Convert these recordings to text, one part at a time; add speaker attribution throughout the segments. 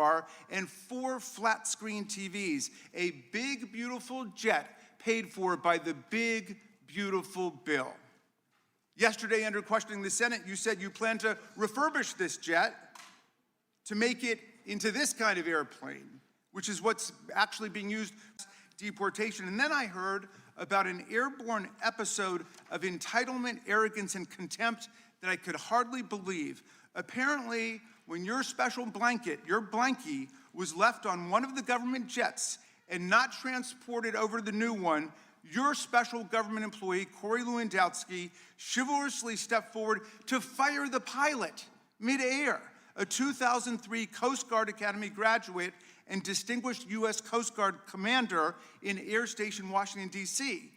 Speaker 1: bar, and 4 flat-screen TVs. A big, beautiful jet paid for by the big, beautiful bill. Yesterday, under questioning the Senate, you said you plan to refurbish this jet to make it into this kind of airplane, which is what's actually being used for deportation. And then I heard about an airborne episode of entitlement, arrogance, and contempt that I could hardly believe. Apparently, when your special blanket, your blankie, was left on one of the government jets and not transported over to the new one, your special government employee, Corey Lewandowski, chivalrously stepped forward to fire the pilot midair, a 2003 Coast Guard Academy graduate and distinguished U.S. Coast Guard commander in Air Station, Washington, D.C.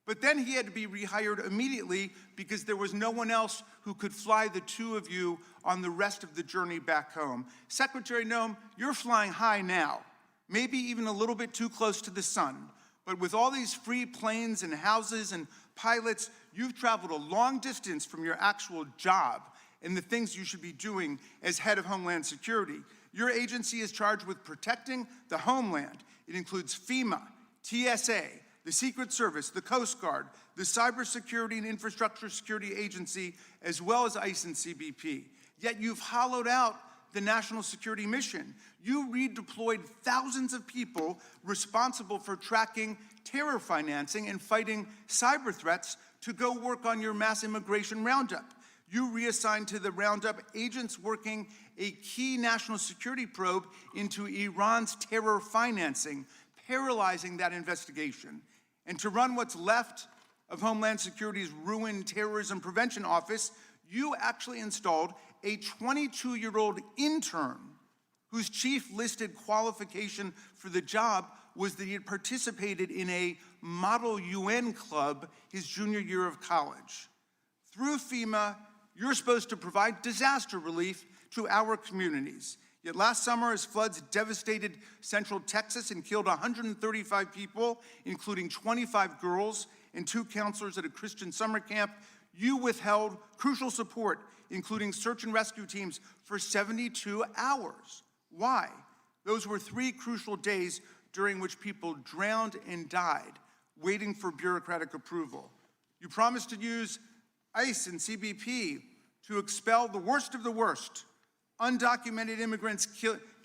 Speaker 1: But then he had to be rehired immediately because there was no one else who could fly the two of you on the rest of the journey back home. Secretary Noem, you're flying high now, maybe even a little bit too close to the sun. But with all these free planes and houses and pilots, you've traveled a long distance from your actual job and the things you should be doing as head of Homeland Security. Your agency is charged with protecting the homeland. It includes FEMA, TSA, the Secret Service, the Coast Guard, the Cybersecurity and Infrastructure Security Agency, as well as ICE and CBP. Yet you've hollowed out the national security mission. You redeployed thousands of people responsible for tracking terror financing and fighting cyber threats to go work on your mass immigration roundup. You reassigned to the roundup agents working a key national security probe into Iran's terror financing, paralyzing that investigation. And to run what's left of Homeland Security's ruined terrorism prevention office, you actually installed a 22-year-old intern whose chief listed qualification for the job was that he had participated in a model UN club his junior year of college. Through FEMA, you're supposed to provide disaster relief to our communities. Yet last summer, as floods devastated central Texas and killed 135 people, including 25 girls and 2 counselors at a Christian summer camp, you withheld crucial support, including search and rescue teams, for 72 hours. Why? Those were 3 crucial days during which people drowned and died, waiting for bureaucratic approval. You promised to use ICE and CBP to expel the worst of the worst, undocumented immigrants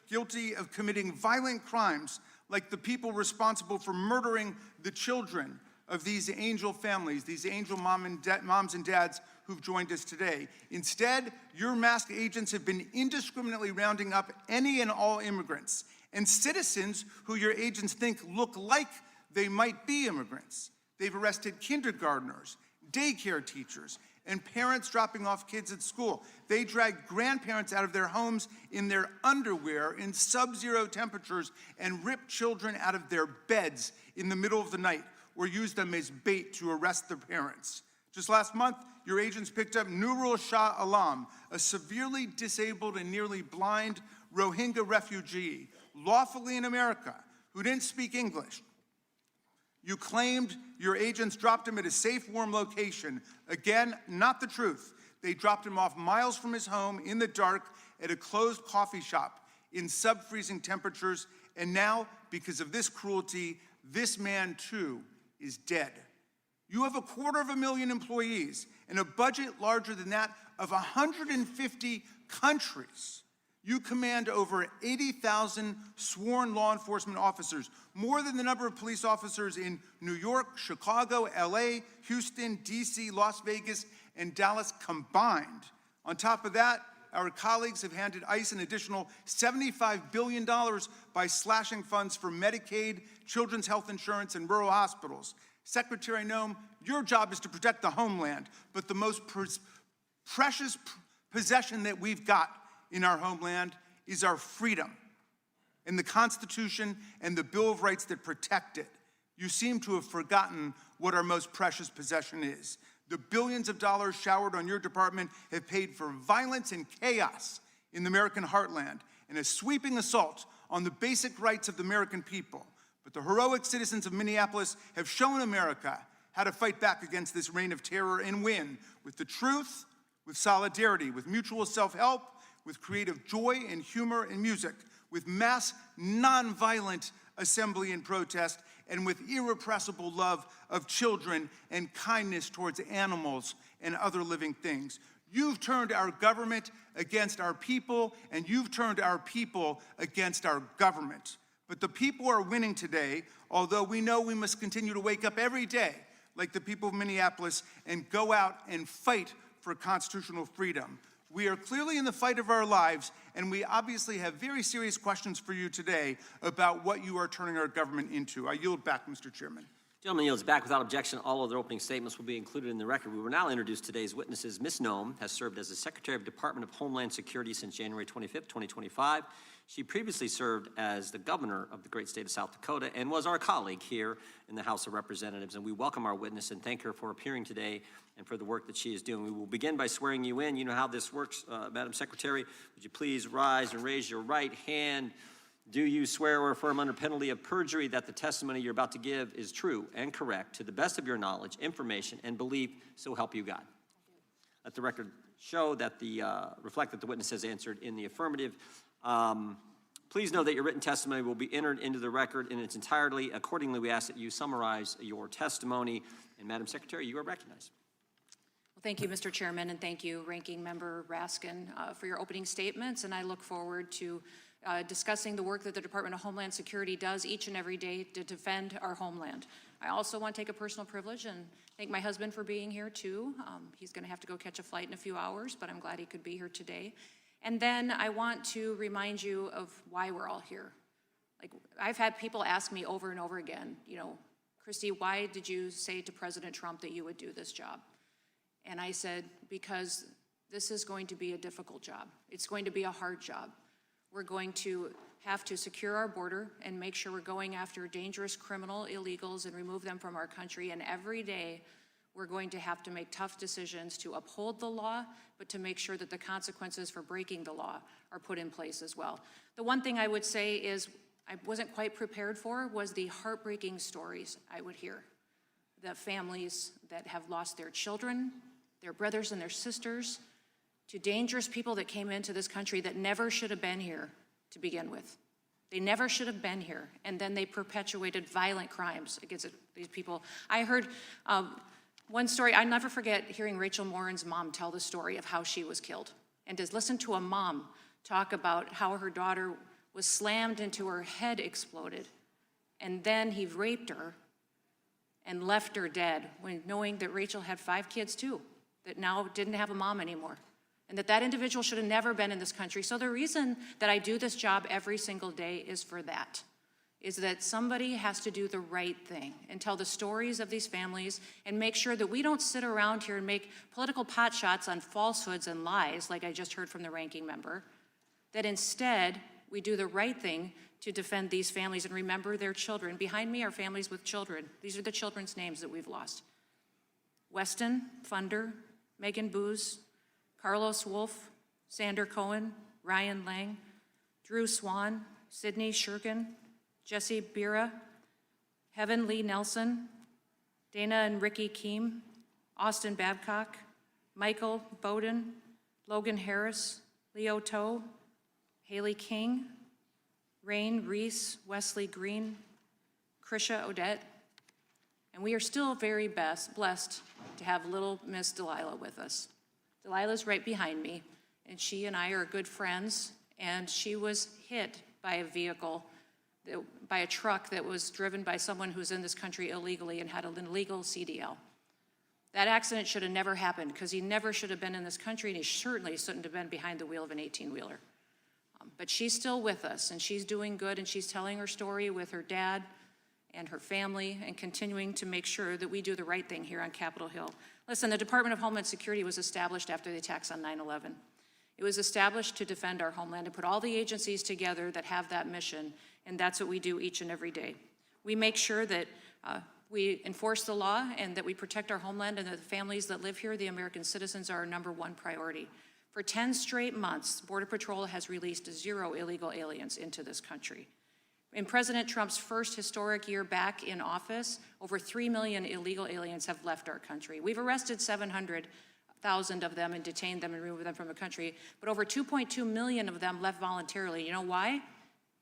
Speaker 1: guilty of committing violent crimes, like the people responsible for murdering the children of these angel families, these angel moms and dads who've joined us today. Instead, your masked agents have been indiscriminately rounding up any and all immigrants and citizens who your agents think look like they might be immigrants. They've arrested kindergartners, daycare teachers, and parents dropping off kids at school. They drag grandparents out of their homes in their underwear in sub-zero temperatures and rip children out of their beds in the middle of the night, or use them as bait to arrest their parents. Just last month, your agents picked up Nurul Shah Alam, a severely disabled and nearly blind Rohingya refugee, lawfully in America, who didn't speak English. You claimed your agents dropped him at a safe, warm location. Again, not the truth. They dropped him off miles from his home in the dark at a closed coffee shop in sub-freezing temperatures. And now, because of this cruelty, this man too is dead. You have 250,000 employees and a budget larger than that of 150 countries. You command over 80,000 sworn law enforcement officers, more than the number of police officers in New York, Chicago, LA, Houston, DC, Las Vegas, and Dallas combined. On top of that, our colleagues have handed ICE an additional $75 billion by slashing funds for Medicaid, children's health insurance, and rural hospitals. Secretary Noem, your job is to protect the homeland, but the most precious possession that we've got in our homeland is our freedom and the Constitution and the Bill of Rights that protect it. You seem to have forgotten what our most precious possession is. The billions of dollars showered on your department have paid for violence and chaos in the American heartland and a sweeping assault on the basic rights of the American people. But the heroic citizens of Minneapolis have shown America how to fight back against this reign of terror and win with the truth, with solidarity, with mutual self-help, with creative joy and humor and music, with mass nonviolent assembly and protest, and with irrepressible love of children and kindness towards animals and other living things. You've turned our government against our people, and you've turned our people against our government. But the people are winning today, although we know we must continue to wake up every day, like the people of Minneapolis, and go out and fight for constitutional freedom. We are clearly in the fight of our lives, and we obviously have very serious questions for you today about what you are turning our government into. I yield back, Mr. Chairman.
Speaker 2: Gentleman yields back without objection. All other opening statements will be included in the record. We will now introduce today's witnesses. Ms. Noem has served as the Secretary of Department of Homeland Security since January 25th, 2025. She previously served as the governor of the great state of South Dakota and was our colleague here in the House of Representatives. And we welcome our witness and thank her for appearing today and for the work that she is doing. We will begin by swearing you in. You know how this works, Madam Secretary. Would you please rise and raise your right hand? Do you swear or affirm under penalty of perjury that the testimony you're about to give is true and correct to the best of your knowledge, information, and belief, so help you God? Let the record show that reflect that the witness has answered in the affirmative. Please know that your written testimony will be entered into the record in its entirety. Accordingly, we ask that you summarize your testimony. And Madam Secretary, you are recognized.
Speaker 3: Well, thank you, Mr. Chairman, and thank you, Ranking Member Raskin, for your opening statements. And I look forward to discussing the work that the Department of Homeland Security does each and every day to defend our homeland. I also want to take a personal privilege and thank my husband for being here too. He's going to have to go catch a flight in a few hours, but I'm glad he could be here today. And then I want to remind you of why we're all here. Like, I've had people ask me over and over again, you know, Christy, why did you say to President Trump that you would do this job? And I said, because this is going to be a difficult job. It's going to be a hard job. We're going to have to secure our border and make sure we're going after dangerous criminal illegals and remove them from our country. And every day, we're going to have to make tough decisions to uphold the law, but to make sure that the consequences for breaking the law are put in place as well. The one thing I would say is I wasn't quite prepared for was the heartbreaking stories I would hear. The families that have lost their children, their brothers and their sisters, to dangerous people that came into this country that never should have been here to begin with. They never should have been here, and then they perpetuated violent crimes against these people. I heard one story, I never forget hearing Rachel Morin's mom tell the story of how she was killed. And to listen to a mom talk about how her daughter was slammed into her head exploded, and then he raped her and left her dead, knowing that Rachel had 5 kids too, that now didn't have a mom anymore. And that individual should have never been in this country. So the reason that I do this job every single day is for that, is that somebody has to do the right thing and tell the stories of these families and make sure that we don't sit around here and make political potshots on falsehoods and lies, like I just heard from the ranking member, that instead we do the right thing to defend these families and remember their children. Behind me are families with children. These are the children's names that we've lost. Weston Funder, Megan Booz, Carlos Wolf, Sander Cohen, Ryan Lang, Drew Swan, Sydney Shurkin, Jesse Bira, Heaven Lee Nelson, Dana and Ricky Keem, Austin Babcock, Michael Bowden, Logan Harris, Leo Toe, Haley King, Rain Reese, Wesley Green, Krisha Odette, and we are still very blessed to have little Miss Delilah with us. Delilah's right behind me, and she and I are good friends, and she was hit by a vehicle, by a truck that was driven by someone who's in this country illegally and had an illegal CDL. That accident should have never happened because he never should have been in this country, and he certainly shouldn't have been behind the wheel of an 18-wheeler. But she's still with us, and she's doing good, and she's telling her story with her dad and her family and continuing to make sure that we do the right thing here on Capitol Hill. Listen, the Department of Homeland Security was established after the attacks on 9/11. It was established to defend our homeland and put all the agencies together that have that mission, and that's what we do each and every day. We make sure that we enforce the law and that we protect our homeland, and that the families that live here, the American citizens, are our #1 priority. For 10 straight months, Border Patrol has released 0 illegal aliens into this country. In President Trump's first historic year back in office, over 3 million illegal aliens have left our country. We've arrested 700,000 of them and detained them and removed them from the country, but over 2.2 million of them left voluntarily. You know why?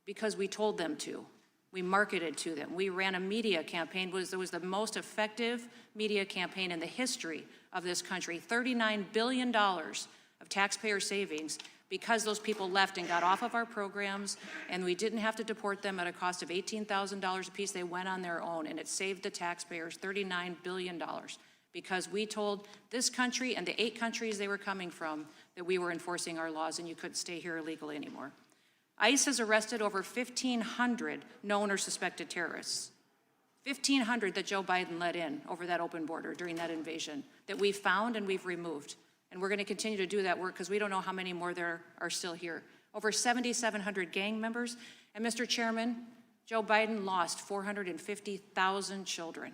Speaker 3: because we told them to. We marketed to them. We ran a media campaign. It was the most effective media campaign in the history of this country. $39 billion of taxpayer savings because those people left and got off of our programs, and we didn't have to deport them at a cost of $18,000 apiece. They went on their own, and it saved the taxpayers $39 billion because we told this country and the 8 countries they were coming from that we were enforcing our laws and you couldn't stay here illegally anymore. ICE has arrested over 1,500 known or suspected terrorists. 1,500 that Joe Biden let in over that open border during that invasion that we found and we've removed. And we're going to continue to do that work because we don't know how many more there are still here. Over 7,700 gang members. And Mr. Chairman, Joe Biden lost 450,000 children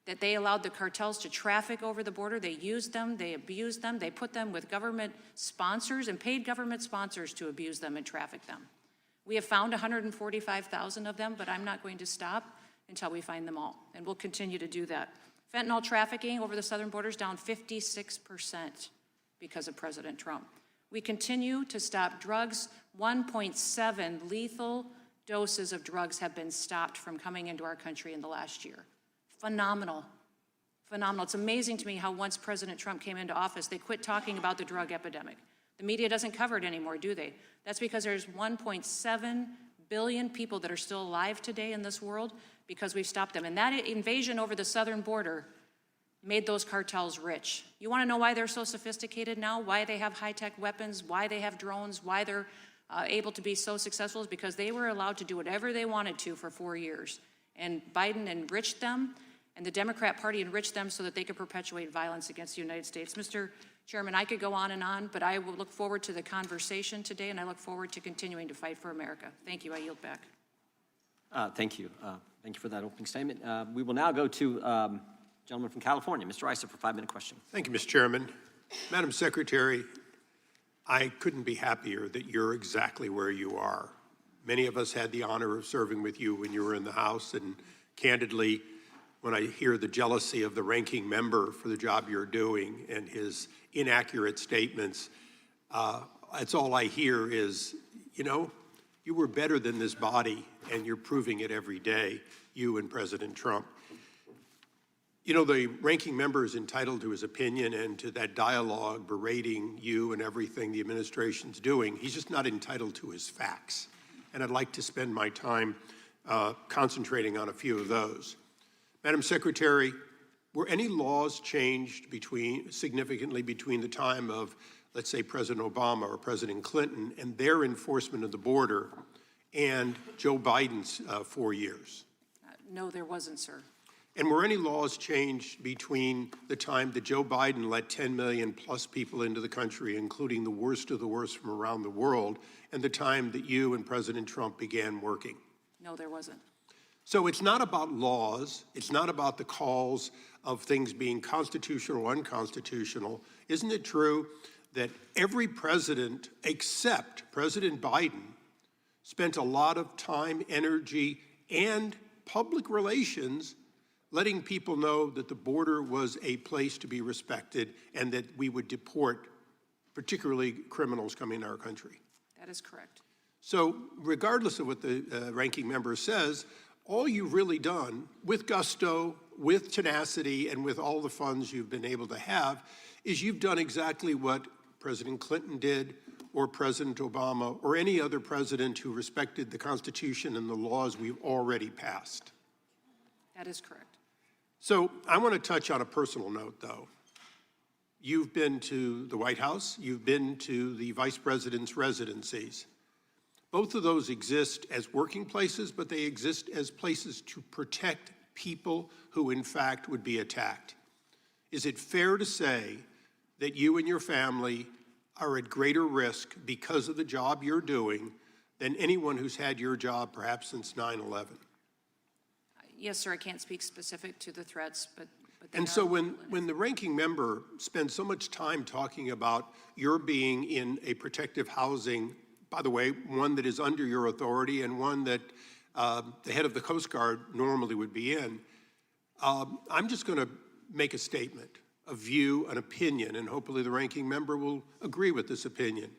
Speaker 3: that they allowed the cartels to traffic over the border. They used them, they abused them, they put them with government sponsors and paid government sponsors to abuse them and traffic them. We have found 145,000 of them, but I'm not going to stop until we find them all, and we'll continue to do that. Fentanyl trafficking over the southern border is down 56% because of President Trump. We continue to stop drugs. 1.7 lethal doses of drugs have been stopped from coming into our country in the last year. Phenomenal. Phenomenal. It's amazing to me how once President Trump came into office, they quit talking about the drug epidemic. The media doesn't cover it anymore, do they? That's because there's 1.7 billion people that are still alive today in this world because we've stopped them. And that invasion over the southern border made those cartels rich. You want to know why they're so sophisticated now? Why they have high-tech weapons? Why they have drones? Why they're able to be so successful? Is because they were allowed to do whatever they wanted to for 4 years. And Biden enriched them, and the Democrat Party enriched them so that they could perpetuate violence against the United States. Mr. Chairman, I could go on, but I will look forward to the conversation today, and I look forward to continuing to fight for America. Thank you. I yield back.
Speaker 2: Thank you. Thank you for that opening statement. We will now go to gentleman from California, Mr. Issa, for a 5-minute question.
Speaker 4: Thank you, Mr. Chairman. Madam Secretary, I couldn't be happier that you're exactly where you are. Many of us had the honor of serving with you when you were in the House, and candidly, when I hear the jealousy of the ranking member for the job you're doing and his inaccurate statements, that's all I hear is, you know, you were better than this body, and you're proving it every day, you and President Trump. You know, the ranking member is entitled to his opinion and to that dialogue berating you and everything the administration's doing. He's just not entitled to his facts. And I'd like to spend my time concentrating on a few of those. Madam Secretary, were any laws changed significantly between the time of, let's say, President Obama or President Clinton and their enforcement of the border and Joe Biden's 4 years?
Speaker 3: No, there wasn't, sir.
Speaker 4: And were any laws changed between the time that Joe Biden let 10 million plus people into the country, including the worst of the worst from around the world, and the time that you and President Trump began working?
Speaker 3: No, there wasn't.
Speaker 4: So it's not about laws. It's not about the calls of things being constitutional or unconstitutional. Isn't it true that every president except President Biden spent a lot of time, energy, and public relations letting people know that the border was a place to be respected and that we would deport particularly criminals coming to our country?
Speaker 3: That is correct.
Speaker 4: So regardless of what the ranking member says, all you've really done with gusto, with tenacity, and with all the funds you've been able to have is you've done exactly what President Clinton did or President Obama or any other president who respected the Constitution and the laws we've already passed.
Speaker 3: That is correct.
Speaker 4: So I want to touch on a personal note, though. You've been to the White House. You've been to the Vice President's residencies. Both of those exist as working places, but they exist as places to protect people who, in fact, would be attacked. Is it fair to say that you and your family are at greater risk because of the job you're doing than anyone who's had your job perhaps since 9/11?
Speaker 3: Yes, sir, I can't speak specific to the threats, but they
Speaker 4: And
Speaker 3: are
Speaker 4: so
Speaker 3: real.
Speaker 4: when the ranking member spends so much time talking about your being in a protective housing, by the way, one that is under your authority and one that the head of the Coast Guard normally would be in, I'm just going to make a statement, a view, an opinion, and hopefully the ranking member will agree with this opinion.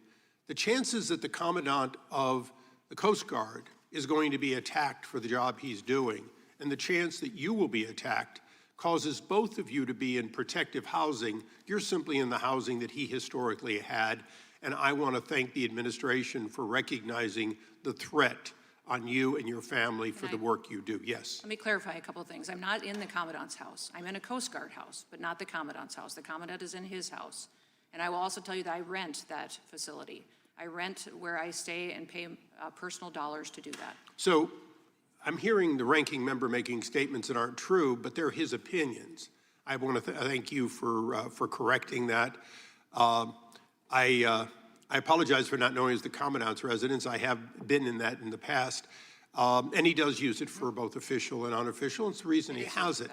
Speaker 4: The chances that the commandant of the Coast Guard is going to be attacked for the job he's doing, and the chance that you will be attacked causes both of you to be in protective housing. You're simply in the housing that he historically had, and I want to thank the administration for recognizing the threat on you and your family for the work you do. Yes.
Speaker 3: Let me clarify a couple of things. I'm not in the Commandant's house. I'm in a Coast Guard house, but not the Commandant's house. The Commandant is in his house. And I will also tell you that I rent that facility. I rent where I stay and pay personal dollars to do that. So
Speaker 4: I'm hearing the ranking member making statements that aren't true, but they're his opinions. I want to thank you for correcting that. I apologize for not knowing as the Commandant's residence. I have been in that in the past. And he does use it for both official and unofficial. It's the reason he has it.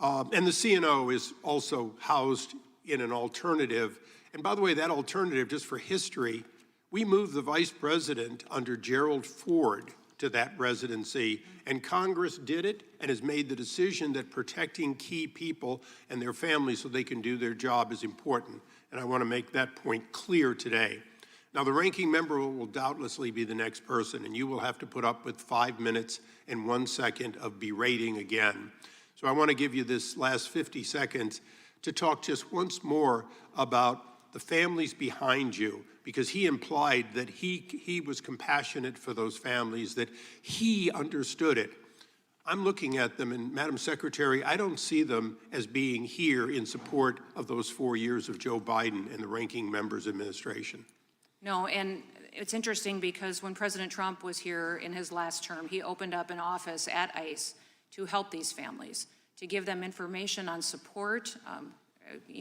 Speaker 4: And the CNO is also housed in an alternative. And by the way, that alternative, just for history, we moved the vice president under Gerald Ford to that residency, and Congress did it and has made the decision that protecting key people and their families so they can do their job is important. And I want to make that point clear today. Now, the ranking member will doubtlessly be the next person, and you will have to put up with 5 minutes and 1 second of berating again. So I want to give you this last 50 seconds to talk just once more about the families behind you, because he implied that he was compassionate for those families, that he understood it. I'm looking at them, and Madam Secretary, I don't see them as being here in support of those 4 years of Joe Biden and the ranking member's administration.
Speaker 3: No, and it's interesting because when President Trump was here in his last term, he opened up an office at ICE to help these families, to give them information on support,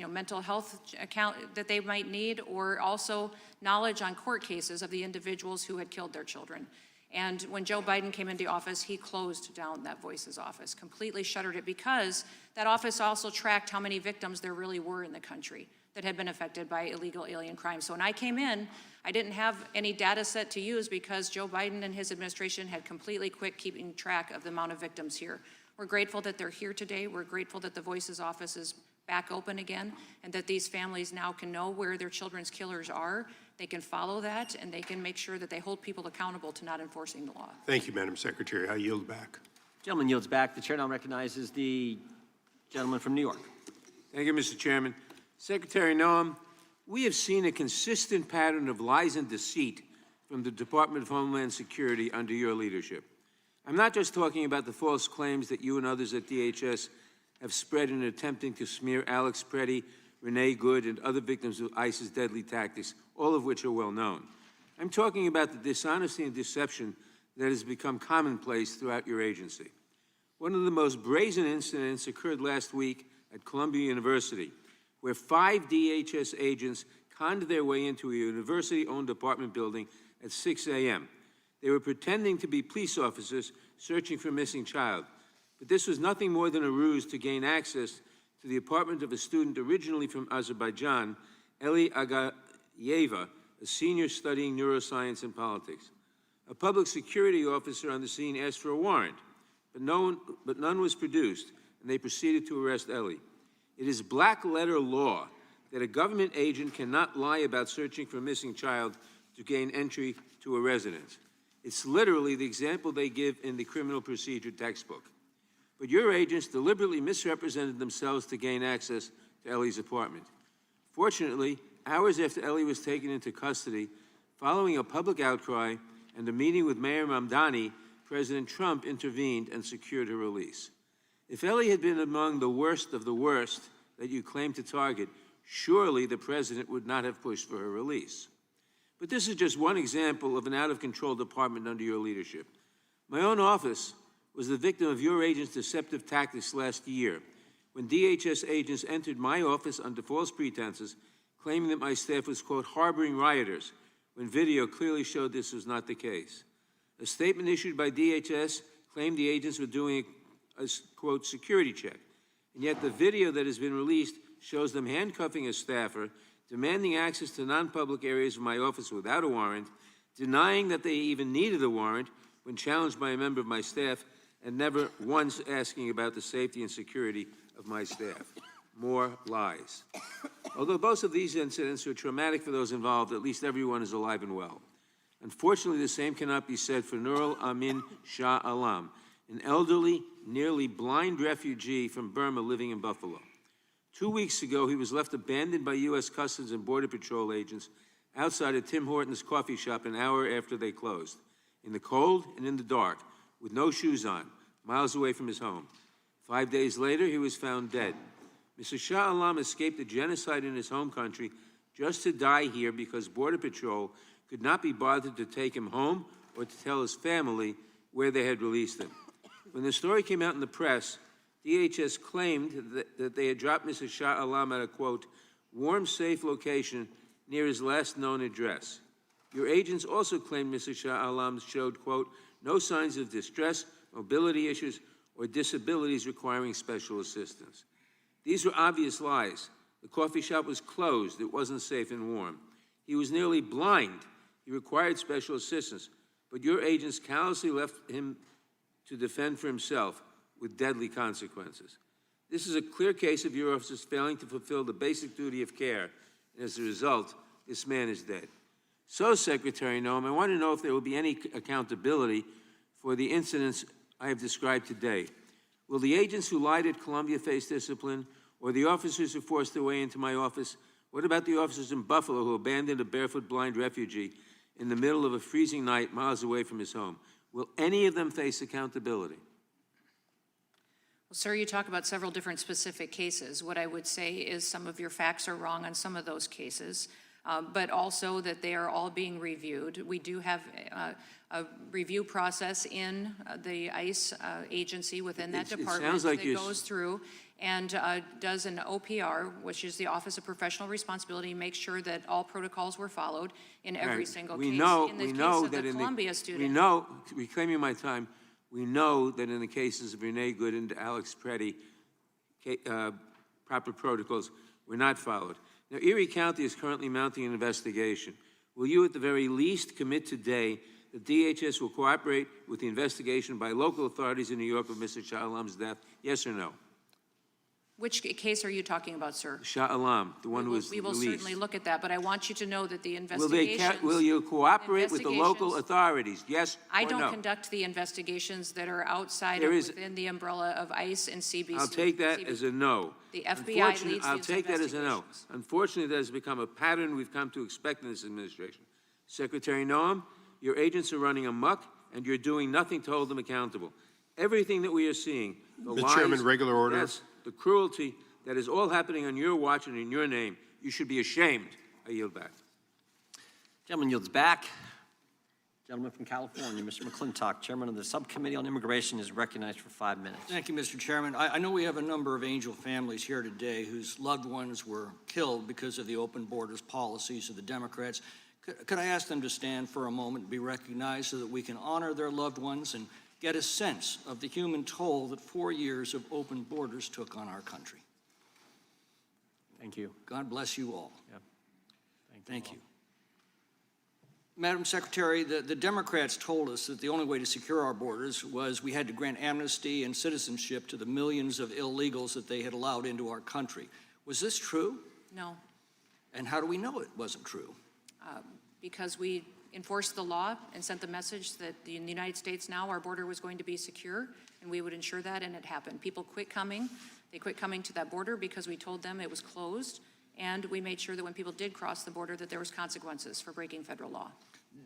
Speaker 3: mental health account that they might need, or also knowledge on court cases of the individuals who had killed their children. And when Joe Biden came into office, he closed down that Voices office, completely shuttered it, because that office also tracked how many victims there really were in the country that had been affected by illegal alien crime. So when I came in, I didn't have any data set to use because Joe Biden and his administration had completely quit keeping track of the amount of victims here. We're grateful that they're here today. We're grateful that the Voices office is back open again, and that these families now can know where their children's killers are. They can follow that, and they can make sure that they hold people accountable to not enforcing the law.
Speaker 4: Thank you, Madam Secretary. I yield back.
Speaker 2: Gentleman yields back. The chair now recognizes the gentleman from New York.
Speaker 5: Thank you, Mr. Chairman. Secretary Noem, we have seen a consistent pattern of lies and deceit from the Department of Homeland Security under your leadership. I'm not just talking about the false claims that you and others at DHS have spread in attempting to smear Alex Preddy, Renee Good, and other victims of ICE's deadly tactics, all of which are well known. I'm talking about the dishonesty and deception that has become commonplace throughout your agency. One of the most brazen incidents occurred last week at Columbia University, where 5 DHS agents conned their way into a university-owned apartment building at 6 a.m. They were pretending to be police officers searching for a missing child. But this was nothing more than a ruse to gain access to the apartment of a student originally from Azerbaijan, Eli Agayeva, a senior studying neuroscience and politics. A public security officer on the scene asked for a warrant, but none was produced, and they proceeded to arrest Eli. It is black-letter law that a government agent cannot lie about searching for a missing child to gain entry to a residence. It's literally the example they give in the criminal procedure textbook. But your agents deliberately misrepresented themselves to gain access to Ellie's apartment. Fortunately, hours after Ellie was taken into custody, following a public outcry and a meeting with Mayor Mamdani, President Trump intervened and secured her release. If Ellie had been among the worst of the worst that you claim to target, surely the president would not have pushed for her release. But this is just one example of an out-of-control department under your leadership. My own office was the victim of your agents' deceptive tactics last year, when DHS agents entered my office under false pretenses, claiming that my staff was, quote, harboring rioters, when video clearly showed this was not the case. A statement issued by DHS claimed the agents were doing a, quote, security check, and yet the video that has been released shows them handcuffing a staffer, demanding access to non-public areas of my office without a warrant, denying that they even needed a warrant when challenged by a member of my staff, and never once asking about the safety and security of my staff. More lies. Although both of these incidents were traumatic for those involved, at least everyone is alive and well. Unfortunately, the same cannot be said for Nurul Amin Shah Alam, an elderly, nearly blind refugee from Burma living in Buffalo. 2 weeks ago, he was left abandoned by U.S. Customs and Border Patrol agents outside a Tim Hortons coffee shop an hour after they closed, in the cold and in the dark, with no shoes on, miles away from his home. 5 days later, he was found dead. Mr. Shah Alam escaped a genocide in his home country just to die here because Border Patrol could not be bothered to take him home or to tell his family where they had released him. When the story came out in the press, DHS claimed that they had dropped Mr. Shah Alam at a, quote, warm, safe location near his last known address. Your agents also claimed Mr. Shah Alam showed, quote, no signs of distress, mobility issues, or disabilities requiring special assistance. These were obvious lies. The coffee shop was closed. It wasn't safe and warm. He was nearly blind. He required special assistance, but your agents callously left him to defend for himself with deadly consequences. This is a clear case of your officers failing to fulfill the basic duty of care, and as a result, this man is dead. So, Secretary Noem, I want to know if there will be any accountability for the incidents I have described today. Will the agents who lied at Columbia face discipline, or the officers who forced their way into my office? What about the officers in Buffalo who abandoned a barefoot blind refugee in the middle of a freezing night miles away from his home? Will any of them face accountability?
Speaker 3: Well, sir, you talk about several different specific cases. What I would say is some of your facts are wrong on some of those cases, but also that they are all being reviewed. We do have a review process in the ICE agency within that department
Speaker 5: like
Speaker 3: that goes through and does an OPR, which is the Office of Professional Responsibility, makes sure that all protocols were followed in every single case. In the case of the Columbia student,
Speaker 5: reclaiming my time, we know that in the cases of Renee Good and Alex Preddy, proper protocols were not followed. Now, Erie County is currently mounting an investigation. Will you at the very least commit today that DHS will cooperate with the investigation by local authorities in New York of Mr. Shah Alam's death? Yes or no?
Speaker 3: which case are you talking about, sir?
Speaker 5: Shah Alam, the one who was
Speaker 3: We will
Speaker 5: released.
Speaker 3: certainly look at that, but I want you to know that the investigations...
Speaker 5: Will you cooperate with the local authorities, yes or no?
Speaker 3: I don't conduct the investigations that are outside or within the umbrella of ICE and CBC.
Speaker 5: I'll take that as a no.
Speaker 3: The FBI leads these
Speaker 5: I'll take that as a no.
Speaker 3: investigations.
Speaker 5: Unfortunately, that has become a pattern we've come to expect in this administration. Secretary Noem, your agents are running amok, and you're doing nothing to hold them accountable. Everything that we are seeing, the lies,
Speaker 4: Chairman, regular order.
Speaker 5: yes, the cruelty, that is all happening on your watch and in your name. You should be ashamed. I yield back.
Speaker 2: Gentleman yields back. Gentleman from California, Mr. McClintock, Chairman of the Subcommittee on Immigration, is recognized for 5 minutes.
Speaker 6: Thank you, Mr. Chairman. I know we have a number of Angel families here today whose loved ones were killed because of the open borders policies of the Democrats. Could I ask them to stand for a moment and be recognized so that we can honor their loved ones and get a sense of the human toll that 4 years of open borders took on our country?
Speaker 2: Thank you.
Speaker 6: God bless you all.
Speaker 2: Yep.
Speaker 6: Thank you. Madam Secretary, the Democrats told us that the only way to secure our borders was we had to grant amnesty and citizenship to the millions of illegals that they had allowed into our country. Was this true?
Speaker 3: No,
Speaker 6: And how do we know it wasn't true?
Speaker 3: because we enforced the law and sent the message that in the United States now our border was going to be secure, and we would ensure that, and it happened. People quit coming. They quit coming to that border because we told them it was closed, and we made sure that when people did cross the border that there was consequences for breaking federal law.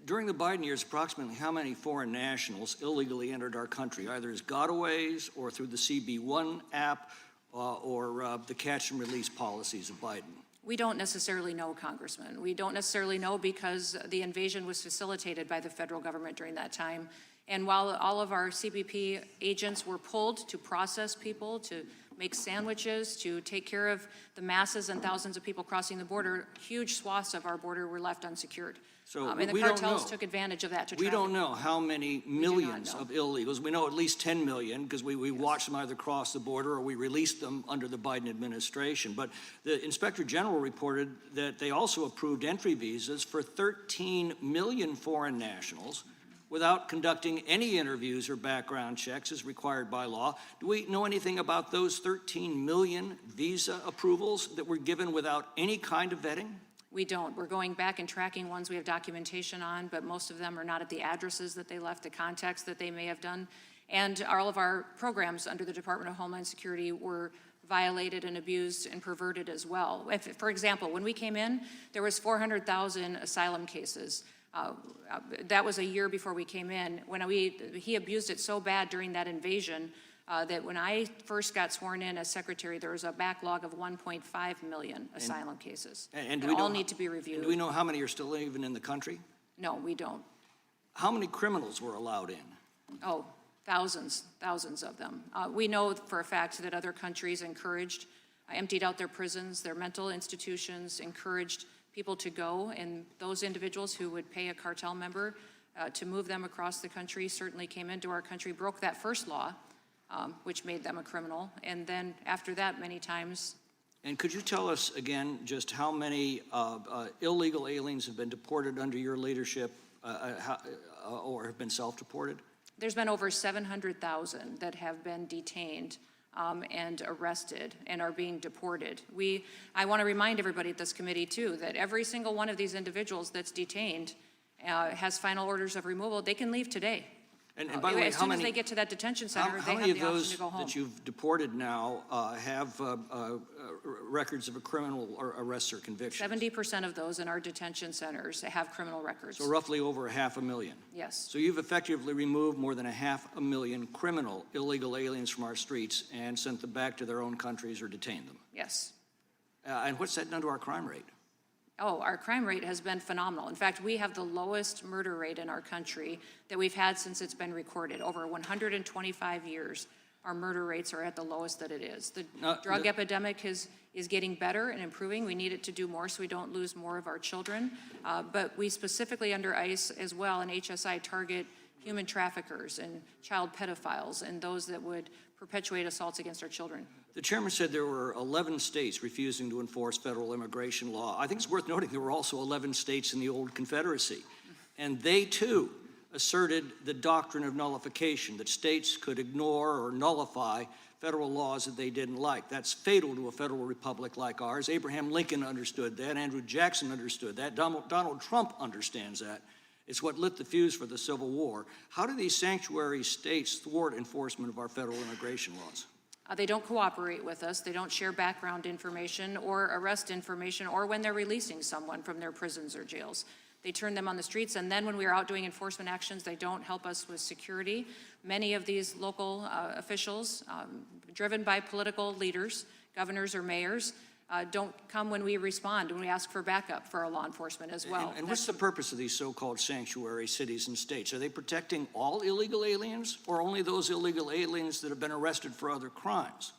Speaker 6: During the Biden years, approximately how many foreign nationals illegally entered our country, either as gotaways or through the CB1 app or the catch and release policies of Biden?
Speaker 3: We don't necessarily know, Congressman. We don't necessarily know because the invasion was facilitated by the federal government during that time. And while all of our CBP agents were pulled to process people, to make sandwiches, to take care of the masses and thousands of people crossing the border, huge swaths of our border were left unsecured.
Speaker 6: So
Speaker 3: And the
Speaker 6: we don't
Speaker 3: cartels
Speaker 6: know.
Speaker 3: took advantage of that to
Speaker 6: We
Speaker 3: traffic.
Speaker 6: don't know how many millions
Speaker 3: know.
Speaker 6: of illegals. We know at least 10 million because we watched them either cross the border or we released them under the Biden administration. But the Inspector General reported that they also approved entry visas for 13 million foreign nationals without conducting any interviews or background checks as required by law. Do we know anything about those 13 million visa approvals that were given without any kind of vetting?
Speaker 3: We don't. We're going back and tracking ones we have documentation on, but most of them are not at the addresses that they left, the contacts that they may have done. And all of our programs under the Department of Homeland Security were violated and abused and perverted as well. For example, when we came in, there was 400,000 asylum cases. That was a year before we came in. He abused it so bad during that invasion that when I first got sworn in as secretary, there was a backlog of 1.5 million asylum cases.
Speaker 6: And do
Speaker 3: that
Speaker 6: we know
Speaker 3: all need to be reviewed.
Speaker 6: Do we know how many are still even in the country?
Speaker 3: No, we don't.
Speaker 6: How many criminals were allowed in?
Speaker 3: Oh, thousands of them. We know for a fact that other countries emptied out their prisons, their mental institutions, encouraged people to go, and those individuals who would pay a cartel member to move them across the country certainly came into our country, broke that first law, which made them a criminal, and then after that, many times.
Speaker 6: And could you tell us again just how many illegal aliens have been deported under your leadership or have been self-deported?
Speaker 3: There's been over 700,000 that have been detained and arrested and are being deported. I want to remind everybody at this committee too that every single one of these individuals that's detained has final orders of removal. They can leave today.
Speaker 6: And by the way,
Speaker 3: as soon as they get to that detention center, they have the option to go home.
Speaker 6: How many of those that you've deported now have records of a criminal or arrests or convictions?
Speaker 3: 70% of those in our detention centers have criminal records.
Speaker 6: So roughly over 500,000.
Speaker 3: Yes.
Speaker 6: So you've effectively removed more than 500,000 criminal illegal aliens from our streets and sent them back to their own countries or detained them.
Speaker 3: Yes.
Speaker 6: And what's that done to our crime rate?
Speaker 3: Oh, our crime rate has been phenomenal. In fact, we have the lowest murder rate in our country that we've had since it's been recorded. Over 125 years, our murder rates are at the lowest that it is. The drug epidemic is getting better and improving. We need it to do more so we don't lose more of our children. But we specifically under ICE as well and HSI target human traffickers and child pedophiles and those that would perpetuate assaults against our children.
Speaker 6: The chairman said there were 11 states refusing to enforce federal immigration law. I think it's worth noting there were also 11 states in the old Confederacy. And they too asserted the doctrine of nullification, that states could ignore or nullify federal laws that they didn't like. That's fatal to a federal republic like ours. Abraham Lincoln understood that. Andrew Jackson understood that. Donald Trump understands that. It's what lit the fuse for the Civil War. How do these sanctuary states thwart enforcement of our federal immigration laws?
Speaker 3: They don't cooperate with us. They don't share background information or arrest information or when they're releasing someone from their prisons or jails. They turn them on the streets, and then when we are out doing enforcement actions, they don't help us with security. Many of these local officials, driven by political leaders, governors or mayors, don't come when we respond, when we ask for backup for our law enforcement as well.
Speaker 6: And what's the purpose of these so-called sanctuary cities and states? Are they protecting all illegal aliens or only those illegal aliens that have been arrested for other crimes?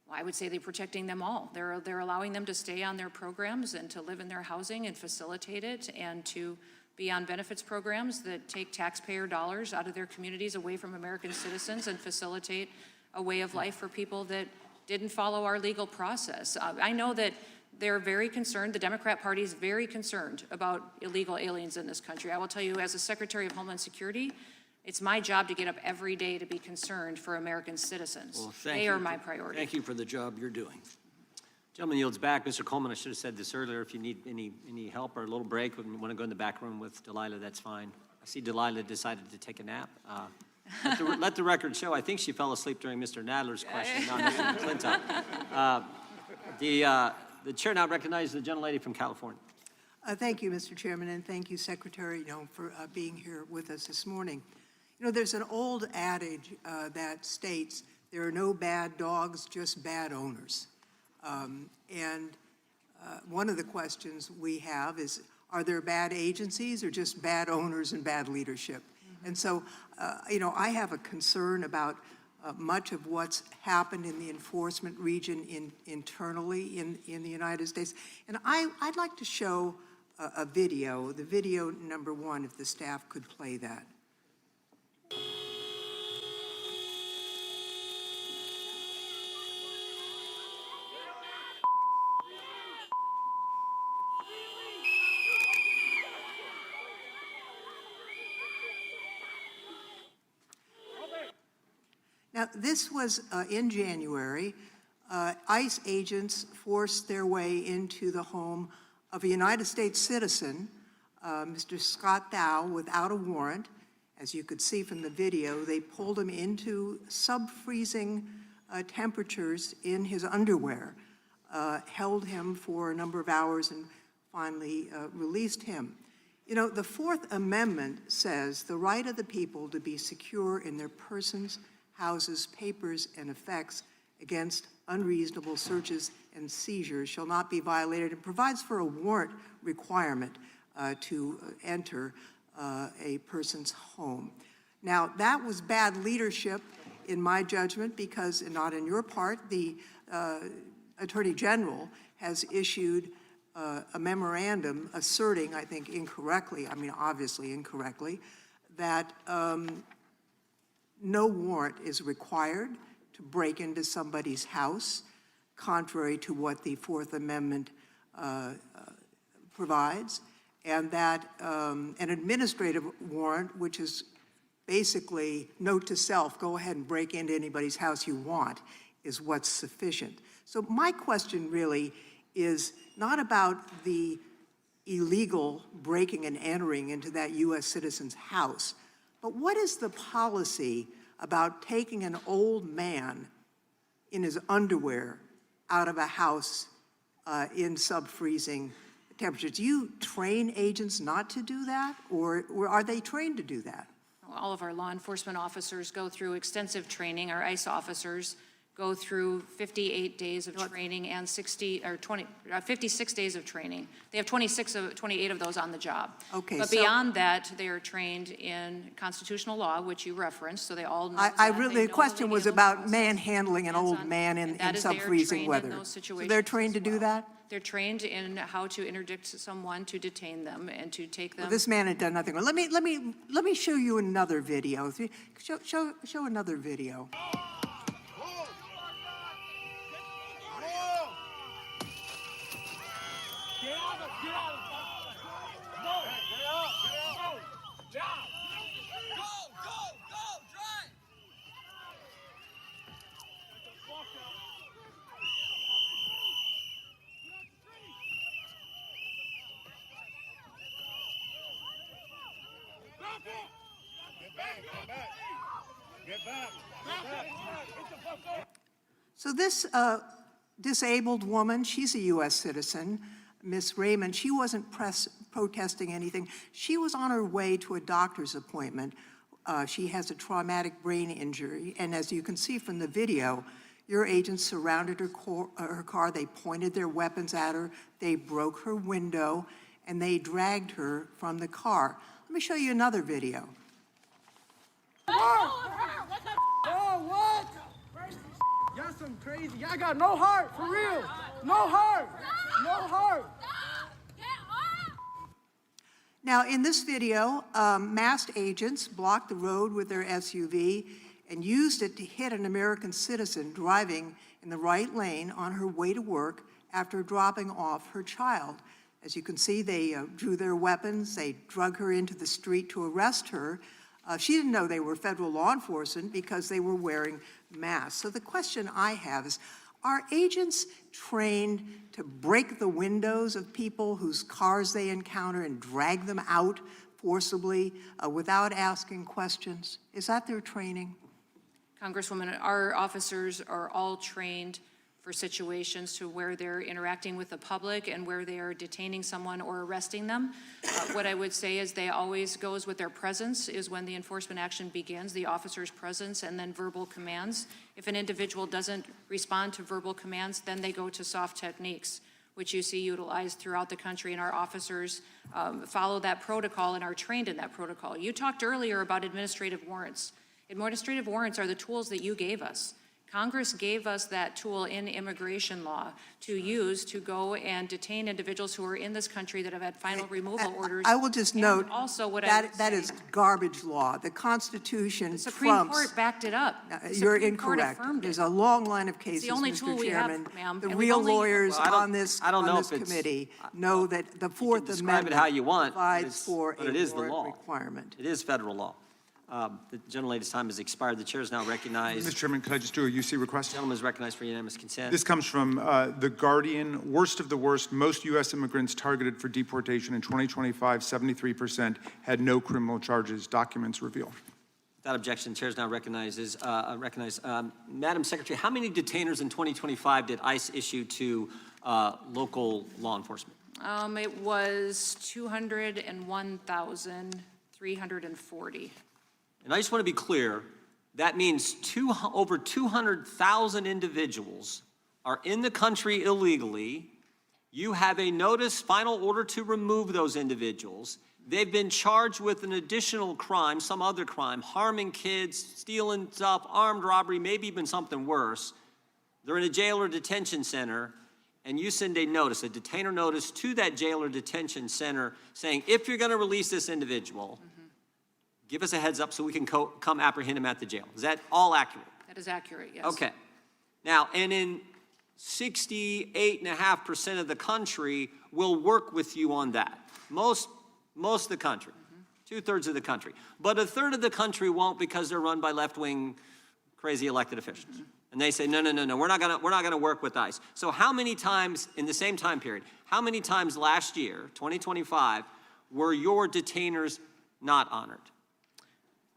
Speaker 3: Well, I would say they're protecting them all. They're allowing them to stay on their programs and to live in their housing and facilitate it and to be on benefits programs that take taxpayer dollars out of their communities away from American citizens and facilitate a way of life for people that didn't follow our legal process. I know that they're very concerned, the Democrat Party is very concerned about illegal aliens in this country. I will tell you, as a Secretary of Homeland Security, it's my job to get up every day to be concerned for American citizens.
Speaker 6: Well, thank
Speaker 3: they
Speaker 6: you
Speaker 3: are my priority.
Speaker 6: Thank you for the job you're doing.
Speaker 2: Gentleman yields back. Mr. Coleman, I should have said this earlier. If you need any help or a little break, when you want to go in the back room with Delilah, that's fine. I see Delilah decided to take a nap. Let the record show, I think she fell asleep during Mr. Nadler's question, not Mr. McClintock. The chair now recognizes the gentlelady from California.
Speaker 7: Thank you, Mr. Chairman, and thank you, Secretary, for being here with us this morning. There's an old adage that states there are no bad dogs, just bad owners. One of the questions we have is, are there bad agencies or just bad owners and bad leadership? And so, I have a concern about much of what's happened in the enforcement region internally in the United States. And I'd like to show a video, the video number 1, if the staff could play that. Now, this was in January. ICE agents forced their way into the home of a United States citizen, Mr. Scott Thao, without a warrant. As you could see from the video, they pulled him into sub-freezing temperatures in his underwear, held him for a number of hours, and finally released him. You know, the Fourth Amendment says the right of the people to be secure in their persons, houses, papers, and effects against unreasonable searches and seizures shall not be violated. It provides for a warrant requirement to enter a person's home. Now, that was bad leadership, in my judgment, because, and not in your part, the Attorney General has issued a memorandum asserting, I think incorrectly, I mean obviously incorrectly, that no warrant is required to break into somebody's house, contrary to what the Fourth Amendment provides, and that an administrative warrant, which is basically note to self, go ahead and break into anybody's house you want, is what's sufficient. So my question really is not about the illegal breaking and entering into that U.S. citizen's house, but what is the policy about taking an old man in his underwear out of a house in sub-freezing temperatures? Do you train agents not to do that, or are they trained to do that?
Speaker 3: All of our law enforcement officers go through extensive training. Our ICE officers go through 58 days of training and 56 days of training. They have 28 of those on the job.
Speaker 7: Okay,
Speaker 3: but
Speaker 7: so
Speaker 3: beyond that, they are trained in constitutional law, which you referenced, so they all know
Speaker 7: The question was about manhandling an old man in sub-freezing weather. So they're trained to do that?
Speaker 3: They're trained in how to interdict someone, to detain them, and to take them.
Speaker 7: Well, this man had done nothing wrong. Let me show you another video. Show another video. So this disabled woman, she's a U.S. citizen, Miss Raymond, she wasn't protesting anything. She was on her way to a doctor's appointment. She has a traumatic brain injury, and as you can see from the video, your agents surrounded her car, they pointed their weapons at her, they broke her window, and they dragged her from the car. Let me show you another video.
Speaker 8: Oh, what? Y'all some crazy. Y'all got no heart, for real. No heart. No heart.
Speaker 7: Now, in this video, masked agents blocked the road with their SUV and used it to hit an American citizen driving in the right lane on her way to work after dropping off her child. As you can see, they drew their weapons, they drug her into the street to arrest her. She didn't know they were federal law enforcement because they were wearing masks. So the question I have is, are agents trained to break the windows of people whose cars they encounter and drag them out forcibly without asking questions? Is that their training?
Speaker 3: Congresswoman, our officers are all trained for situations to where they're interacting with the public and where they are detaining someone or arresting them. What I would say is they always goes with their presence is when the enforcement action begins, the officer's presence, and then verbal commands. If an individual doesn't respond to verbal commands, then they go to soft techniques, which you see utilized throughout the country, and our officers follow that protocol and are trained in that protocol. You talked earlier about administrative warrants. Administrative warrants are the tools that you gave us. Congress gave us that tool in immigration law to use to go and detain individuals who are in this country that have had final removal orders.
Speaker 7: I will just note
Speaker 3: also what
Speaker 7: that is garbage law. The Constitution
Speaker 3: the Supreme
Speaker 7: trumps.
Speaker 3: Court backed it up.
Speaker 7: You're
Speaker 3: Supreme Court
Speaker 7: incorrect.
Speaker 3: affirmed it.
Speaker 7: There's a long line of cases,
Speaker 3: the only
Speaker 7: Mr.
Speaker 3: tool we have,
Speaker 7: Chairman.
Speaker 3: ma'am,
Speaker 7: The
Speaker 3: and we've
Speaker 7: real
Speaker 3: only-
Speaker 7: lawyers
Speaker 2: Well,
Speaker 7: on this committee know that the Fourth
Speaker 2: describe
Speaker 7: Amendment
Speaker 2: it how you want, but
Speaker 7: provides
Speaker 2: it's-
Speaker 7: for
Speaker 2: but
Speaker 7: a
Speaker 2: it is the
Speaker 7: warrant
Speaker 2: law.
Speaker 7: requirement.
Speaker 2: It is federal law. The gentlelady's time has expired. The chair is now recognized.
Speaker 1: Mr. Chairman, could I just do a UC request?
Speaker 2: Gentleman is recognized for unanimous consent.
Speaker 1: This comes from The Guardian. Worst of the worst, most U.S. immigrants targeted for deportation in 2025, 73% had no criminal charges, documents reveal.
Speaker 2: Without objection, the chair is now recognized. Madam Secretary, how many detainers in 2025 did ICE issue to local law enforcement?
Speaker 3: It was 201,340.
Speaker 2: And I just want to be clear, that means over 200,000 individuals are in the country illegally. You have a notice, final order to remove those individuals. They've been charged with an additional crime, some other crime, harming kids, stealing stuff, armed robbery, maybe even something worse. They're in a jail or detention center, and you send a notice, a detainer notice to that jail or detention center saying, if you're going to release this individual, give us a heads up so we can come apprehend him at the jail. Is that all accurate?
Speaker 3: That is accurate, yes.
Speaker 2: Okay. Now, and in 68.5% of the country will work with you on that. Most of the country, 2/3 of the country. But 1/3 of the country won't because they're run by left-wing crazy elected officials. And they say, no, we're not gonna work with ICE. So how many times in the same time period, how many times last year, 2025, were your detainers not honored?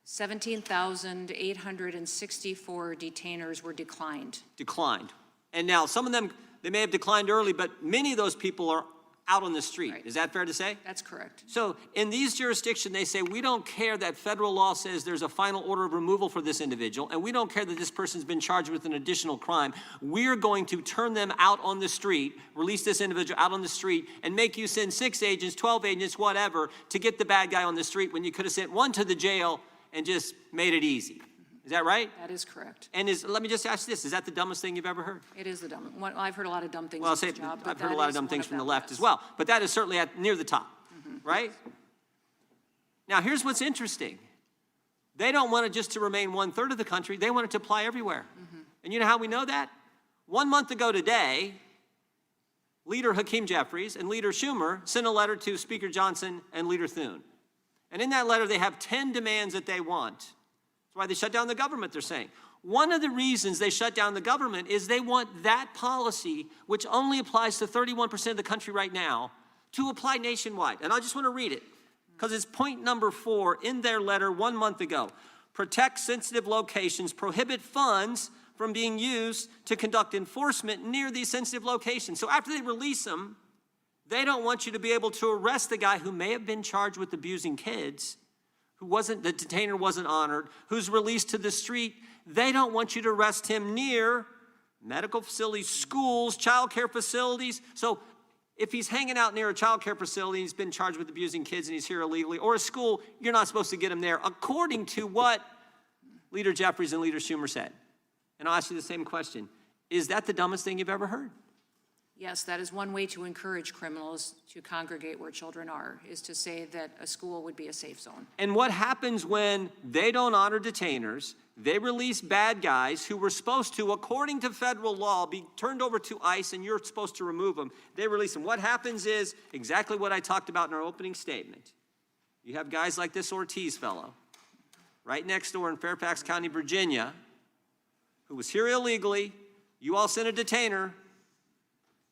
Speaker 3: 17,864 detainers were declined.
Speaker 2: Declined. And now some of them, they may have declined early, but many of those people are out on the street.
Speaker 3: Right.
Speaker 2: Is that fair to say?
Speaker 3: That's correct.
Speaker 2: So in these jurisdictions, they say, we don't care that federal law says there's a final order of removal for this individual, and we don't care that this person's been charged with an additional crime. We're going to turn them out on the street, release this individual out on the street, and make you send 6 agents, 12 agents, whatever, to get the bad guy on the street when you could have sent one to the jail and just made it easy. Is that right?
Speaker 3: That is correct.
Speaker 2: And let me just ask this, is that the dumbest thing you've ever heard?
Speaker 3: It is the dumb. I've heard a lot of dumb things
Speaker 2: Well,
Speaker 3: in this job.
Speaker 2: I've heard a lot of dumb things from the left as well, but that is certainly near the top, right? Now, here's what's interesting. They don't want it just to remain 1/3 of the country. They want it to apply everywhere. And you know how we know that? 1 month ago today, Leader Hakeem Jeffries and Leader Schumer sent a letter to Speaker Johnson and Leader Thune. And in that letter, they have 10 demands that they want. That's why they shut down the government, they're saying. One of the reasons they shut down the government is they want that policy, which only applies to 31% of the country right now, to apply nationwide. And I just want to read it, because it's point number 4 in their letter 1 month ago. Protect sensitive locations, prohibit funds from being used to conduct enforcement near these sensitive locations. So after they release them, they don't want you to be able to arrest the guy who may have been charged with abusing kids, the detainer wasn't honored, who's released to the street. They don't want you to arrest him near medical facilities, schools, child care facilities. So if he's hanging out near a child care facility, he's been charged with abusing kids and he's here illegally, or a school, you're not supposed to get him there, according to what Leader Jeffries and Leader Schumer said. And I'll ask you the same question. Is that the dumbest thing you've ever heard?
Speaker 3: Yes, that is one way to encourage criminals to congregate where children are, is to say that a school would be a safe zone.
Speaker 2: And what happens when they don't honor detainers? They release bad guys who were supposed to, according to federal law, be turned over to ICE, and you're supposed to remove them. They release them. What happens is exactly what I talked about in our opening statement. You have guys like this Ortiz fellow, right next door in Fairfax County, Virginia, who was here illegally. You all sent a detainer.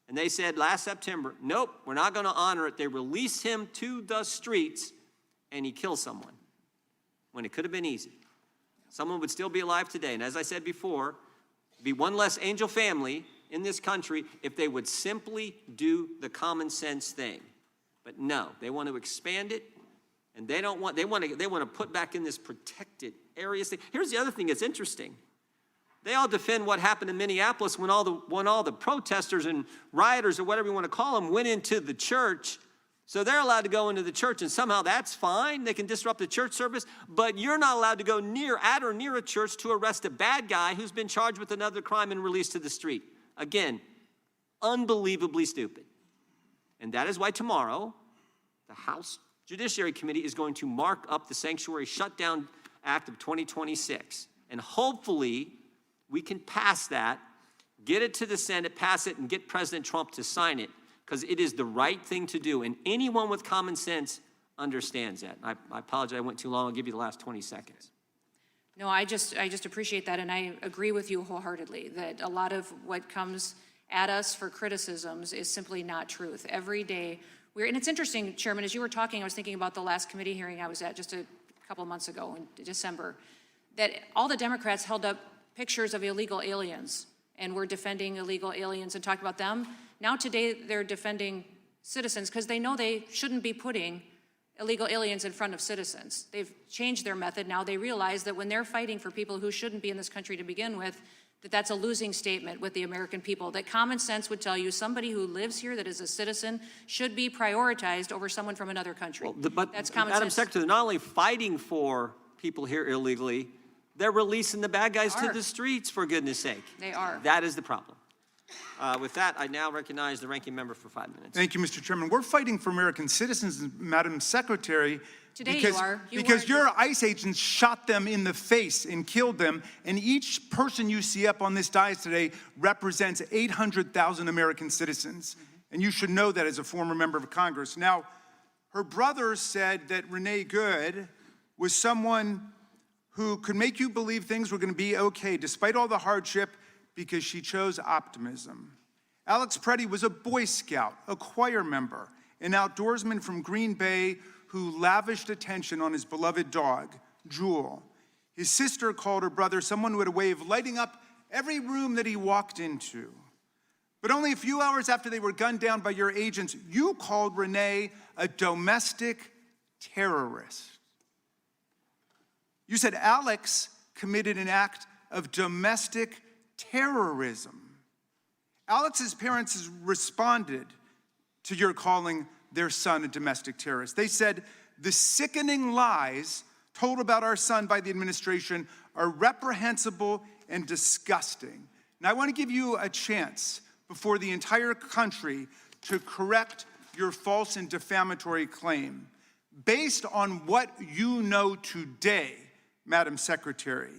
Speaker 2: And they said last September, nope, we're not going to honor it. They release him to the streets, and he kills someone when it could have been easy. Someone would still be alive today. And as I said before, be one less angel family in this country if they would simply do the common sense thing. But no, they want to expand it, and they want to put back in this protected areas thing. Here's the other thing that's interesting. They all defend what happened in Minneapolis when all the protesters and rioters, or whatever you want to call them, went into the church. So they're allowed to go into the church, and somehow that's fine. They can disrupt the church service, but you're not allowed to go near a church to arrest a bad guy who's been charged with another crime and released to the street. Again, unbelievably stupid. And that is why tomorrow, the House Judiciary Committee is going to mark up the Sanctuary Shutdown Act of 2026. And hopefully, we can pass that, get it to the Senate, pass it, and get President Trump to sign it, because it is the right thing to do. And anyone with common sense understands that. I apologize, I went too long. I'll give you the last 20 seconds.
Speaker 3: No, I just appreciate that, and I agree with you wholeheartedly that a lot of what comes at us for criticisms is simply not truth. Every day, and it's interesting, Chairman, as you were talking, I was thinking about the last committee hearing I was at just a couple of months ago in December, that all the Democrats held up pictures of illegal aliens and were defending illegal aliens and talked about them. Now today, they're defending citizens because they know they shouldn't be putting illegal aliens in front of citizens. They've changed their method. Now they realize that when they're fighting for people who shouldn't be in this country to begin with, that's a losing statement with the American people. That common sense would tell you somebody who lives here that is a citizen should be prioritized over someone from another country.
Speaker 2: Well, but
Speaker 3: that's common
Speaker 2: Madam
Speaker 3: sense.
Speaker 2: Secretary, they're not only fighting for people here illegally, they're releasing the bad guys to the streets, for goodness sake.
Speaker 3: They are.
Speaker 2: That is the problem. With that, I now recognize the ranking member for 5 minutes.
Speaker 1: Thank you, Mr. Chairman. We're fighting for American citizens, Madam Secretary.
Speaker 3: Today
Speaker 1: because,
Speaker 3: you are.
Speaker 1: because your ICE agents shot them in the face and killed them, and each person you see up on this dais today represents 800,000 American citizens. And you should know that as a former member of Congress. Now, her brother said that Renee Good was someone who could make you believe things were going to be okay despite all the hardship because she chose optimism. Alex Preddy was a Boy Scout, a choir member, an outdoorsman from Green Bay who lavished attention on his beloved dog, Jewel. His sister called her brother someone who had a way of lighting up every room that he walked into. But only a few hours after they were gunned down by your agents, you called Renee a domestic terrorist. You said Alex committed an act of domestic terrorism. Alex's parents responded to your calling their son a domestic terrorist. They said, the sickening lies told about our son by the administration are reprehensible and disgusting. Now, I want to give you a chance before the entire country to correct your false and defamatory claim. Based on what you know today, Madam Secretary,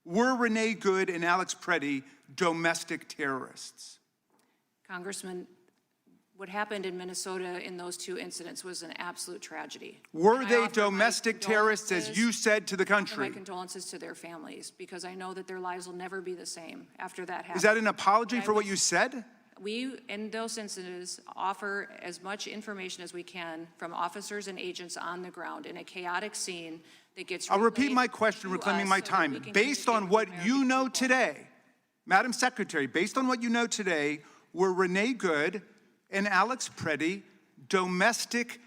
Speaker 1: were Renee Good and Alex Preddy domestic terrorists?
Speaker 3: Congressman, what happened in Minnesota in those two incidents was an absolute tragedy.
Speaker 1: Were
Speaker 3: And I
Speaker 1: they
Speaker 3: offer my
Speaker 1: domestic terrorists, as you said to the
Speaker 3: My
Speaker 1: country?
Speaker 3: condolences to their families, because I know that their lives will never be the same after that happened.
Speaker 1: Is that an apology
Speaker 3: But I
Speaker 1: for what
Speaker 3: would-
Speaker 1: you said?
Speaker 3: We, in those incidents, offer as much information as we can from officers and agents on the ground in a chaotic scene that gets
Speaker 1: I'll repeat
Speaker 3: relayed
Speaker 1: my question,
Speaker 3: to
Speaker 1: reclaiming
Speaker 3: us
Speaker 1: my
Speaker 3: so that
Speaker 1: time.
Speaker 3: we can
Speaker 1: Based on
Speaker 3: communicate
Speaker 1: what
Speaker 3: with the
Speaker 1: you
Speaker 3: American
Speaker 1: know
Speaker 3: people.
Speaker 1: today, Madam Secretary, based on what you know today, were Renee Good and Alex Preddy domestic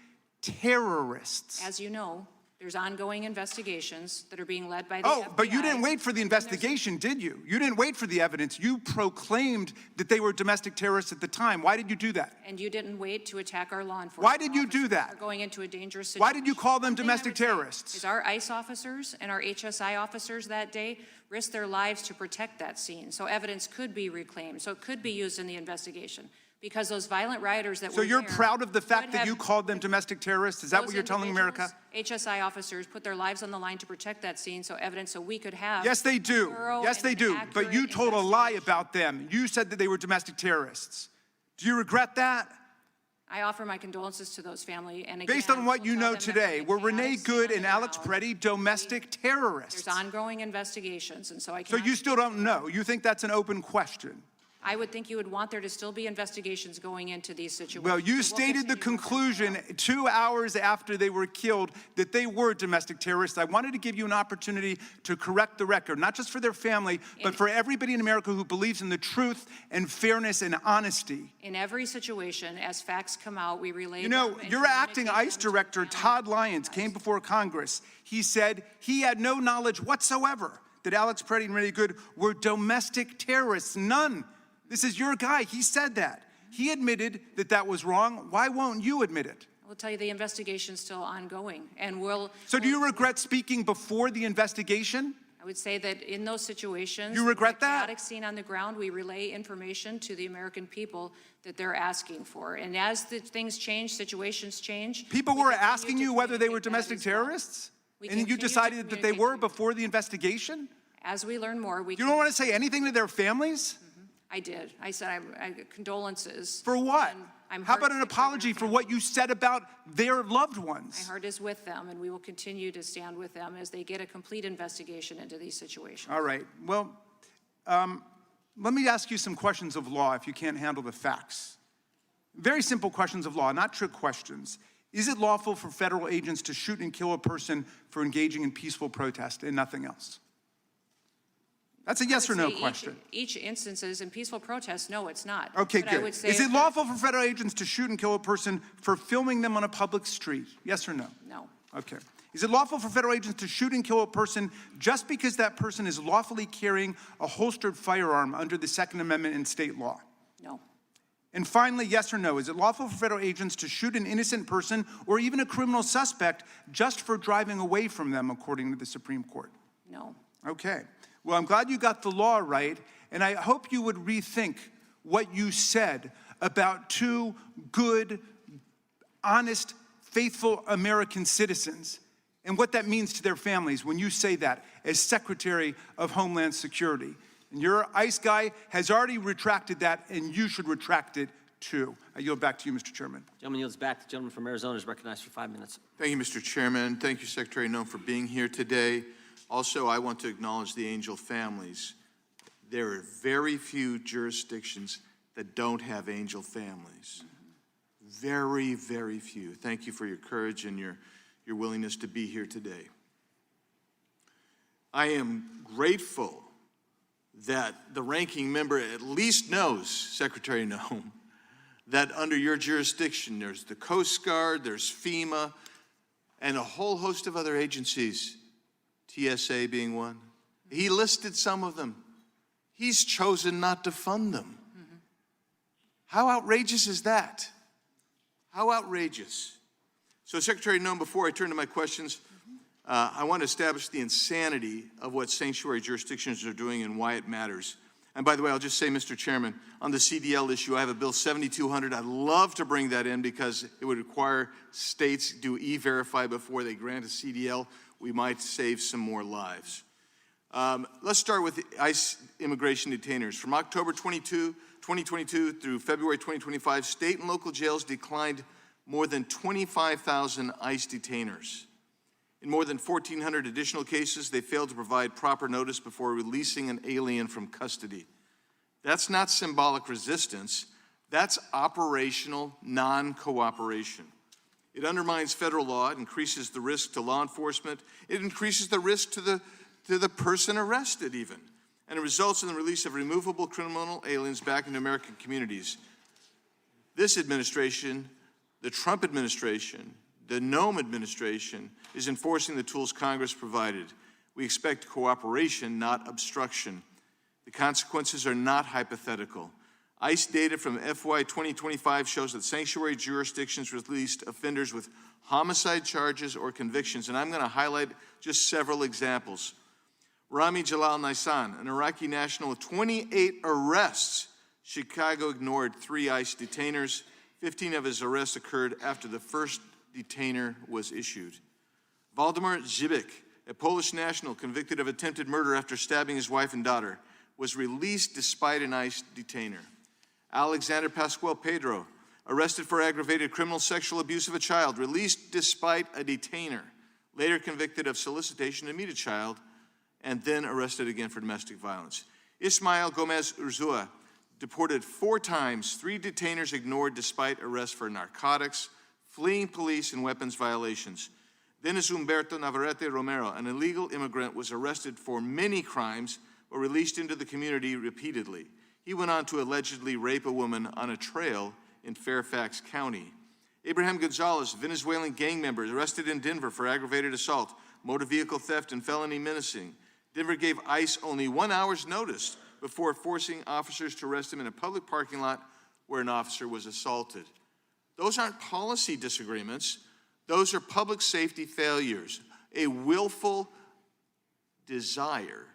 Speaker 1: terrorists?
Speaker 3: As you know, there's ongoing investigations that are being led by the FBI.
Speaker 1: Oh, but you didn't wait for the investigation, did you? You didn't wait for the evidence. You proclaimed that they were domestic terrorists at the time. Why did you do that?
Speaker 3: And you didn't wait to attack our law enforcement.
Speaker 1: Why did you do
Speaker 3: officers
Speaker 1: that?
Speaker 3: are going into a dangerous situation.
Speaker 1: Why did you call them
Speaker 3: One thing I
Speaker 1: domestic
Speaker 3: would say
Speaker 1: terrorists?
Speaker 3: Is our ICE officers and our HSI officers that day risked their lives to protect that scene, so evidence could be reclaimed, so it could be used in the investigation. Because those violent rioters that
Speaker 1: So
Speaker 3: were
Speaker 1: you're
Speaker 3: there
Speaker 1: proud of the fact
Speaker 3: could
Speaker 1: that
Speaker 3: have-
Speaker 1: you called them domestic terrorists? Is that what
Speaker 3: those
Speaker 1: you're telling America?
Speaker 3: individuals, HSI officers put their lives on the line to protect that scene, so evidence, so we could have.
Speaker 1: Yes, they
Speaker 3: a
Speaker 1: do.
Speaker 3: thorough
Speaker 1: Yes,
Speaker 3: and
Speaker 1: they
Speaker 3: an
Speaker 1: do. But you
Speaker 3: accurate
Speaker 1: told a lie
Speaker 3: investigation.
Speaker 1: about them. You said that they were domestic terrorists. Do you regret that?
Speaker 3: I offer my condolences to those family, and again.
Speaker 1: Based on what
Speaker 3: we'll
Speaker 1: you
Speaker 3: tell
Speaker 1: know
Speaker 3: them that
Speaker 1: today,
Speaker 3: when
Speaker 1: were
Speaker 3: the
Speaker 1: Renee
Speaker 3: chaotic scene
Speaker 1: Good
Speaker 3: on
Speaker 1: and
Speaker 3: the
Speaker 1: Alex
Speaker 3: ground,
Speaker 1: Preddy domestic terrorists?
Speaker 3: There's ongoing investigations, and so I
Speaker 1: So
Speaker 3: cannot.
Speaker 1: you still don't know. You think that's an open question?
Speaker 3: I would think you would want there to still be investigations going into these situations.
Speaker 1: Well, you
Speaker 3: So we'll
Speaker 1: stated the
Speaker 3: continue to work
Speaker 1: conclusion
Speaker 3: that out.
Speaker 1: 2 hours after they were killed that they were domestic terrorists. I wanted to give you an opportunity to correct the record, not just for their family, but for everybody in America who believes in the truth and fairness and honesty.
Speaker 3: In every situation, as facts come out, we relay
Speaker 1: You
Speaker 3: them
Speaker 1: know,
Speaker 3: and
Speaker 1: your acting
Speaker 3: communicate
Speaker 1: ICE
Speaker 3: them to the
Speaker 1: director,
Speaker 3: families.
Speaker 1: Todd Lyons, came before Congress. He said he had no knowledge whatsoever that Alex Preddy and Renee Good were domestic terrorists. None. This is your guy. He said that. He admitted that that was wrong. Why won't you admit it?
Speaker 3: I will tell you the investigation's still ongoing, and we'll.
Speaker 1: So do you regret speaking before the investigation?
Speaker 3: I would say that in those situations.
Speaker 1: You regret
Speaker 3: with the
Speaker 1: that?
Speaker 3: chaotic scene on the ground, we relay information to the American people that they're asking for. And as the things change, situations change.
Speaker 1: People
Speaker 3: we
Speaker 1: were
Speaker 3: continue
Speaker 1: asking
Speaker 3: to
Speaker 1: you whether they were
Speaker 3: communicate that
Speaker 1: domestic
Speaker 3: as well.
Speaker 1: terrorists?
Speaker 3: We
Speaker 1: And you
Speaker 3: continue to
Speaker 1: decided that they
Speaker 3: communicate
Speaker 1: were
Speaker 3: to-
Speaker 1: before the investigation?
Speaker 3: As we learn more, we
Speaker 1: You don't want to say anything to their families?
Speaker 3: I did. I said condolences.
Speaker 1: For what?
Speaker 3: And
Speaker 1: How about an apology for what you said about their loved
Speaker 3: My
Speaker 1: ones?
Speaker 3: heart is with them, and we will continue to stand with them as they get a complete investigation into these situations.
Speaker 1: All right. Well, let me ask you some questions of law if you can't handle the facts. Very simple questions of law, not trick questions. Is it lawful for federal agents to shoot and kill a person for engaging in peaceful protest and nothing else? That's a yes or no
Speaker 3: Say
Speaker 1: question.
Speaker 3: Each instances in peaceful protest, no, it's not.
Speaker 1: Okay,
Speaker 3: But I would
Speaker 1: good.
Speaker 3: say
Speaker 1: Is it lawful for federal agents to shoot and kill a person for filming them on a public street? Yes or no?
Speaker 3: No.
Speaker 1: Okay. Is it lawful for federal agents to shoot and kill a person just because that person is lawfully carrying a holstered firearm under the Second Amendment in state law?
Speaker 3: No.
Speaker 1: And finally, yes or no, is it lawful for federal agents to shoot an innocent person or even a criminal suspect just for driving away from them, according to the Supreme Court?
Speaker 3: No.
Speaker 1: Okay. Well, I'm glad you got the law right, and I hope you would rethink what you said about two good, honest, faithful American citizens and what that means to their families when you say that as Secretary of Homeland Security. And your ICE guy has already retracted that, and you should retract it too. I yield back to you, Mr. Chairman.
Speaker 2: Gentleman yields back. The gentleman from Arizona is recognized for 5 minutes.
Speaker 9: Thank you, Mr. Chairman. Thank you, Secretary Noem, for being here today. Also, I want to acknowledge the Angel families. There are very few jurisdictions that don't have Angel families. Very, very few. Thank you for your courage and your willingness to be here today. I am grateful that the ranking member at least knows, Secretary Noem, that under your jurisdiction, there's the Coast Guard, there's FEMA, and a whole host of other agencies, TSA being one. He listed some of them. He's chosen not to fund them. How outrageous is that? How outrageous? So, Secretary Noem, before I turn to my questions, I want to establish the insanity of what sanctuary jurisdictions are doing and why it matters. And by the way, I'll just say, Mr. Chairman, on the CDL issue, I have a bill 7200. I'd love to bring that in because it would require states do E-Verify before they grant a CDL. We might save some more lives. Let's start with the ICE immigration detainers. From October 2022 through February 2025, state and local jails declined more than 25,000 ICE detainers. In more than 1,400 additional cases, they failed to provide proper notice before releasing an alien from custody. That's not symbolic resistance. That's operational non-cooperation. It undermines federal law. It increases the risk to law enforcement. It increases the risk to the person arrested even. And it results in the release of removable criminal aliens back into American communities. This administration, the Trump administration, the Noem administration is enforcing the tools Congress provided. We expect cooperation, not obstruction. The consequences are not hypothetical. ICE data from FY 2025 shows that sanctuary jurisdictions released offenders with homicide charges or convictions, and I'm going to highlight just several examples. Rami Jalal Naisan, an Iraqi national with 28 arrests. Chicago ignored 3 ICE detainers. 15 of his arrests occurred after the first detainer was issued. Waldemar Zibik, a Polish national convicted of attempted murder after stabbing his wife and daughter, was released despite an ICE detainer. Alexander Pascual Pedro, arrested for aggravated criminal sexual abuse of a child, released despite a detainer, later convicted of solicitation to meet a child, and then arrested again for domestic violence. Ismael Gomez Urzua, deported 4 times, 3 detainers ignored despite arrest for narcotics, fleeing police, and weapons violations. Dennis Humberto Navarrete Romero, an illegal immigrant, was arrested for many crimes but released into the community repeatedly. He went on to allegedly rape a woman on a trail in Fairfax County. Abraham Gonzalez, Venezuelan gang member, arrested in Denver for aggravated assault, motor vehicle theft, and felony menacing. Denver gave ICE only 1 hour's notice before forcing officers to arrest him in a public parking lot where an officer was assaulted. Those aren't policy disagreements. Those are public safety failures, a willful desire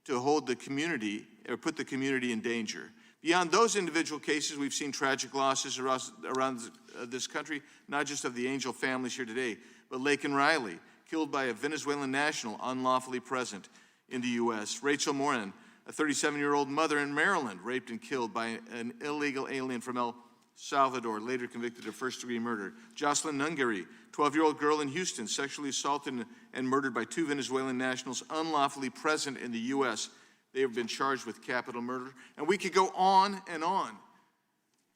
Speaker 9: to hold the community or put the community in danger. Beyond those individual cases, we've seen tragic losses around this country, not just of the Angel families here today, but Laken Riley, killed by a Venezuelan national unlawfully present in the U.S. Rachel Morin, a 37-year-old mother in Maryland, raped and killed by an illegal alien from El Salvador, later convicted of first-degree murder. Jocelyn Nungary, 12-year-old girl in Houston, sexually assaulted and murdered by 2 Venezuelan nationals unlawfully present in the U.S. They have been charged with capital murder. And we could go on and on.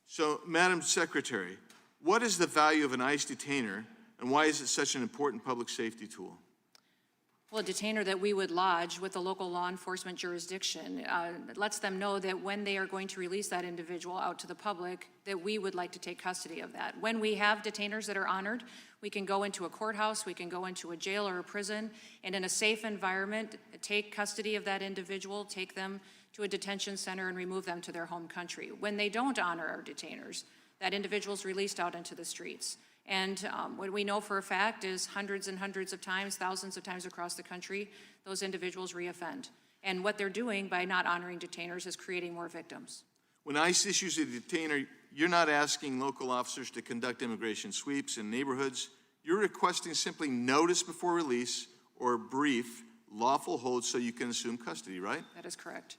Speaker 9: So, Madam Secretary, what is the value of an ICE detainer, and why is it such an important public safety tool?
Speaker 3: Well, a detainer that we would lodge with the local law enforcement jurisdiction lets them know that when they are going to release that individual out to the public, that we would like to take custody of that. When we have detainers that are honored, we can go into a courthouse, we can go into a jail or a prison, and in a safe environment, take custody of that individual, take them to a detention center and remove them to their home country. When they don't honor our detainers, that individual is released out into the streets. And what we know for a fact is hundreds and hundreds of times, thousands of times across the country, those individuals reoffend. And what they're doing by not honoring detainers is creating more victims.
Speaker 9: When ICE issues a detainer, you're not asking local officers to conduct immigration sweeps in neighborhoods. You're requesting simply notice before release or brief lawful hold so you can assume custody, right?
Speaker 3: That is correct.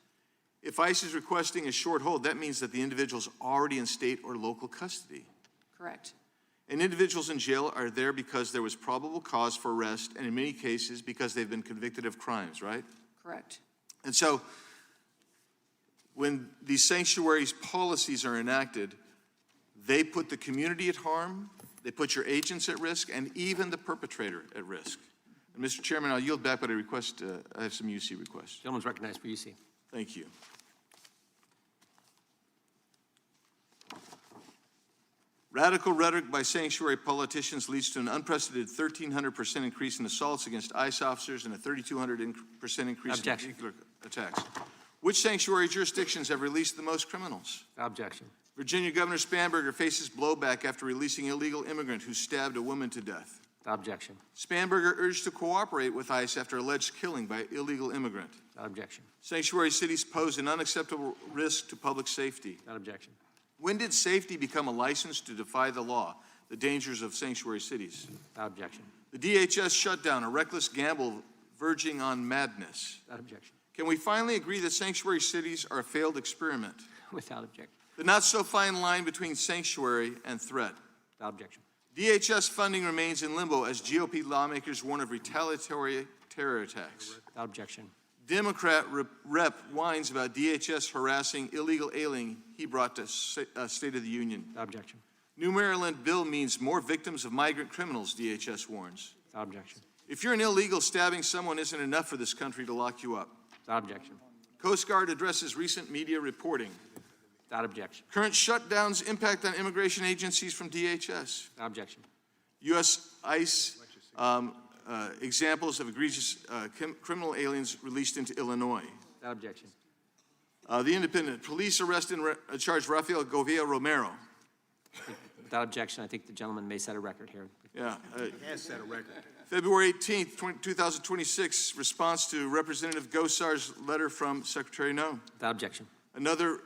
Speaker 9: If ICE is requesting a short hold, that means that the individual's already in state or local custody.
Speaker 3: Correct.
Speaker 9: And individuals in jail are there because there was probable cause for arrest, and in many cases because they've been convicted of crimes, right?
Speaker 3: Correct.
Speaker 9: And so when these sanctuaries policies are enacted, they put the community at harm, they put your agents at risk, and even the perpetrator at risk. And Mr. Chairman, I'll yield back, but I have some UC requests.
Speaker 2: Gentleman's recognized for UC.
Speaker 9: Thank you. Radical rhetoric by sanctuary politicians leads to an unprecedented 1,300% increase in assaults against ICE officers and a 3,200% increase
Speaker 2: Objection.
Speaker 9: in vehicular attacks. Which sanctuary jurisdictions have released the most criminals?
Speaker 2: Objection.
Speaker 9: Virginia Governor Spanberger faces blowback after releasing illegal immigrant who stabbed a woman to death.
Speaker 2: Objection.
Speaker 9: Spanberger urged to cooperate with ICE after alleged killing by illegal immigrant.
Speaker 2: Objection.
Speaker 9: Sanctuary cities pose an unacceptable risk to public safety.
Speaker 2: Not objection.
Speaker 9: When did safety become a license to defy the law? The dangers of sanctuary cities.
Speaker 2: Objection.
Speaker 9: The DHS shutdown, a reckless gamble verging on madness.
Speaker 2: Not objection.
Speaker 9: Can we finally agree that sanctuary cities are a failed experiment?
Speaker 2: Without objection.
Speaker 9: The not so fine line between sanctuary and threat.
Speaker 2: Without objection.
Speaker 9: DHS funding remains in limbo as GOP lawmakers warn of retaliatory terror attacks.
Speaker 2: Without objection.
Speaker 9: Democrat rep whines about DHS harassing illegal alien he brought to State of the Union.
Speaker 2: Without objection.
Speaker 9: New Maryland bill means more victims of migrant criminals, DHS warns.
Speaker 2: Without objection.
Speaker 9: If you're an illegal, stabbing someone isn't enough for this country to lock you up.
Speaker 2: Without objection.
Speaker 9: Coast Guard addresses recent media reporting.
Speaker 2: Without objection.
Speaker 9: Current shutdowns impact on immigration agencies from DHS.
Speaker 2: Without objection.
Speaker 9: U.S. ICE examples of egregious criminal aliens released into Illinois.
Speaker 2: Without objection.
Speaker 9: The Independent police arrested and charged Rafael Govia Romero.
Speaker 2: Without objection, I think the gentleman may set a record here.
Speaker 9: Yeah.
Speaker 4: Has set a record.
Speaker 9: February 18th, 2026, response to Representative Gosar's letter from Secretary Noem.
Speaker 2: Without objection.
Speaker 9: Another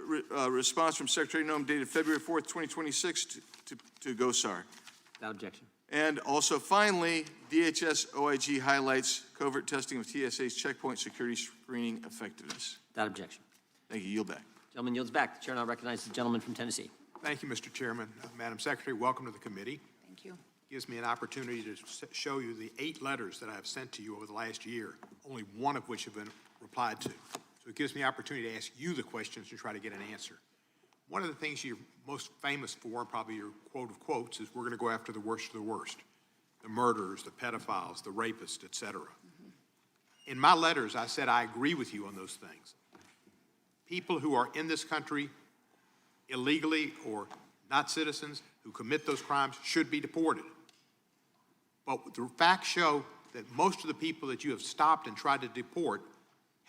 Speaker 9: response from Secretary Noem dated February 4th, 2026 to Gosar.
Speaker 2: Without objection.
Speaker 9: And also, finally, DHS OIG highlights covert testing of TSA's checkpoint security screening effectiveness.
Speaker 2: Without objection.
Speaker 9: Thank you. Yield back.
Speaker 2: Gentleman yields back. The chair now recognizes the gentleman from Tennessee.
Speaker 4: Thank you, Mr. Chairman. Madam Secretary, welcome to the committee.
Speaker 3: Thank you.
Speaker 4: Gives me an opportunity to show you the 8 letters that I have sent to you over the last year, only one of which have been replied to. So it gives me an opportunity to ask you the questions and try to get an answer. One of the things you're most famous for, probably your quote of quotes, is we're going to go after the worst of the worst. The murderers, the pedophiles, the rapists, et cetera. In my letters, I said I agree with you on those things. People who are in this country illegally or not citizens who commit those crimes should be deported. But the facts show that most of the people that you have stopped and tried to deport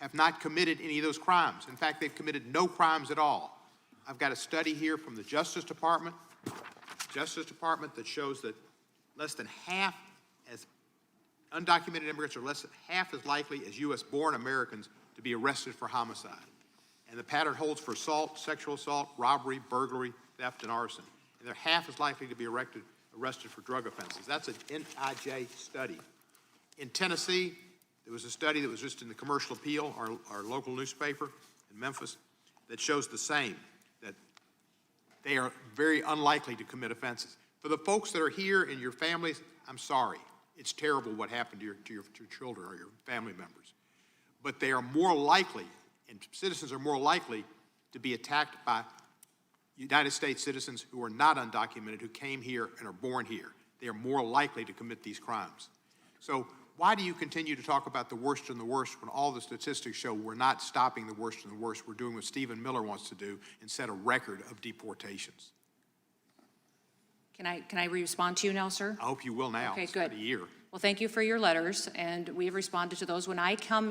Speaker 4: have not committed any of those crimes. In fact, they've committed no crimes at all. I've got a study here from the Justice Department that shows that less than half as undocumented immigrants are less than half as likely as U.S.-born Americans to be arrested for homicide. And the pattern holds for assault, sexual assault, robbery, burglary, theft, and arson. And they're half as likely to be arrested for drug offenses. That's an NIJ study. In Tennessee, there was a study that was just in the Commercial Appeal, our local newspaper in Memphis, that shows the same, that
Speaker 10: they are very unlikely to commit offenses. For the folks that are here and your families, I'm sorry. It's terrible what happened to your children or your family members. But they are more likely, and citizens are more likely to be attacked by United States citizens who are not undocumented, who came here and are born here. They are more likely to commit these crimes. So why do you continue to talk about the worst and the worst when all the statistics show we're not stopping the worst and the worst? We're doing what Stephen Miller wants to do and set a record of deportations.
Speaker 3: Can I respond to you now, sir?
Speaker 10: I hope you will now.
Speaker 3: Okay,
Speaker 10: It's been
Speaker 3: good.
Speaker 10: a year.
Speaker 3: Well, thank you for your letters, and we have responded to those. When I came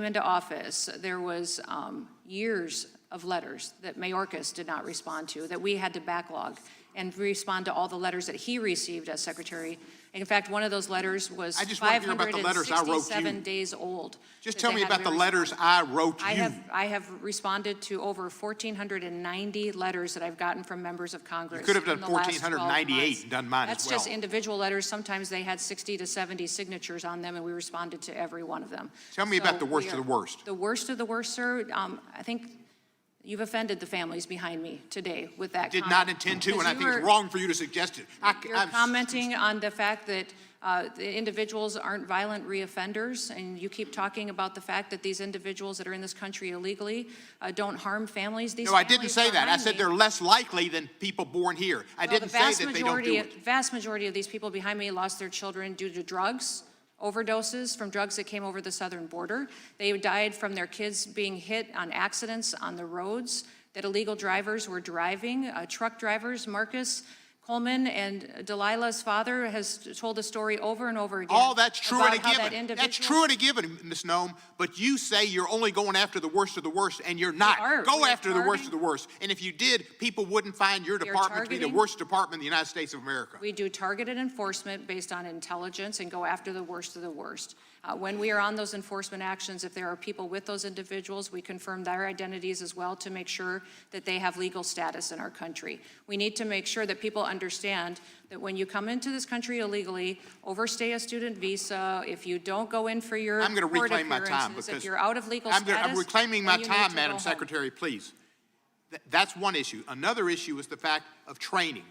Speaker 3: into office, there was years of letters that Mayorkas did not respond to, that we had to backlog and respond to all the letters that he received as secretary. In fact, one of those letters was
Speaker 10: I just want to hear about the letters I wrote you.
Speaker 3: 567 days old.
Speaker 10: Just
Speaker 3: that
Speaker 10: tell
Speaker 3: they
Speaker 10: me
Speaker 3: had to
Speaker 10: about the
Speaker 3: be
Speaker 10: letters I wrote you.
Speaker 3: I have responded to over 1,490 letters that I've gotten from members of Congress.
Speaker 10: You could have done
Speaker 3: in the last
Speaker 10: 1,498
Speaker 3: 12 months.
Speaker 10: and done mine as
Speaker 3: That's
Speaker 10: well.
Speaker 3: just individual letters. Sometimes they had 60 to 70 signatures on them, and we responded to every one of them.
Speaker 10: Tell me about the worst
Speaker 3: we
Speaker 10: of
Speaker 3: are-
Speaker 10: the worst.
Speaker 3: The worst of the worst, sir, I think you've offended the families behind me today with that
Speaker 10: Did
Speaker 3: comment.
Speaker 10: not intend to, and I
Speaker 3: Because
Speaker 10: think
Speaker 3: you
Speaker 10: it's
Speaker 3: were-
Speaker 10: wrong for you to suggest it.
Speaker 3: You're commenting on the fact that the individuals aren't violent reoffenders, and you keep talking about the fact that these individuals that are in this country illegally don't harm families. These
Speaker 10: No, I didn't
Speaker 3: families
Speaker 10: say that. I
Speaker 3: behind
Speaker 10: said
Speaker 3: me-
Speaker 10: they're less likely than people born here. I
Speaker 3: Well,
Speaker 10: didn't
Speaker 3: the
Speaker 10: say
Speaker 3: vast
Speaker 10: that they don't do
Speaker 3: majority,
Speaker 10: it.
Speaker 3: vast majority of these people behind me lost their children due to drugs, overdoses from drugs that came over the southern border. They died from their kids being hit on accidents on the roads that illegal drivers were driving. Truck drivers, Marcus Coleman and Delilah's father has told the story over and over again.
Speaker 10: All that's true and a
Speaker 3: about how that
Speaker 10: given. That's
Speaker 3: individual-
Speaker 10: true and a given, Ms. Noem, but you say you're only going after the worst of the worst, and you're not.
Speaker 3: are.
Speaker 10: Go
Speaker 3: We are
Speaker 10: after the worst
Speaker 3: targeting-
Speaker 10: of the worst. And if you did, people wouldn't find your
Speaker 3: We are
Speaker 10: department to be the
Speaker 3: targeting-
Speaker 10: worst department in the United States of America.
Speaker 3: We do targeted enforcement based on intelligence and go after the worst of the worst. When we are on those enforcement actions, if there are people with those individuals, we confirm their identities as well to make sure that they have legal status in our country. We need to make sure that people understand that when you come into this country illegally, overstay a student visa, if you don't go in for your
Speaker 10: I'm going to
Speaker 3: court
Speaker 10: reclaim my time
Speaker 3: appearances,
Speaker 10: because
Speaker 3: if you're out of legal
Speaker 10: I'm
Speaker 3: status,
Speaker 10: reclaiming my
Speaker 3: then you need
Speaker 10: time,
Speaker 3: to
Speaker 10: Madam
Speaker 3: go home.
Speaker 10: Secretary, please. That's one issue. Another issue is the fact of training.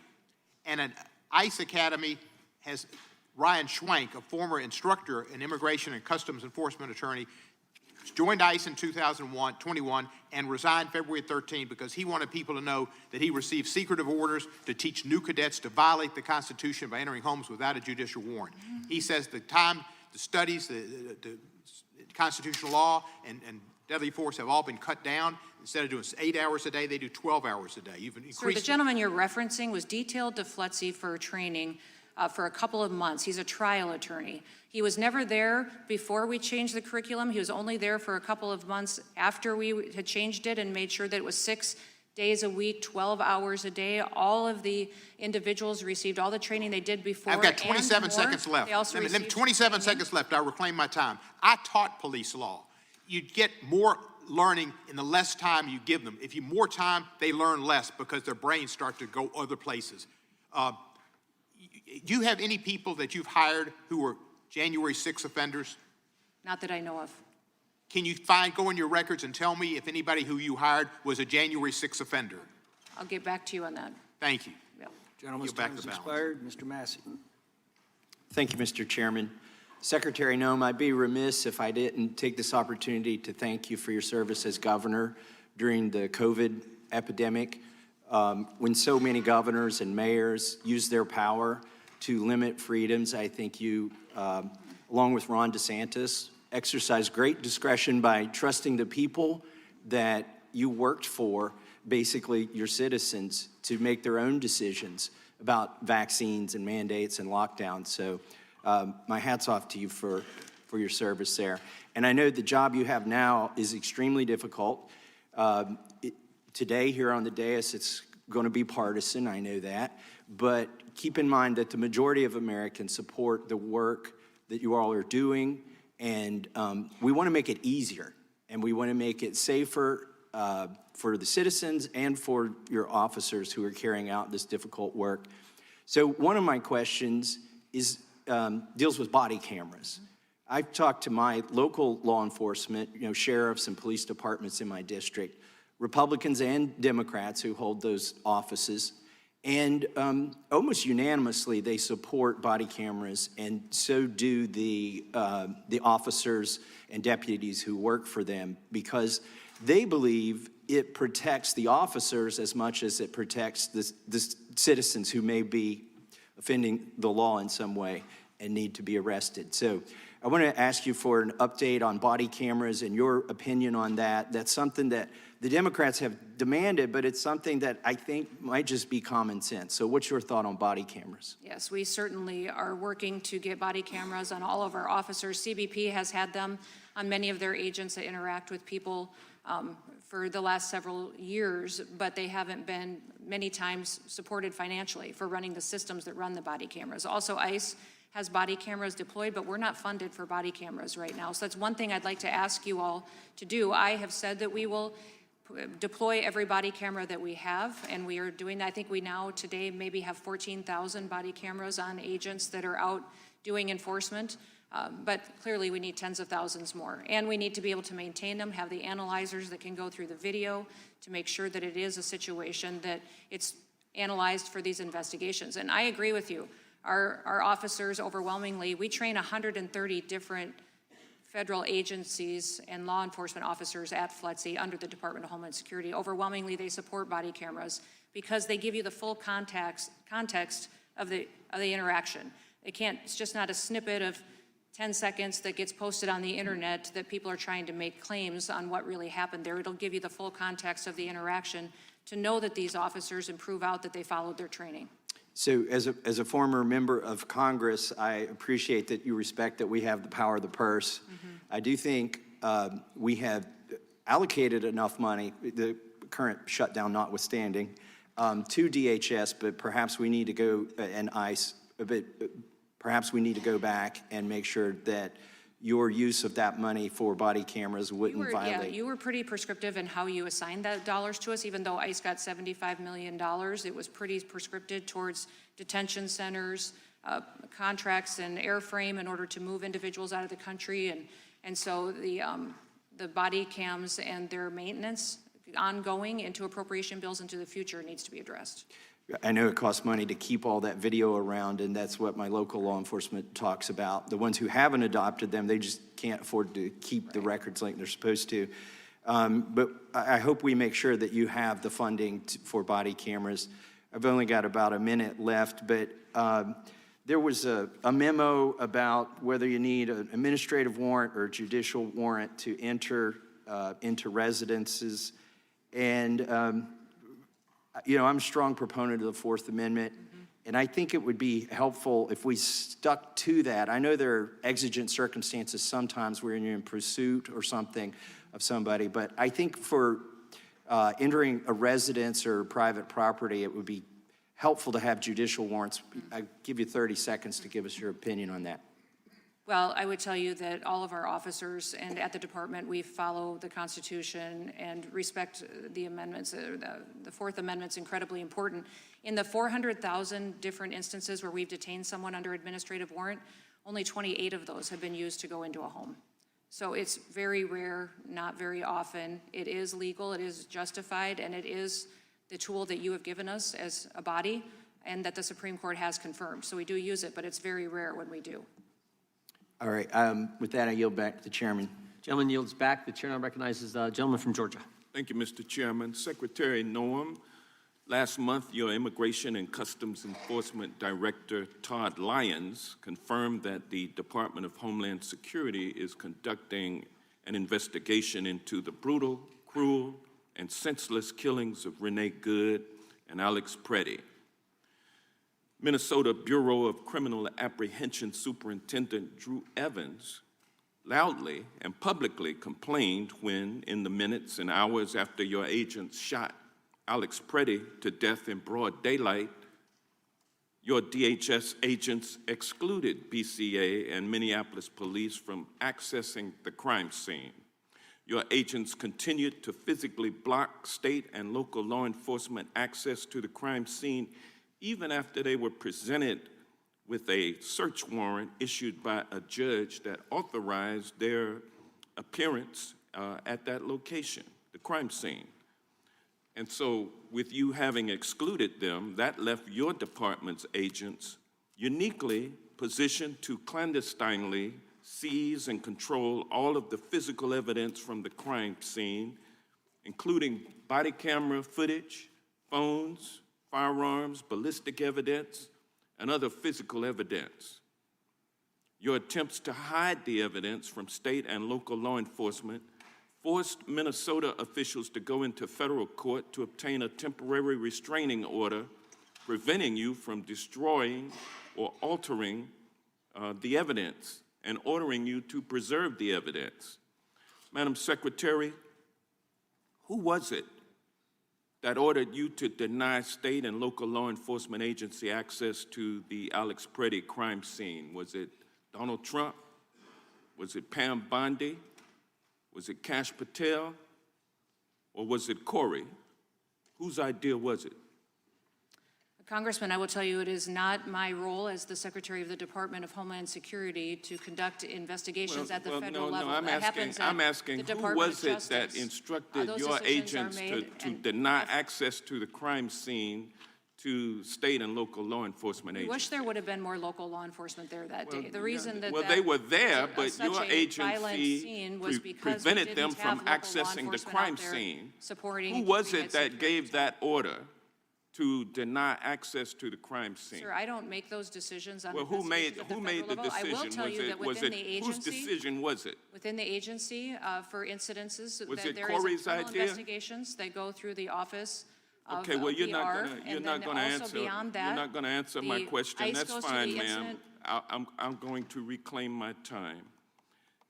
Speaker 10: And an ICE Academy has Ryan Schwank, a former instructor and immigration and customs enforcement attorney, joined ICE in 2021 and resigned February 13 because he wanted people to know that he received secretive orders to teach new cadets to violate the Constitution by entering homes without a judicial warrant. He says the time, the studies, the constitutional law and deadly force have all been cut down. Instead of doing 8 hours a day, they do 12 hours a day. You've increased.
Speaker 3: Sir, the gentleman you're referencing was detailed to FLETC for training for a couple of months. He's a trial attorney. He was never there before we changed the curriculum. He was only there for a couple of months after we had changed it and made sure that it was 6 days a week, 12 hours a day. All of the individuals received all the training they did before.
Speaker 10: I've got
Speaker 3: and
Speaker 10: 27
Speaker 3: more.
Speaker 10: seconds left.
Speaker 3: They also
Speaker 10: Let me-
Speaker 3: received
Speaker 10: 27
Speaker 3: training.
Speaker 10: seconds left. I'll reclaim my time. I taught police law. You get more learning in the less time you give them. If you more time, they learn less because their brains start to go other places. Do you have any people that you've hired who were January 6 offenders?
Speaker 3: Not that I know of.
Speaker 10: Can you go in your records and tell me if anybody who you hired was a January 6 offender?
Speaker 3: I'll get back to you on that.
Speaker 10: Thank you.
Speaker 3: Yeah.
Speaker 6: Gentleman's
Speaker 10: Yield back
Speaker 6: time has
Speaker 10: the balance.
Speaker 6: expired. Mr. Massey.
Speaker 11: Thank you, Mr. Chairman. Secretary Noem, I'd be remiss if I didn't take this opportunity to thank you for your service as governor during the COVID epidemic, when so many governors and mayors used their power to limit freedoms. I think you, along with Ron DeSantis, exercised great discretion by trusting the people that you worked for, basically your citizens, to make their own decisions about vaccines and mandates and lockdowns. So my hat's off to you for your service there. And I know the job you have now is extremely difficult. Today here on the dais, it's going to be partisan, I know that. But keep in mind that the majority of Americans support the work that you all are doing. And we want to make it easier. And we want to make it safer for the citizens and for your officers who are carrying out this difficult work. So one of my questions is deals with body cameras. I've talked to my local law enforcement, sheriffs and police departments in my district. Republicans and Democrats who hold those offices. And almost unanimously, they support body cameras, and so do the officers and deputies who work for them, because they believe it protects the officers as much as it protects the citizens who may be offending the law in some way and need to be arrested. So I want to ask you for an update on body cameras and your opinion on that. That's something that the Democrats have demanded, but it's something that I think might just be common sense. So what's your thought on body cameras?
Speaker 3: Yes, we certainly are working to get body cameras on all of our officers. CBP has had them on many of their agents that interact with people for the last several years, but they haven't been many times supported financially for running the systems that run the body cameras. Also, ICE has body cameras deployed, but we're not funded for body cameras right now. So that's one thing I'd like to ask you all to do. I have said that we will deploy every body camera that we have, and we are doing that. I think we now today maybe have 14,000 body cameras on agents that are out doing enforcement, but clearly we need tens of thousands more. And we need to be able to maintain them, have the analyzers that can go through the video to make sure that it is a situation that it's analyzed for these investigations. And I agree with you. Our officers overwhelmingly, we train 130 different federal agencies and law enforcement officers at FLETC under the Department of Homeland Security. Overwhelmingly, they support body cameras because they give you the full context of the interaction. It's just not a snippet of 10 seconds that gets posted on the internet that people are trying to make claims on what really happened there. It'll give you the full context of the interaction to know that these officers and prove out that they followed their training.
Speaker 11: So as a former member of Congress, I appreciate that you respect that we have the power of the purse. I do think we have allocated enough money, the current shutdown notwithstanding, to DHS, but perhaps we need to go, and ICE, perhaps we need to go back and make sure that your use of that money for body cameras wouldn't violate.
Speaker 3: Yeah, you were pretty prescriptive in how you assigned that dollars to us. Even though ICE got $75 million, it was pretty prescriptive towards detention centers, contracts and airframe in order to move individuals out of the country. And so the body cams and their maintenance ongoing into appropriation bills into the future needs to be addressed.
Speaker 11: I know it costs money to keep all that video around, and that's what my local law enforcement talks about. The ones who haven't adopted them, they just can't afford to keep the records like they're supposed to. But I hope we make sure that you have the funding for body cameras. I've only got about a minute left, but there was a memo about whether you need an administrative warrant or a judicial warrant to enter into residences. And you know, I'm a strong proponent of the Fourth Amendment, and I think it would be helpful if we stuck to that. I know there are exigent circumstances sometimes where you're in pursuit or something of somebody, but I think for entering a residence or private property, it would be helpful to have judicial warrants. I give you 30 seconds to give us your opinion on that.
Speaker 3: Well, I would tell you that all of our officers and at the department, we follow the Constitution and respect the amendments. The Fourth Amendment's incredibly important. In the 400,000 different instances where we've detained someone under administrative warrant, only 28 of those have been used to go into a home. So it's very rare, not very often. It is legal, it is justified, and it is the tool that you have given us as a body and that the Supreme Court has confirmed. So we do use it, but it's very rare when we do.
Speaker 11: All right, with that, I yield back to the chairman.
Speaker 2: Gentleman yields back. The chair now recognizes the gentleman from Georgia.
Speaker 12: Thank you, Mr. Chairman. Secretary Noem, last month, your Immigration and Customs Enforcement Director, Todd Lyons, confirmed that the Department of Homeland Security is conducting an investigation into the brutal, cruel, and senseless killings of Renee Good and Alex Preddy. Minnesota Bureau of Criminal Apprehension Superintendent Drew Evans loudly and publicly complained when, in the minutes and hours after your agents shot Alex Preddy to death in broad daylight, your DHS agents excluded BCA and Minneapolis police from accessing the crime scene. Your agents continued to physically block state and local law enforcement access to the crime scene even after they were presented with a search warrant issued by a judge that authorized their appearance at that location, the crime scene. And so with you having excluded them, that left your department's agents uniquely positioned to clandestinely seize and control all of the physical evidence from the crime scene, including body camera footage, phones, firearms, ballistic evidence, and other physical evidence. Your attempts to hide the evidence from state and local law enforcement forced Minnesota officials to go into federal court to obtain a temporary restraining order, preventing you from destroying or altering the evidence and ordering you to preserve the evidence. Madam Secretary, who was it that ordered you to deny state and local law enforcement agency access to the Alex Preddy crime scene? Was it Donald Trump? Was it Pam Bondi? Was it Kash Patel? Or was it Corey? Whose idea was it?
Speaker 3: Congressman, I will tell you it is not my role as the Secretary of the Department of Homeland Security to conduct investigations at the federal level.
Speaker 12: I'm
Speaker 3: That happens at
Speaker 12: asking
Speaker 3: the
Speaker 12: who
Speaker 3: Department
Speaker 12: was
Speaker 3: of
Speaker 12: it that
Speaker 3: Justice.
Speaker 12: instructed
Speaker 3: Those
Speaker 12: your
Speaker 3: decisions are
Speaker 12: agents
Speaker 3: made,
Speaker 12: to
Speaker 3: and
Speaker 12: deny access to the crime scene to state and local law enforcement
Speaker 3: I
Speaker 12: agencies?
Speaker 3: wish there would have been more local law enforcement there that day. The reason that
Speaker 12: Well, they were there,
Speaker 3: that
Speaker 12: but
Speaker 3: such
Speaker 12: your
Speaker 3: a violent
Speaker 12: agency
Speaker 3: scene was because we
Speaker 12: prevented them
Speaker 3: didn't
Speaker 12: from
Speaker 3: have local law
Speaker 12: accessing the
Speaker 3: enforcement
Speaker 12: crime
Speaker 3: out there
Speaker 12: scene.
Speaker 3: supporting.
Speaker 12: Who was
Speaker 3: keeping
Speaker 12: it that
Speaker 3: secure.
Speaker 12: gave that order to deny access to the crime scene?
Speaker 3: Sir, I don't make those decisions on
Speaker 12: Well, who made
Speaker 3: investigations at
Speaker 12: who made the
Speaker 3: federal level.
Speaker 12: decision?
Speaker 3: I will tell you that
Speaker 12: was
Speaker 3: within
Speaker 12: it
Speaker 3: the
Speaker 12: whose
Speaker 3: agency,
Speaker 12: decision was it?
Speaker 3: within the agency, for incidences,
Speaker 12: Was
Speaker 3: that
Speaker 12: it
Speaker 3: there is
Speaker 12: Corey's
Speaker 3: internal
Speaker 12: idea?
Speaker 3: investigations that go through the office of
Speaker 12: Okay, well, you're
Speaker 3: PR,
Speaker 12: not
Speaker 3: and
Speaker 12: gonna
Speaker 3: then also
Speaker 12: answer.
Speaker 3: beyond
Speaker 12: You're
Speaker 3: that,
Speaker 12: not gonna answer my
Speaker 3: the
Speaker 12: question.
Speaker 3: ICE
Speaker 12: That's
Speaker 3: goes to
Speaker 12: fine,
Speaker 3: the
Speaker 12: ma'am.
Speaker 3: incident.
Speaker 12: I'm going to reclaim my time.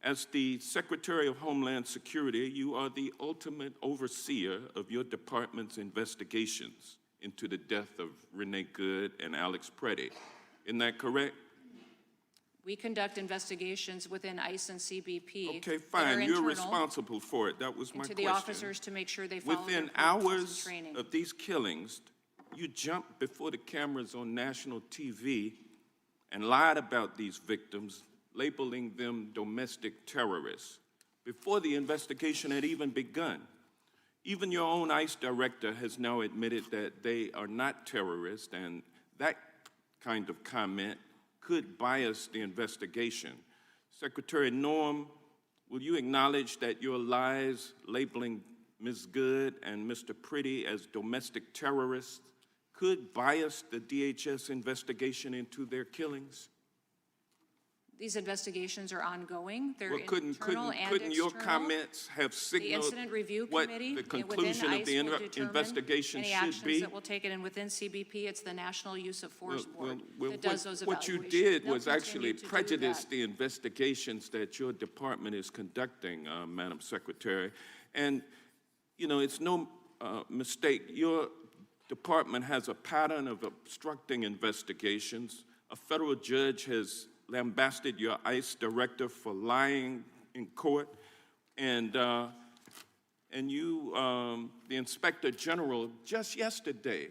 Speaker 12: As the Secretary of Homeland Security, you are the ultimate overseer of your department's investigations into the death of Renee Good and Alex Preddy. Isn't that correct?
Speaker 3: We conduct investigations within ICE and CBP.
Speaker 12: Okay,
Speaker 3: that are
Speaker 12: fine. You're
Speaker 3: internal
Speaker 12: responsible for it. That was my
Speaker 3: to
Speaker 12: question.
Speaker 3: the officers to make sure they follow their
Speaker 12: Within
Speaker 3: protocols and
Speaker 12: hours
Speaker 3: training.
Speaker 12: of these killings, you jumped before the cameras on national TV and lied about these victims, labeling them domestic terrorists, before the investigation had even begun. Even your own ICE director has now admitted that they are not terrorists, and that kind of comment could bias the investigation. Secretary Noem, will you acknowledge that your lies labeling Ms. Good and Mr. Preddy as domestic terrorists could bias the DHS investigation into their killings?
Speaker 3: These investigations are ongoing. They're
Speaker 12: Well, couldn't your
Speaker 3: external.
Speaker 12: comments have
Speaker 3: The
Speaker 12: signaled
Speaker 3: Incident Review
Speaker 12: what
Speaker 3: Committee
Speaker 12: the
Speaker 3: within
Speaker 12: conclusion
Speaker 3: ICE
Speaker 12: of the
Speaker 3: will determine
Speaker 12: investigation
Speaker 3: any
Speaker 12: should
Speaker 3: actions
Speaker 12: be?
Speaker 3: that will take it, and within CBP, it's the National Use of Force Board that does those
Speaker 12: what you
Speaker 3: evaluations.
Speaker 12: did
Speaker 3: They'll
Speaker 12: was
Speaker 3: continue
Speaker 12: actually
Speaker 3: to do
Speaker 12: prejudice
Speaker 3: that.
Speaker 12: the investigations that your department is conducting, Madam Secretary. And, you know, it's no mistake. Your department has a pattern of obstructing investigations. A federal judge has lambasted your ICE director for lying in court, and you, the Inspector General, just yesterday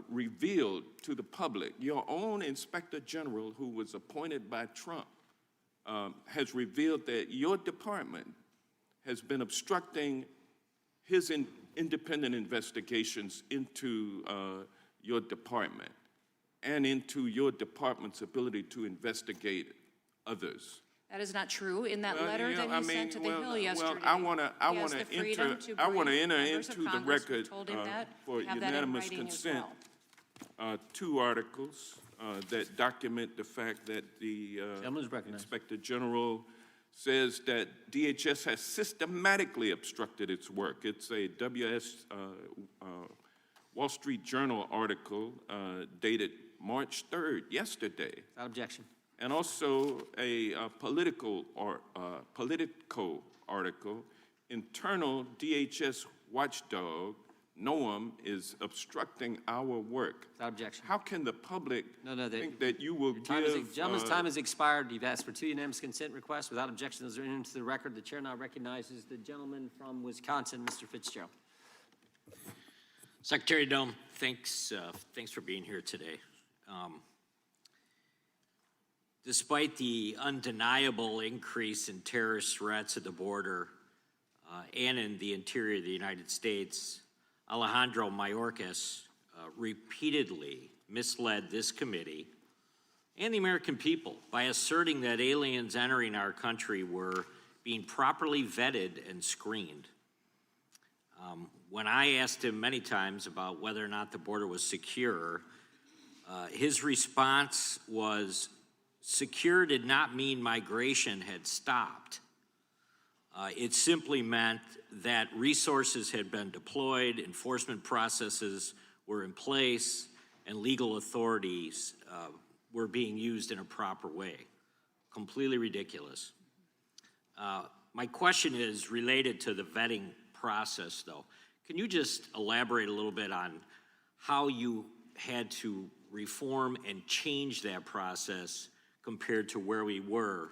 Speaker 12: revealed to the public, your own Inspector General, who was appointed by Trump, has revealed that your department has been obstructing his independent investigations into your department and into your department's ability to investigate others.
Speaker 3: That is not true. In that
Speaker 12: Well,
Speaker 3: letter
Speaker 12: yeah,
Speaker 3: that
Speaker 12: I
Speaker 3: he
Speaker 12: mean,
Speaker 3: sent to the Hill yesterday,
Speaker 12: I want to
Speaker 3: he has the freedom to
Speaker 12: enter
Speaker 3: brief members of
Speaker 12: into the
Speaker 3: Congress who
Speaker 12: record
Speaker 3: told him that,
Speaker 12: for
Speaker 3: have that in
Speaker 12: unanimous
Speaker 3: writing as
Speaker 12: consent
Speaker 3: well.
Speaker 12: 2 articles that document the fact that the
Speaker 2: Gentleman is recognized.
Speaker 12: Inspector General says that DHS has systematically obstructed its work. It's a Wall Street Journal article dated March 3rd, yesterday.
Speaker 2: Without objection.
Speaker 12: And also a Politico article, internal DHS watchdog, Noem, is obstructing our work.
Speaker 2: Without objection.
Speaker 12: How can the public
Speaker 2: No,
Speaker 12: think that you will give...
Speaker 2: Gentleman's time has expired. You've asked for 2 unanimous consent requests. Without objection, those are into the record. The chair now recognizes the gentleman from Wisconsin, Mr. Fitzgerald.
Speaker 13: Secretary Noem, thanks for being here today. Despite the undeniable increase in terrorist threats at the border and in the interior of the United States, Alejandro Mayorkas repeatedly misled this committee and the American people by asserting that aliens entering our country were being properly vetted and screened. When I asked him many times about whether or not the border was secure, his response was, secure did not mean migration had stopped. It simply meant that resources had been deployed, enforcement processes were in place, and legal authorities were being used in a proper way. Completely ridiculous. My question is related to the vetting process, though. Can you just elaborate a little bit on how you had to reform and change that process compared to where we were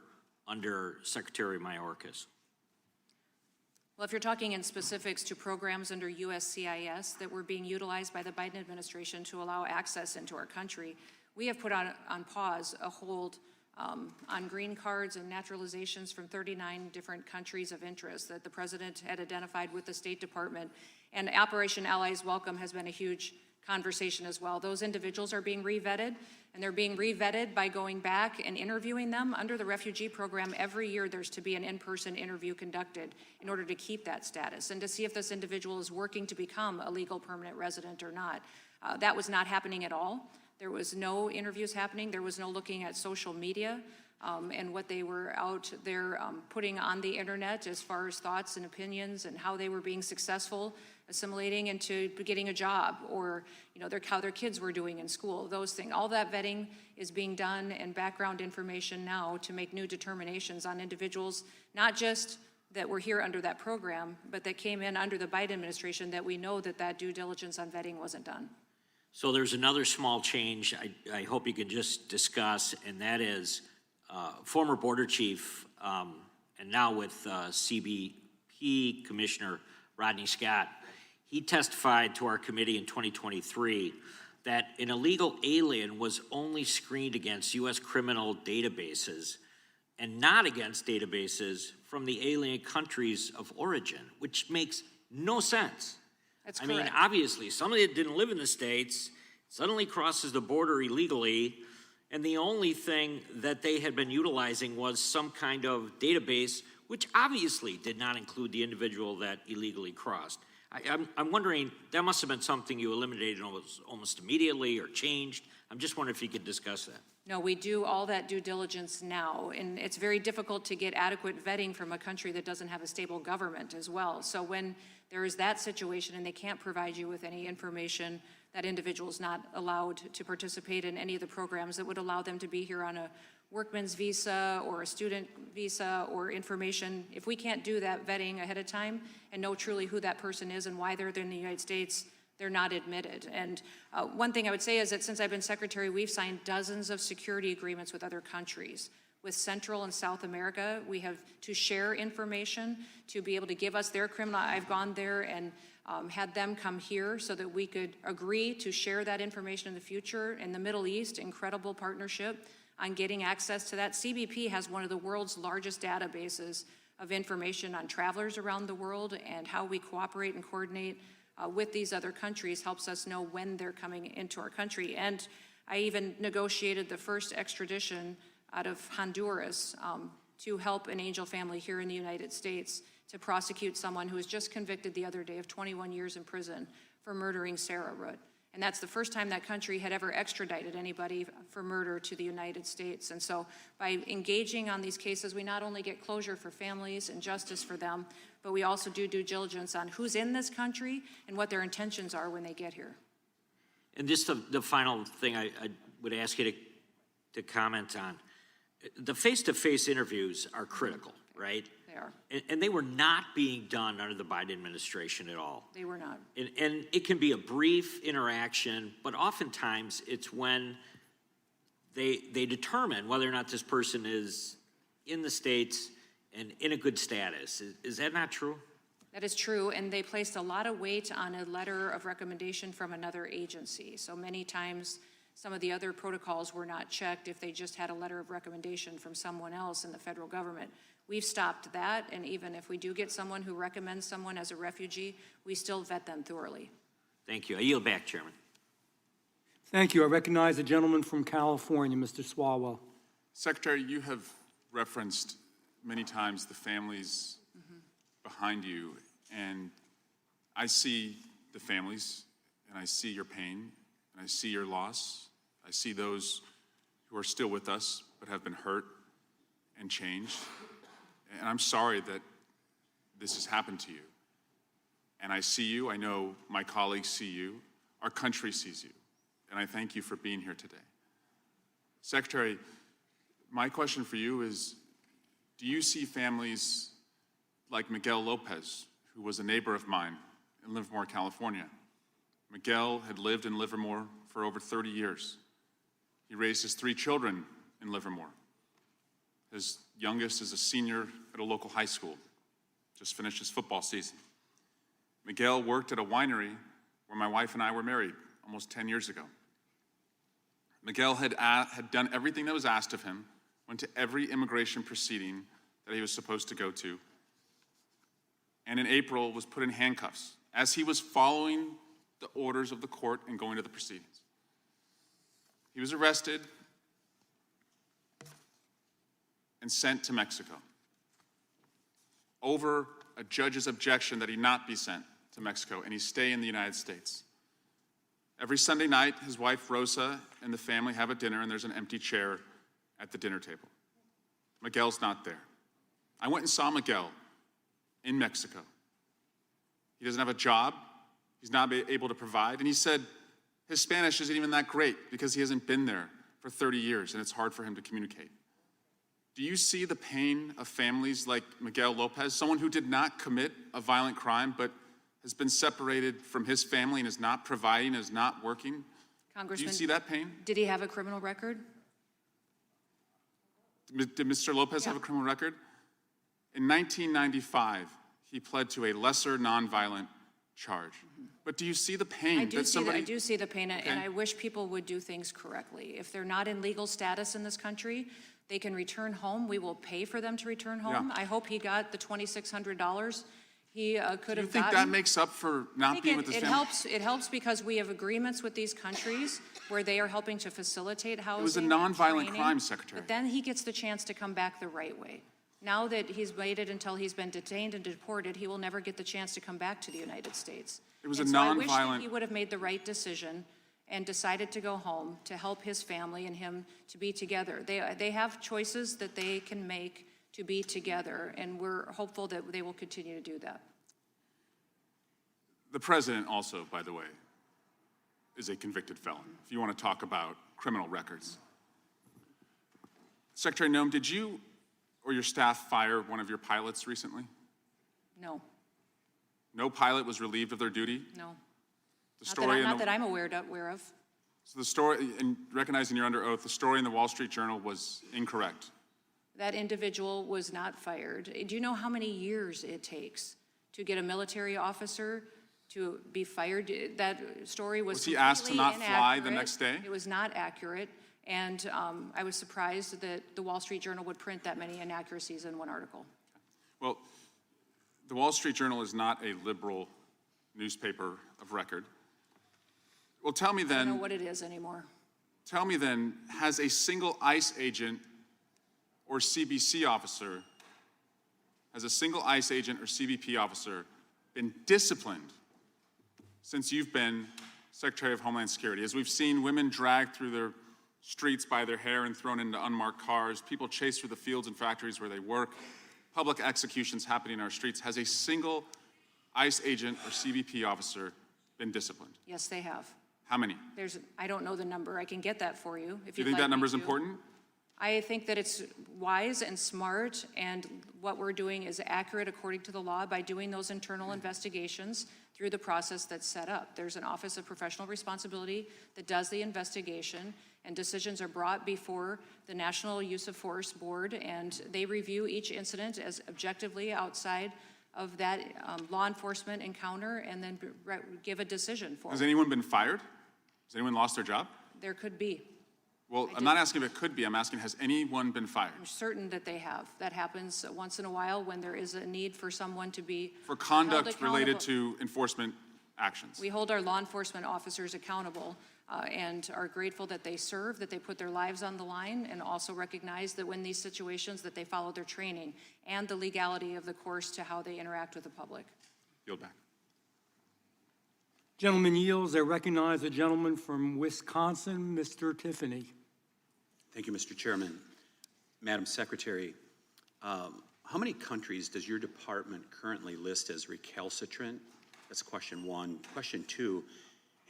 Speaker 13: under Secretary Mayorkas?
Speaker 3: Well, if you're talking in specifics to programs under USCIS that were being utilized by the Biden administration to allow access into our country, we have put on pause a hold on green cards and naturalizations from 39 different countries of interest that the president had identified with the State Department. And Operation Allies Welcome has been a huge conversation as well. Those individuals are being re-vetted, and they're being re-vetted by going back and interviewing them. Under the refugee program, every year there's to be an in-person interview conducted in order to keep that status and to see if this individual is working to become a legal permanent resident or not. That was not happening at all. There was no interviews happening. There was no looking at social media and what they were out there putting on the internet as far as thoughts and opinions and how they were being successful assimilating into getting a job, or how their kids were doing in school, those things. All that vetting is being done and background information now to make new determinations on individuals, not just that were here under that program, but that came in under the Biden administration, that we know that due diligence on vetting wasn't done.
Speaker 13: So there's another small change I hope you can just discuss, and that is former border chief and now with CBP Commissioner Rodney Scott. He testified to our committee in 2023 that an illegal alien was only screened against U.S. criminal databases and not against databases from the alien countries of origin, which makes no sense.
Speaker 3: That's
Speaker 13: I
Speaker 3: correct.
Speaker 13: mean, obviously, somebody that didn't live in the States suddenly crosses the border illegally, and the only thing that they had been utilizing was some kind of database, which obviously did not include the individual that illegally crossed. I'm wondering, that must have been something you eliminated almost immediately or changed. I'm just wondering if you could discuss that.
Speaker 3: No, we do all that due diligence now, and it's very difficult to get adequate vetting from a country that doesn't have a stable government as well. So when there is that situation and they can't provide you with any information, that individual is not allowed to participate in any of the programs that would allow them to be here on a workman's visa or a student visa or information. If we can't do that vetting ahead of time and know truly who that person is and why they're in the United States, they're not admitted. And one thing I would say is that since I've been secretary, we've signed dozens of security agreements with other countries. With Central and South America, we have to share information to be able to give us their criminal. I've gone there and had them come here so that we could agree to share that information in the future. In the Middle East, incredible partnership on getting access to that. CBP has one of the world's largest databases of information on travelers around the world, and how we cooperate and coordinate with these other countries helps us know when they're coming into our country. And I even negotiated the first extradition out of Honduras to help an angel family here in the United States to prosecute someone who was just convicted the other day of 21 years in prison for murdering Sarah Root. And that's the first time that country had ever extradited anybody for murder to the United States. And so by engaging on these cases, we not only get closure for families and justice for them, but we also do due diligence on who's in this country and what their intentions are when they get here.
Speaker 13: And just the final thing I would ask you to comment on. The face-to-face interviews are critical, right?
Speaker 3: They are.
Speaker 13: And they were not being done under the Biden administration at all.
Speaker 3: They were not.
Speaker 13: And it can be a brief interaction, but oftentimes it's when they determine whether or not this person is in the States and in a good status. Is that not true?
Speaker 3: That is true, and they placed a lot of weight on a letter of recommendation from another agency. So many times, some of the other protocols were not checked if they just had a letter of recommendation from someone else in the federal government. We've stopped that, and even if we do get someone who recommends someone as a refugee, we still vet them thoroughly.
Speaker 13: Thank you. I yield back, Chairman.
Speaker 8: Thank you. I recognize the gentleman from California, Mr. Swalwell.
Speaker 14: Secretary, you have referenced many times the families behind you, and I see the families, and I see your pain, and I see your loss. I see those who are still with us but have been hurt and changed. And I'm sorry that this has happened to you. And I see you, I know my colleagues see you, our country sees you, and I thank you for being here today. Secretary, my question for you is, do you see families like Miguel Lopez, who was a neighbor of mine in Livermore, California? Miguel had lived in Livermore for over 30 years. He raised his 3 children in Livermore. His youngest is a senior at a local high school, just finished his football season. Miguel worked at a winery where my wife and I were married almost 10 years ago. Miguel had done everything that was asked of him, went to every immigration proceeding that he was supposed to go to, and in April was put in handcuffs as he was following the orders of the court and going to the proceedings. He was arrested and sent to Mexico over a judge's objection that he not be sent to Mexico and he stay in the United States. Every Sunday night, his wife Rosa and the family have a dinner, and there's an empty chair at the dinner table. Miguel's not there. I went and saw Miguel in Mexico. He doesn't have a job. He's not able to provide. And he said his Spanish isn't even that great because he hasn't been there for 30 years, and it's hard for him to communicate. Do you see the pain of families like Miguel Lopez, someone who did not commit a violent crime but has been separated from his family and is not providing, is not working?
Speaker 3: Congressman,
Speaker 14: do you see that pain?
Speaker 3: Did he have a criminal record?
Speaker 14: Did Mr. Lopez have a criminal record? In 1995, he pled to a lesser nonviolent charge. But do you see the pain
Speaker 3: I do
Speaker 14: that somebody...
Speaker 3: I do see the pain,
Speaker 14: Okay.
Speaker 3: and I wish people would do things correctly. If they're not in legal status in this country, they can return home. We will pay for them to return home.
Speaker 14: Yeah.
Speaker 3: I hope he got the $2,600 he could have gotten.
Speaker 14: Do you think that makes up for not being with his
Speaker 3: it
Speaker 14: family?
Speaker 3: It helps because we have agreements with these countries where they are helping to facilitate housing.
Speaker 14: It was a
Speaker 3: and
Speaker 14: nonviolent
Speaker 3: training,
Speaker 14: crime, Secretary.
Speaker 3: But then he gets the chance to come back the right way. Now that he's waited until he's been detained and deported, he will never get the chance to come back to the United States.
Speaker 14: It was
Speaker 3: And
Speaker 14: a
Speaker 3: so I wish that
Speaker 14: nonviolent...
Speaker 3: he would have made the right decision and decided to go home to help his family and him to be together. They have choices that they can make to be together, and we're hopeful that they will continue to do that.
Speaker 14: The president also, by the way, is a convicted felon, if you want to talk about criminal records. Secretary Noem, did you or your staff fire one of your pilots recently?
Speaker 3: No,
Speaker 14: No pilot was relieved of their duty?
Speaker 3: no.
Speaker 14: The story in
Speaker 3: Not
Speaker 14: the-
Speaker 3: that I'm aware of.
Speaker 14: So the story, and recognizing you're under oath, the story in the Wall Street Journal was incorrect.
Speaker 3: That individual was not fired. Do you know how many years it takes to get a military officer to be fired? That story was
Speaker 14: Was he asked to not
Speaker 3: completely
Speaker 14: fly the
Speaker 3: inaccurate.
Speaker 14: next day?
Speaker 3: It was not accurate, and I was surprised that the Wall Street Journal would print that many inaccuracies in one article.
Speaker 14: Well, the Wall Street Journal is not a liberal newspaper of record. Well, tell me
Speaker 3: I don't know
Speaker 14: then,
Speaker 3: what it is anymore.
Speaker 14: tell me then, has a single ICE agent or CBP officer, has a single ICE agent or CBP officer been disciplined since you've been Secretary of Homeland Security? As we've seen women dragged through their streets by their hair and thrown into unmarked cars, people chased through the fields and factories where they work, public executions happening in our streets. Has a single ICE agent or CBP officer been disciplined?
Speaker 3: Yes, they have.
Speaker 14: How many?
Speaker 3: I don't know the number. I can get that for you if
Speaker 14: Do you
Speaker 3: you'd
Speaker 14: think that
Speaker 3: like me
Speaker 14: number is
Speaker 3: to.
Speaker 14: important?
Speaker 3: I think that it's wise and smart, and what we're doing is accurate according to the law by doing those internal investigations through the process that's set up. There's an Office of Professional Responsibility that does the investigation, and decisions are brought before the National Use of Force Board, and they review each incident as objectively outside of that law enforcement encounter, and then give a decision for
Speaker 14: Has
Speaker 3: it.
Speaker 14: anyone been fired? Has anyone lost their job?
Speaker 3: There could be.
Speaker 14: Well, I'm not asking if it could be, I'm asking, has anyone been fired?
Speaker 3: I'm certain that they have. That happens once in a while when there is a need for someone to be
Speaker 14: For
Speaker 3: held
Speaker 14: conduct related
Speaker 3: accountable.
Speaker 14: to enforcement actions.
Speaker 3: We hold our law enforcement officers accountable and are grateful that they serve, that they put their lives on the line, and also recognize that when these situations that they follow their training and the legality of the course to how they interact with the public.
Speaker 14: Yield back.
Speaker 8: Gentleman yields. I recognize the gentleman from Wisconsin, Mr. Tiffany.
Speaker 15: Thank you, Mr. Chairman. Madam Secretary, how many countries does your department currently list as recalcitrant? That's question one. Question two,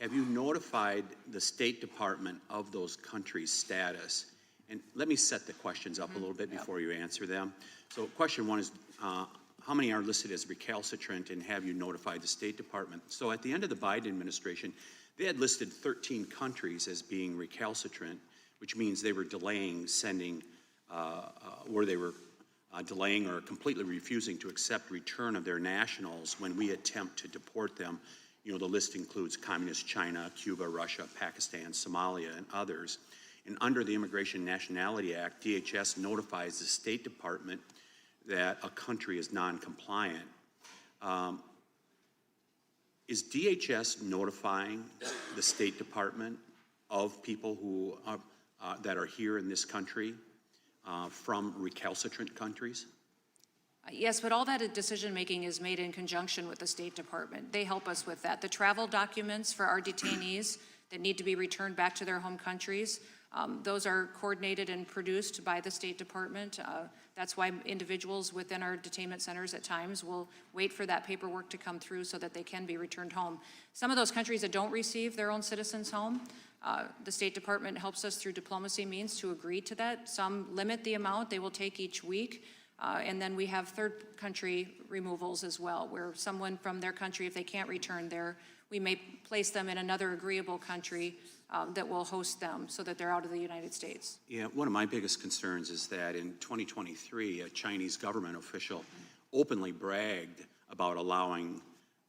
Speaker 15: have you notified the State Department of those countries' status? And let me set the questions up a little bit before you answer them. So question one is, how many are listed as recalcitrant, and have you notified the State Department? So at the end of the Biden administration, they had listed 13 countries as being recalcitrant, which means they were delaying sending, delaying or completely refusing to accept return of their nationals when we attempt to deport them. You know, the list includes Communist China, Cuba, Russia, Pakistan, Somalia, and others. And under the Immigration and Nationality Act, DHS notifies the State Department that a country is non-compliant. Is DHS notifying the State Department of people who that are here in this country from recalcitrant countries?
Speaker 3: Yes, but all that decision-making is made in conjunction with the State Department. They help us with that. The travel documents for our detainees that need to be returned back to their home countries, those are coordinated and produced by the State Department. That's why individuals within our detainment centers at times will wait for that paperwork to come through so that they can be returned home. Some of those countries that don't receive their own citizens home, the State Department helps us through diplomacy means to agree to that. Some limit the amount they will take each week. And then we have third country removals as well, where someone from their country, if they can't return there, we may place them in another agreeable country that will host them so that they're out of the United States.
Speaker 15: Yeah, one of my biggest concerns is that in 2023, a Chinese government official openly bragged about allowing,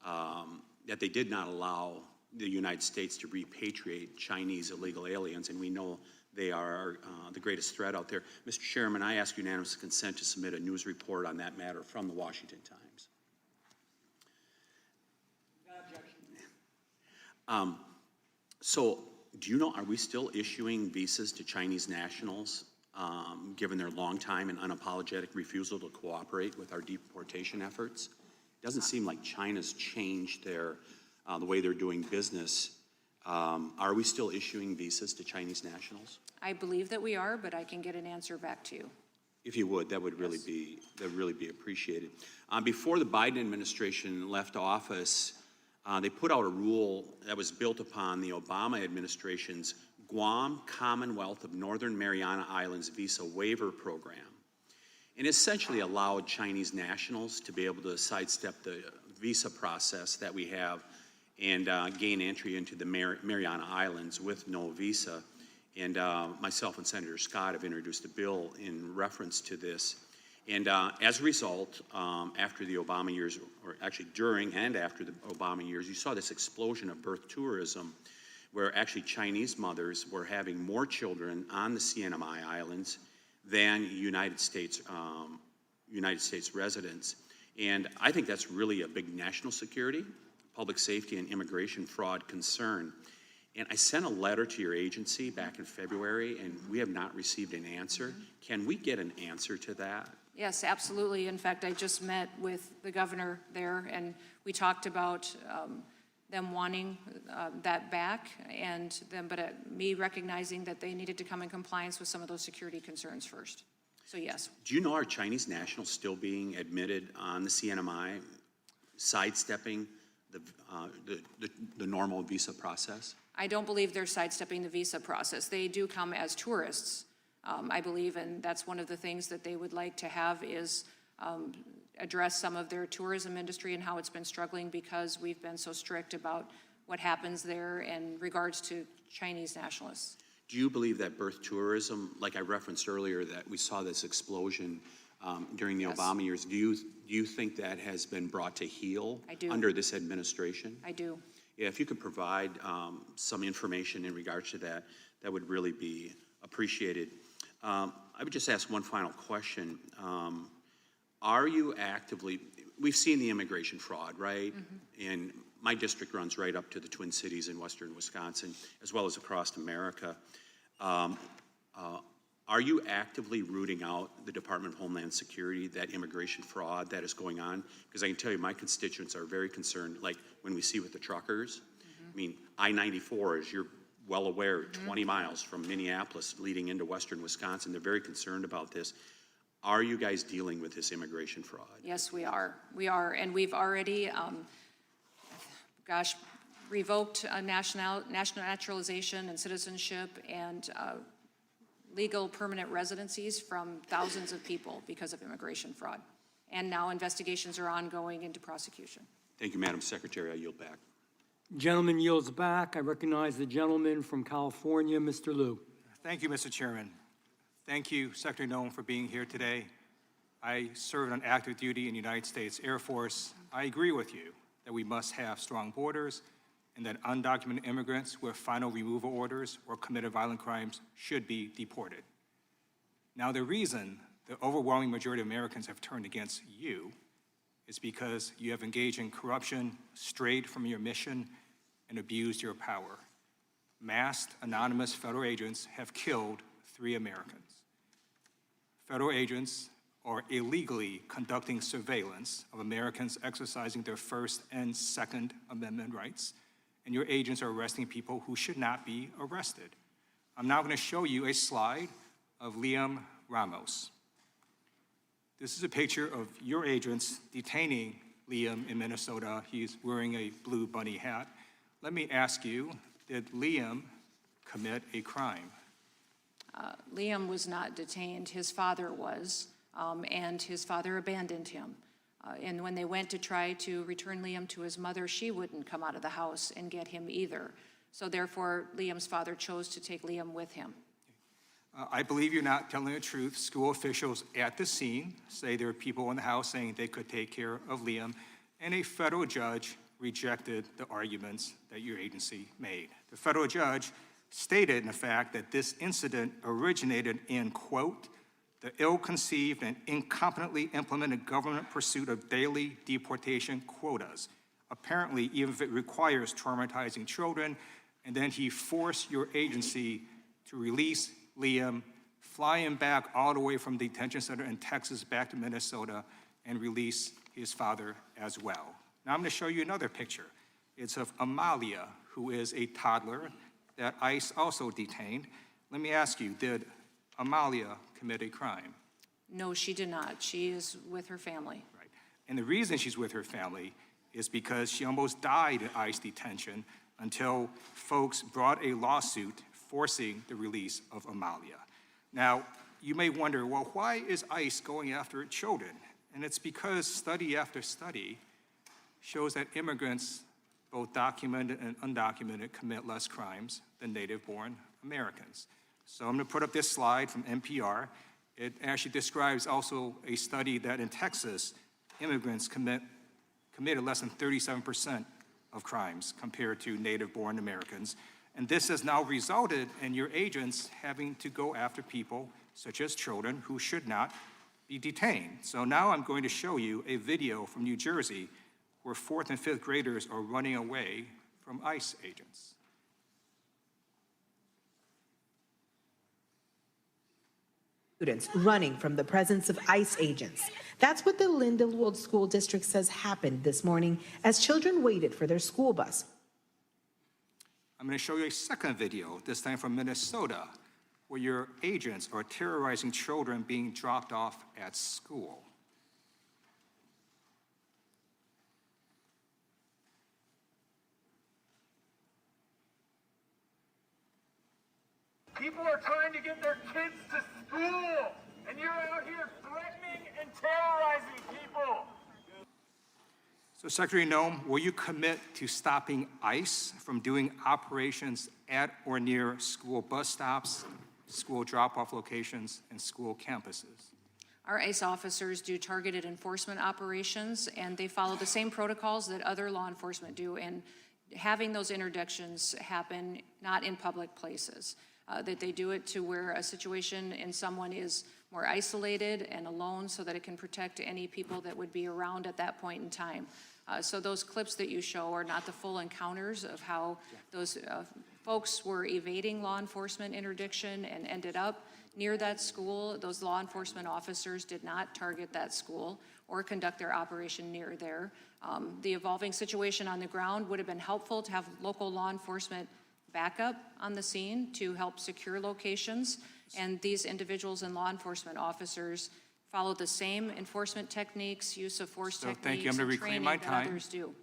Speaker 15: that they did not allow the United States to repatriate Chinese illegal aliens, and we know they are the greatest threat out there. Mr. Chairman, I ask unanimous consent to submit a news report on that matter from the Washington Times. So, do you know, are we still issuing visas to Chinese nationals, given their long time and unapologetic refusal to cooperate with our deportation efforts? It doesn't seem like China's changed their, the way they're doing business. Are we still issuing visas to Chinese nationals?
Speaker 3: I believe that we are, but I can get an answer back to you.
Speaker 15: If you would, that would really be appreciated. Before the Biden administration left office, they put out a rule that was built upon the Obama administration's Guam Commonwealth of Northern Mariana Islands visa waiver program, and essentially allowed Chinese nationals to be able to sidestep the visa process that we have and gain entry into the Mariana Islands with no visa. And myself and Senator Scott have introduced a bill in reference to this. And as a result, after the Obama years, or actually during and after the Obama years, you saw this explosion of birth tourism, where actually Chinese mothers were having more children on the CNMI Islands than United States residents. And I think that's really a big national security, public safety, and immigration fraud concern. And I sent a letter to your agency back in February, and we have not received an answer. Can we get an answer to that?
Speaker 3: Yes, absolutely. In fact, I just met with the governor there, and we talked about them wanting that back, and them, but me recognizing that they needed to come in compliance with some of those security concerns first. So yes.
Speaker 15: Do you know, are Chinese nationals still being admitted on the CNMI, sidestepping the normal visa process?
Speaker 3: I don't believe they're sidestepping the visa process. They do come as tourists, I believe, and that's one of the things that they would like to have is address some of their tourism industry and how it's been struggling because we've been so strict about what happens there in regards to Chinese nationalists.
Speaker 15: Do you believe that birth tourism, like I referenced earlier, that we saw this explosion during the Obama years, do you think that has been brought to heel under this administration?
Speaker 3: I do.
Speaker 15: Yeah, if you could provide some information in regards to that, that would really be appreciated. I would just ask one final question. Are you actively, we've seen the immigration fraud, right? Mm-hmm. And My district runs right up to the Twin Cities in western Wisconsin, as well as across America. Are you actively rooting out the Department of Homeland Security, that immigration fraud that is going on? Because I can tell you, my constituents are very concerned, like when we see with the truckers. I mean, I-94, as you're well aware, 20 miles from Minneapolis leading into western Wisconsin. They're very concerned about this. Are you guys dealing with this immigration fraud?
Speaker 3: Yes, we are. We are, and we've already, revoked national naturalization and citizenship and legal permanent residencies from thousands of people because of immigration fraud. And now investigations are ongoing into prosecution.
Speaker 15: Thank you, Madam Secretary. I yield back.
Speaker 16: Gentleman yields back. I recognize the gentleman from California, Mr. Liu.
Speaker 17: Thank you, Mr. Chairman. Thank you, Secretary Noem, for being here today. I served on active duty in the United States Air Force. I agree with you that we must have strong borders and that undocumented immigrants with final removal orders or committed violent crimes should be deported. Now, the reason the overwhelming majority of Americans have turned against you is because you have engaged in corruption, strayed from your mission, and abused your power. Masked, anonymous federal agents have killed 3 Americans. Federal agents are illegally conducting surveillance of Americans exercising their First and Second Amendment rights, and your agents are arresting people who should not be arrested. I'm now going to show you a slide of Liam Ramos. This is a picture of your agents detaining Liam in Minnesota. He's wearing a blue bunny hat. Let me ask you, did Liam commit a crime?
Speaker 3: Liam was not detained. His father was, and his father abandoned him. And when they went to try to return Liam to his mother, she wouldn't come out of the house and get him either. So therefore, Liam's father chose to take Liam with him.
Speaker 17: I believe you're not telling the truth. School officials at the scene say there were people in the house saying they could take care of Liam, and a federal judge rejected the arguments that your agency made. The federal judge stated, in fact, that this incident originated in, quote, the ill-conceived and incompetently implemented government pursuit of daily deportation quotas, apparently even if it requires traumatizing children, and then he forced your agency to release Liam, fly him back all the way from the detention center in Texas back to Minnesota, and release his father as well. Now I'm going to show you another picture. It's of Amalia, who is a toddler that ICE also detained. Let me ask you, did Amalia commit a crime?
Speaker 3: No, she did not. She is with her family.
Speaker 17: Right. And the reason she's with her family is because she almost died in ICE detention until folks brought a lawsuit forcing the release of Amalia. Now, you may wonder, well, why is ICE going after children? And it's because study after study shows that immigrants, both documented and undocumented, commit less crimes than native-born Americans. So I'm going to put up this slide from NPR. It actually describes also a study that in Texas, immigrants committed less than 37% of crimes compared to native-born Americans. And this has now resulted in your agents having to go after people, such as children, who should not be detained. So now I'm going to show you a video from New Jersey where 4th and 5th graders are running away from ICE agents.
Speaker 18: Students running from the presence of ICE agents. That's what the Lindenwold School District says happened this morning as children waited for their school bus.
Speaker 17: I'm going to show you a second video, this time from Minnesota, where your agents are terrorizing children being dropped off at school.
Speaker 8: People are trying to get their kids to school, and you're out here threatening and terrorizing people.
Speaker 17: So, Secretary Noem, will you commit to stopping ICE from doing operations at or near school bus stops, school drop-off locations, and school campuses?
Speaker 3: Our ICE officers do targeted enforcement operations, and they follow the same protocols that other law enforcement do, and having those interdictions happen not in public places. That they do it to where a situation and someone is more isolated and alone so that it can protect any people that would be around at that point in time. So those clips that you show are not the full encounters of how those folks were evading law enforcement interdiction and ended up near that school. Those law enforcement officers did not target that school or conduct their operation near there. The evolving situation on the ground would have been helpful to have local law enforcement backup on the scene to help secure locations. And these individuals and law enforcement officers follow the same enforcement techniques, use of force
Speaker 17: So
Speaker 3: techniques,
Speaker 17: thank you. I'm going to
Speaker 3: and
Speaker 17: reclaim
Speaker 3: training
Speaker 17: my
Speaker 3: that
Speaker 17: time.
Speaker 3: others do.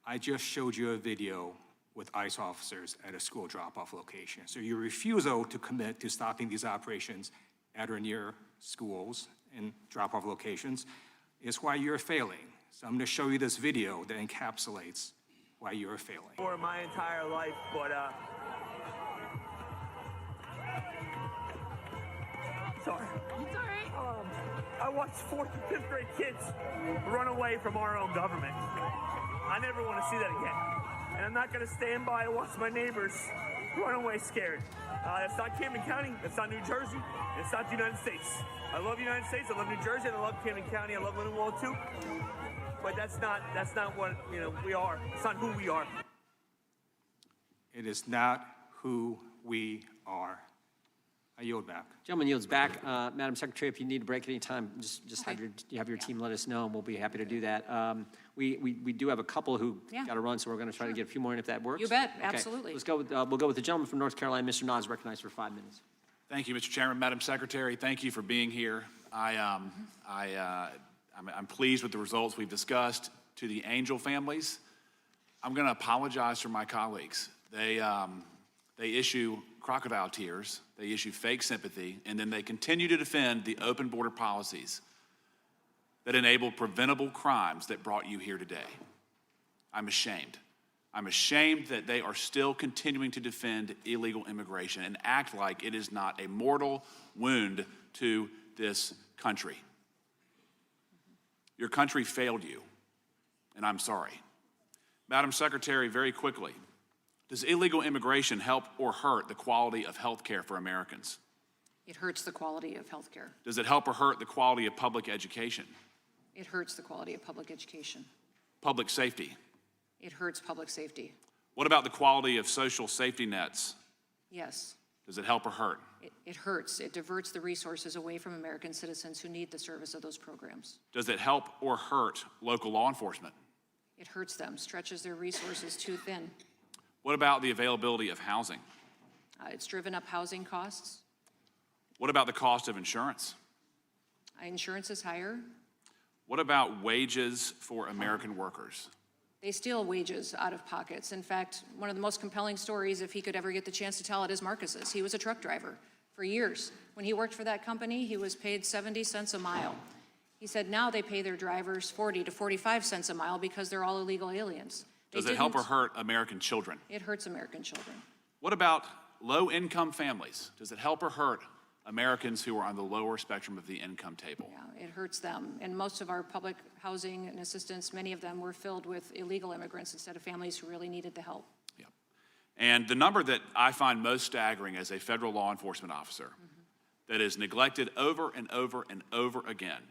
Speaker 17: I just showed you a video with ICE officers at a school drop-off location. So your refusal to commit to stopping these operations at or near schools and drop-off locations is why you're failing. So I'm going to show you this video that encapsulates why you're failing.
Speaker 19: For my entire life, but sorry. It's all right. I watched 4th and 5th grade kids run away from our own government. I never want to see that again. And I'm not going to stand by and watch my neighbors run away scared. It's not Camden County, it's not New Jersey, it's not the United States. I love the United States, I love New Jersey, and I love Camden County, I love Lindenwold too. But that's not what, we are. It's not who we are.
Speaker 17: It is not who we are. I yield back.
Speaker 2: Gentleman yields back. Madam Secretary, if you need a break at any time, just have your team let us know, and we'll be happy to do that. We do have a couple who got to run, so we're going to try to get a few more in if that works.
Speaker 3: You bet,
Speaker 2: Okay.
Speaker 3: absolutely.
Speaker 2: Let's go with, we'll go with the gentleman from North Carolina. Mr. Nas, recognized for 5 minutes.
Speaker 20: Thank you, Mr. Chairman. Madam Secretary, thank you for being here. I'm pleased with the results we've discussed. To the Angel families, I'm going to apologize for my colleagues. They issue crocodile tears, they issue fake sympathy, and then they continue to defend the open border policies that enable preventable crimes that brought you here today. I'm ashamed. I'm ashamed that they are still continuing to defend illegal immigration and act like it is not a mortal wound to this country. Your country failed you, and I'm sorry. Madam Secretary, very quickly, does illegal immigration help or hurt the quality of health care for Americans?
Speaker 3: It hurts the quality of health care.
Speaker 20: Does it help or hurt the quality of public education?
Speaker 3: It hurts the quality of public education.
Speaker 20: Public safety?
Speaker 3: It hurts public safety.
Speaker 20: What about the quality of social safety nets?
Speaker 3: Yes,
Speaker 20: Does it help or hurt?
Speaker 3: it hurts. It diverts the resources away from American citizens who need the service of those programs.
Speaker 20: Does it help or hurt local law enforcement?
Speaker 3: It hurts them, stretches their resources too thin.
Speaker 20: What about the availability of housing?
Speaker 3: It's driven up housing costs.
Speaker 20: What about the cost of insurance?
Speaker 3: Insurance is higher.
Speaker 20: What about wages for American workers?
Speaker 3: They steal wages out of pockets. In fact, one of the most compelling stories, if he could ever get the chance to tell it, is Marcus's. He was a truck driver for years. When he worked for that company, he was paid 70 cents a mile. He said now they pay their drivers 40 to 45 cents a mile because they're all illegal aliens.
Speaker 20: Does it help or hurt American children?
Speaker 3: It hurts American children.
Speaker 20: What about low-income families? Does it help or hurt Americans who are on the lower spectrum of the income table?
Speaker 3: Yeah, it hurts them. And most of our public housing and assistance, many of them were filled with illegal immigrants instead of families who really needed the help.
Speaker 20: Yep. And the number that I find most staggering as a federal law enforcement officer that is neglected over and over and over again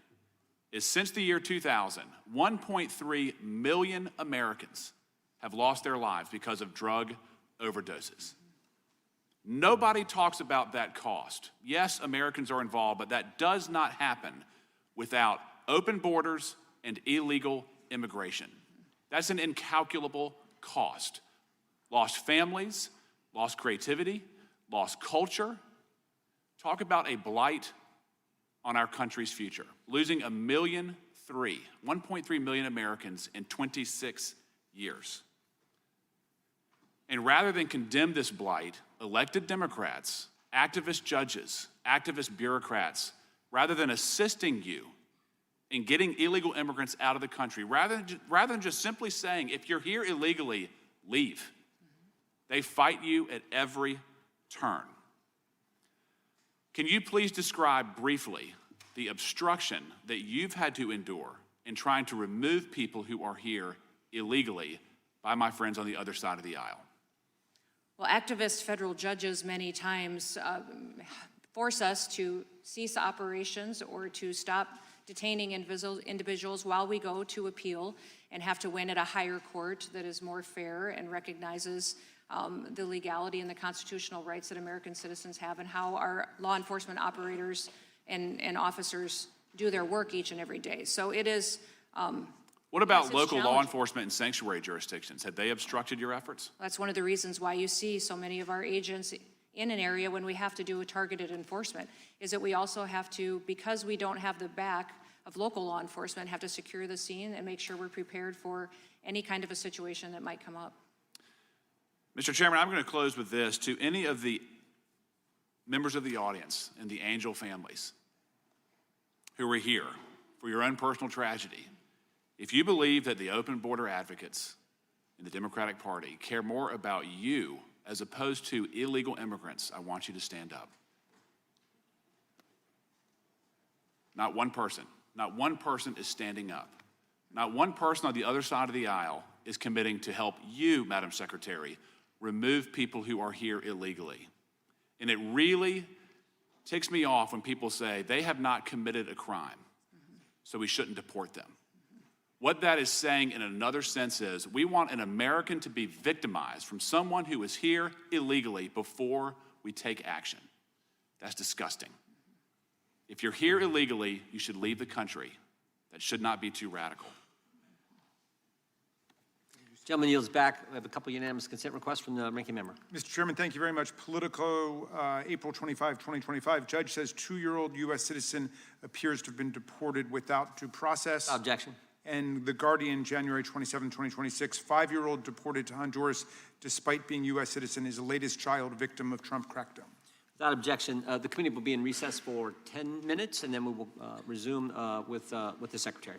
Speaker 20: is since the year 2000, 1.3 million Americans have lost their lives because of drug overdoses. Nobody talks about that cost. Yes, Americans are involved, but that does not happen without open borders and illegal immigration. That's an incalculable cost. Lost families, lost creativity, lost culture. Talk about a blight on our country's future. Losing 1.3 million Americans in 26 years. And rather than condemn this blight, elected Democrats, activist judges, activist bureaucrats, rather than assisting you in getting illegal immigrants out of the country, rather than just simply saying, if you're here illegally, leave, they fight you at every turn. Can you please describe briefly the obstruction that you've had to endure in trying to remove people who are here illegally by my friends on the other side of the aisle?
Speaker 3: Well, activist federal judges many times force us to cease operations or to stop detaining individuals while we go to appeal and have to win at a higher court that is more fair and recognizes the legality and the constitutional rights that American citizens have, and how our law enforcement operators and officers do their work each and every day. So it is.
Speaker 20: What about
Speaker 3: it's
Speaker 20: local law
Speaker 3: challenging.
Speaker 20: enforcement and sanctuary jurisdictions? Have they obstructed your efforts?
Speaker 3: That's one of the reasons why you see so many of our agents in an area when we have to do a targeted enforcement, is that we also have to, because we don't have the back of local law enforcement, have to secure the scene and make sure we're prepared for any kind of a situation that might come up.
Speaker 20: Mr. Chairman, I'm going to close with this. To any of the members of the audience and the Angel families who are here for your own personal tragedy, if you believe that the open border advocates in the Democratic Party care more about you as opposed to illegal immigrants, I want you to stand up. Not one person is standing up. Not one person on the other side of the aisle is committing to help you, Madam Secretary, remove people who are here illegally. And it really ticks me off when people say they have not committed a crime, so we shouldn't deport them. What that is saying in another sense is we want an American to be victimized from someone who is here illegally before we take action. That's disgusting. If you're here illegally, you should leave the country. That should not be too radical.
Speaker 2: Gentleman yields back. We have a couple unanimous consent requests from the ranking member.
Speaker 1: Mr. Chairman, thank you very much. Politico, April 25, 2025. Judge says 2-year-old U.S. citizen appears to have been deported without due process.
Speaker 2: Objection.
Speaker 1: And The Guardian, January 27, 2026. 5-year-old deported to Honduras despite being U.S. citizen is the latest child victim of Trump crackdown.
Speaker 2: Without objection, the committee will be in recess for 10 minutes, and then we will resume with the Secretary.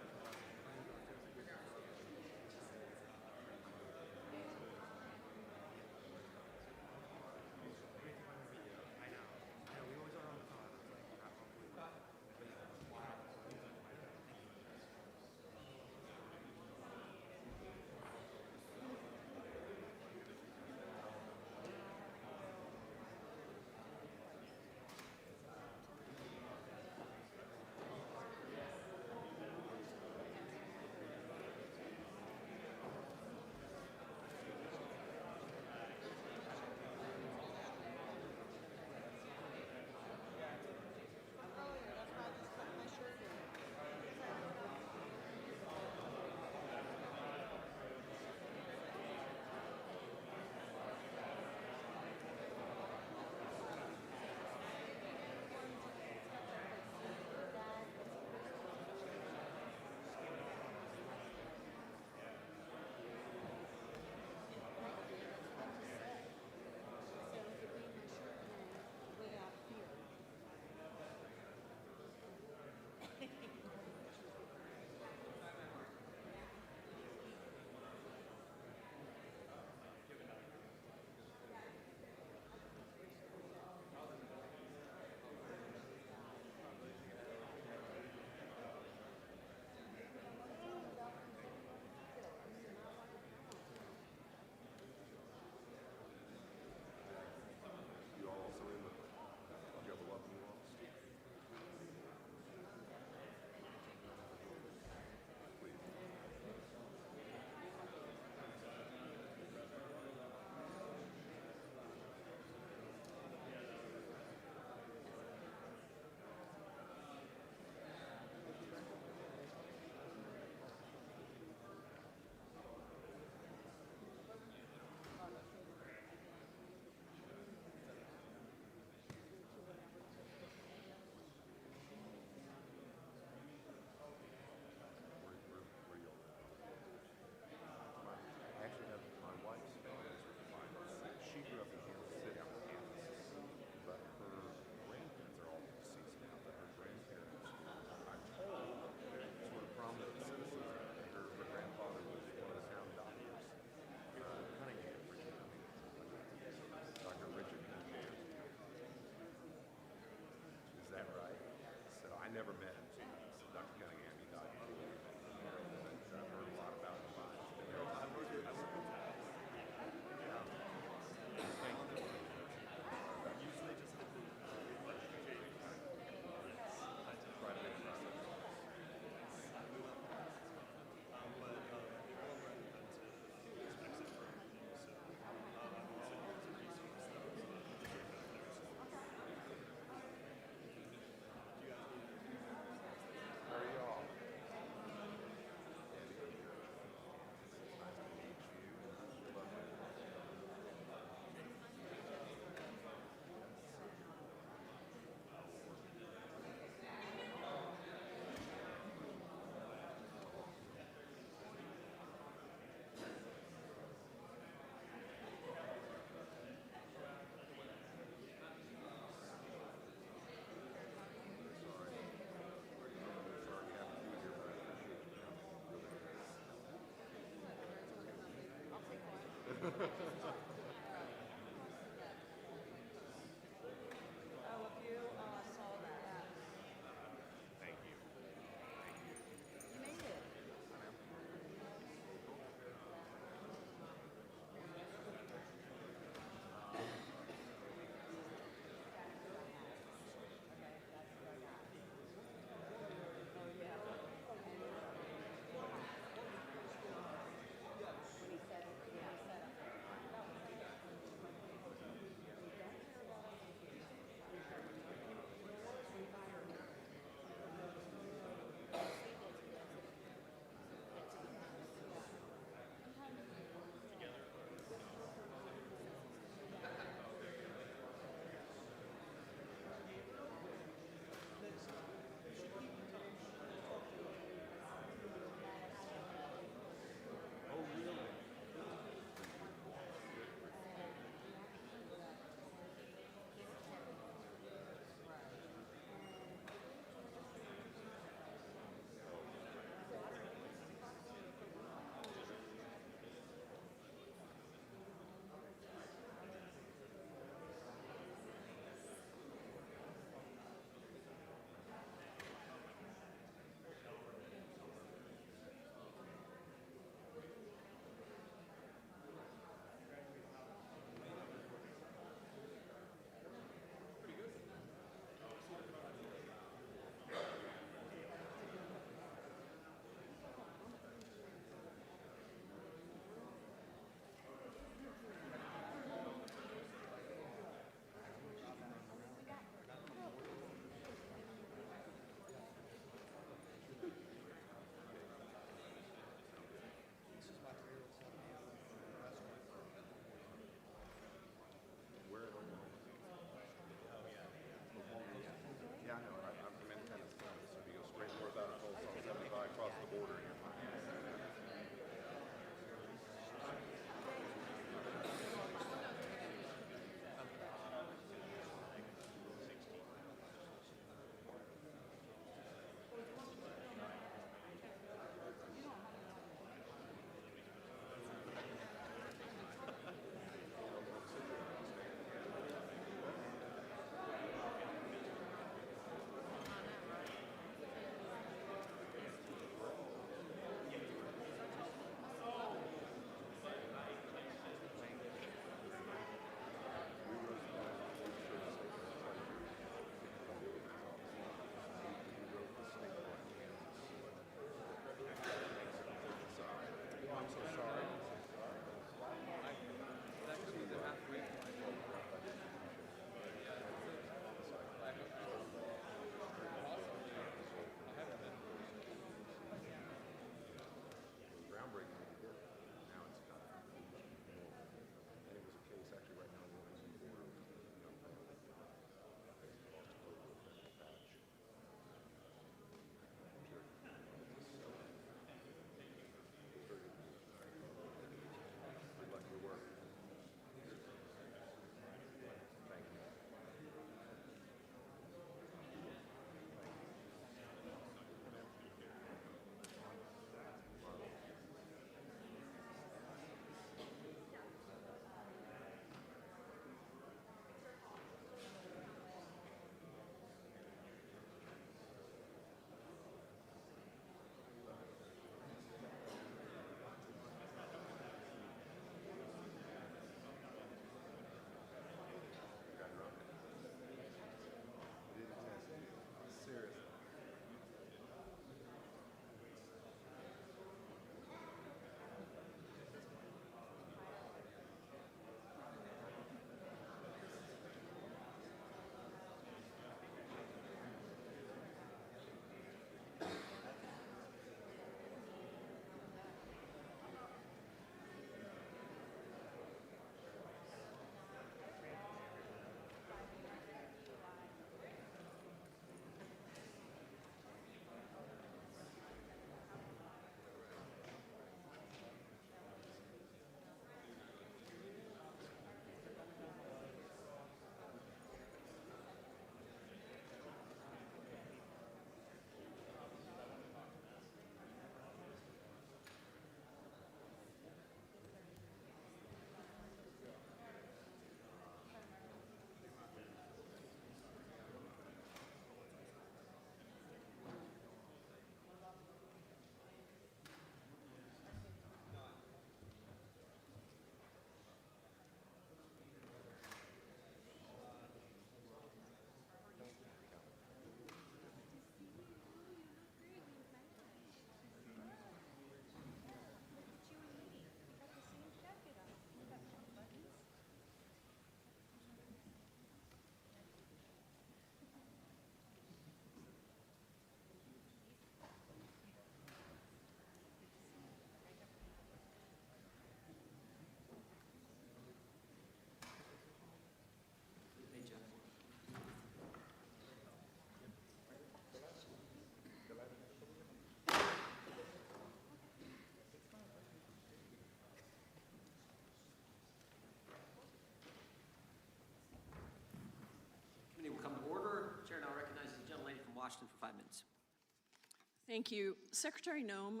Speaker 21: Thank you. Secretary Noem,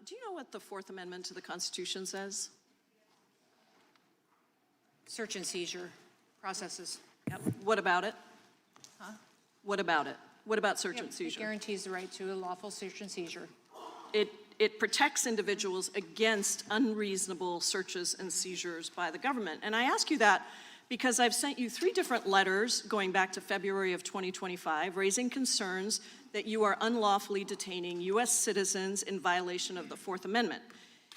Speaker 21: do you know what the Fourth Amendment to the Constitution says?
Speaker 3: Search and seizure processes.
Speaker 21: Yep. What about it? Huh? What about it? What about search and
Speaker 3: It
Speaker 21: seizure?
Speaker 3: guarantees the right to a lawful search and seizure.
Speaker 21: It protects individuals against unreasonable searches and seizures by the government. And I ask you that because I've sent you 3 different letters going back to February of 2025 raising concerns that you are unlawfully detaining U.S. citizens in violation of the Fourth Amendment.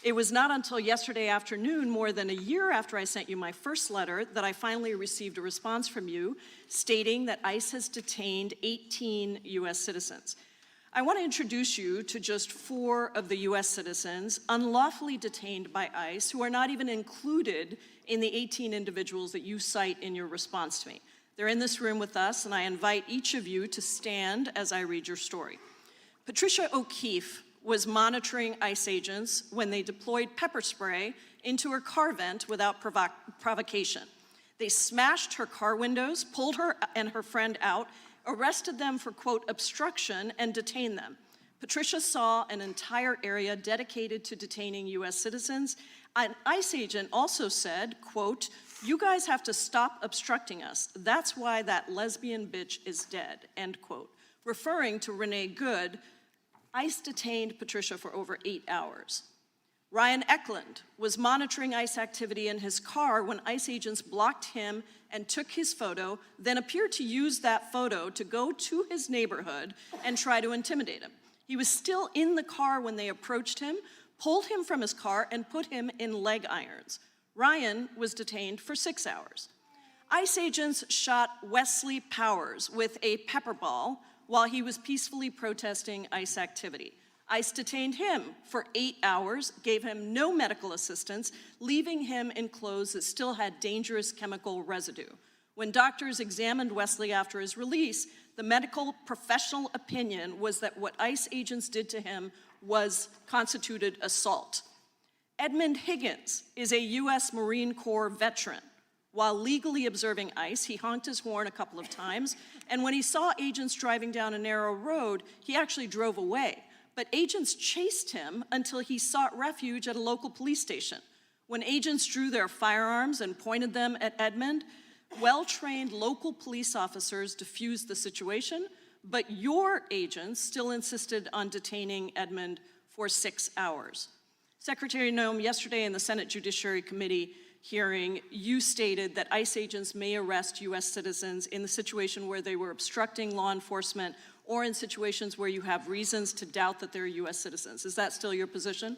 Speaker 21: It was not until yesterday afternoon, more than a year after I sent you my first letter, that I finally received a response from you stating that ICE has detained 18 U.S. citizens. I want to introduce you to just 4 of the U.S. citizens unlawfully detained by ICE who are not even included in the 18 individuals that you cite in your response to me. They're in this room with us, and I invite each of you to stand as I read your story. Patricia O'Keefe was monitoring ICE agents when they deployed pepper spray into her car vent without provocation. They smashed her car windows, pulled her and her friend out, arrested them for, quote, obstruction, and detained them. Patricia saw an entire area dedicated to detaining U.S. citizens. An ICE agent also said, quote, "You guys have to stop obstructing us. That's why that lesbian bitch is dead," end quote. Referring to Renee Good, ICE detained Patricia for over 8 hours. Ryan Eklund was monitoring ICE activity in his car when ICE agents blocked him and took his photo, then appeared to use that photo to go to his neighborhood and try to intimidate him. He was still in the car when they approached him, pulled him from his car, and put him in leg irons. Ryan was detained for 6 hours. ICE agents shot Wesley Powers with a pepper ball while he was peacefully protesting ICE activity. ICE detained him for 8 hours, gave him no medical assistance, leaving him in clothes that still had dangerous chemical residue. When doctors examined Wesley after his release, the medical professional opinion was that what ICE agents did to him constituted assault. Edmund Higgins is a U.S. Marine Corps veteran. While legally observing ICE, he honked his horn a couple of times, and when he saw agents driving down a narrow road, he actually drove away. But agents chased him until he sought refuge at a local police station. When agents drew their firearms and pointed them at Edmund, well-trained local police officers diffused the situation, but your agents still insisted on detaining Edmund for 6 hours. Secretary Noem, yesterday in the Senate Judiciary Committee hearing, you stated that ICE agents may arrest U.S. citizens in the situation where they were obstructing law enforcement or in situations where you have reasons to doubt that they're U.S. citizens. Is that still your position?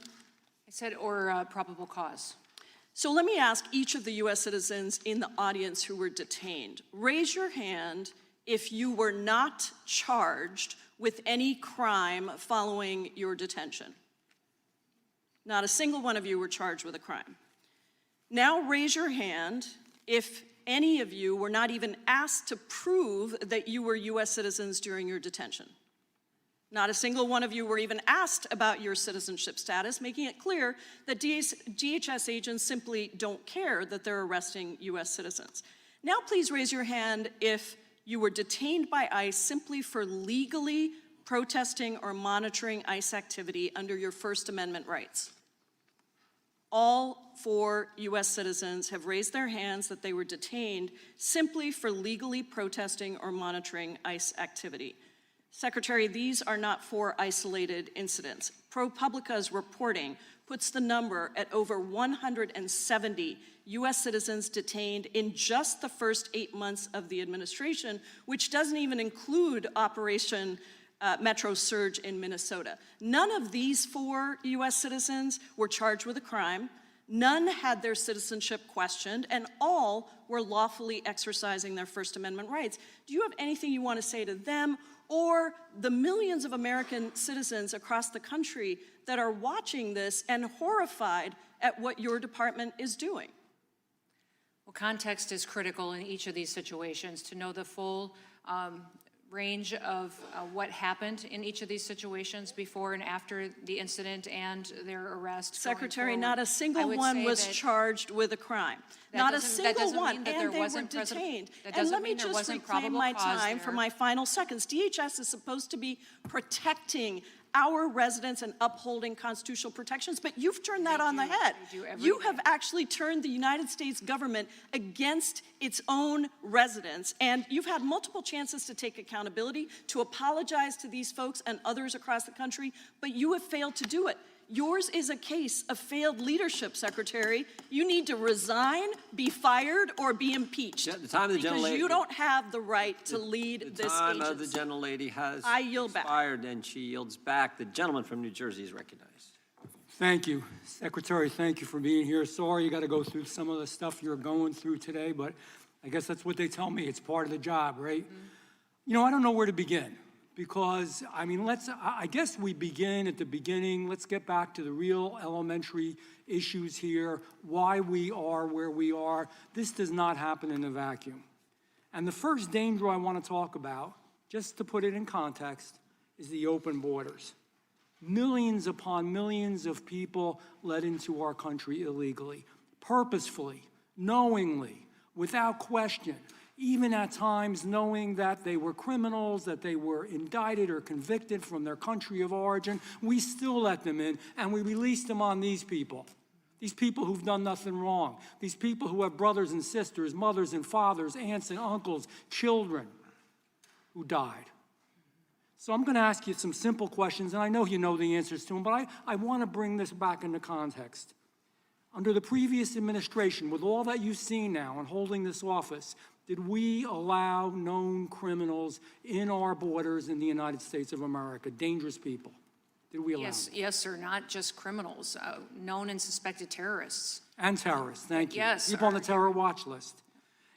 Speaker 3: I said, or probable cause.
Speaker 21: So let me ask each of the U.S. citizens in the audience who were detained. Raise your hand if you were not charged with any crime following your detention. Not a single one of you were charged with a crime. Now raise your hand if any of you were not even asked to prove that you were U.S. citizens during your detention. Not a single one of you were even asked about your citizenship status, making it clear that DHS agents simply don't care that they're arresting U.S. citizens. Now please raise your hand if you were detained by ICE simply for legally protesting or monitoring ICE activity under your First Amendment rights. All 4 U.S. citizens have raised their hands that they were detained simply for legally protesting or monitoring ICE activity. Secretary, these are not 4 isolated incidents. ProPublica's reporting puts the number at over 170 U.S. citizens detained in just the first 8 months of the administration, which doesn't even include Operation Metro Surge in Minnesota. None of these 4 U.S. citizens were charged with a crime. None had their citizenship questioned, and all were lawfully exercising their First Amendment rights. Do you have anything you want to say to them or the millions of American citizens across the country that are watching this and horrified at what your department is doing?
Speaker 3: Well, context is critical in each of these situations to know the full range of what happened in each of these situations before and after the incident and their arrest.
Speaker 21: Secretary, not a single one was charged with a crime. Not a single one, and they were detained. And let me just reclaim my time for my final seconds. DHS is supposed to be protecting our residents and upholding constitutional protections, but you've turned that on the head. You have actually turned the United States government against its own residents, and you've had multiple chances to take accountability, to apologize to these folks and others across the country, but you have failed to do it. Yours is a case of failed leadership, Secretary. You need to resign, be fired, or be impeached.
Speaker 2: The time of the
Speaker 21: because you don't have the right to lead this
Speaker 2: The time
Speaker 21: agency.
Speaker 2: of the gentlelady has
Speaker 21: I yield back.
Speaker 2: expired, and she yields back. The gentleman from New Jersey is recognized.
Speaker 16: Thank you. Secretary, thank you for being here. Sorry you got to go through some of the stuff you're going through today, but I guess that's what they tell me. It's part of the job, right? You know, I don't know where to begin. Because, I mean, I guess we begin at the beginning. Let's get back to the real elementary issues here, why we are where we are. This does not happen in a vacuum. And the first danger I want to talk about, just to put it in context, is the open borders. Millions upon millions of people let into our country illegally, purposefully, knowingly, without question. Even at times knowing that they were criminals, that they were indicted or convicted from their country of origin, we still let them in, and we released them on these people who've done nothing wrong, these people who have brothers and sisters, mothers and fathers, aunts and uncles, children who died. So I'm going to ask you some simple questions, and I know you know the answers to them, but I want to bring this back into context. Under the previous administration, with all that you've seen now in holding this office, did we allow known criminals in our borders in the United States of America, dangerous people? Did we allow them?
Speaker 3: Yes, sir, not just criminals, known and suspected terrorists.
Speaker 16: And terrorists, thank you.
Speaker 3: Yes,
Speaker 16: people on
Speaker 3: sir.
Speaker 16: the terror watch list.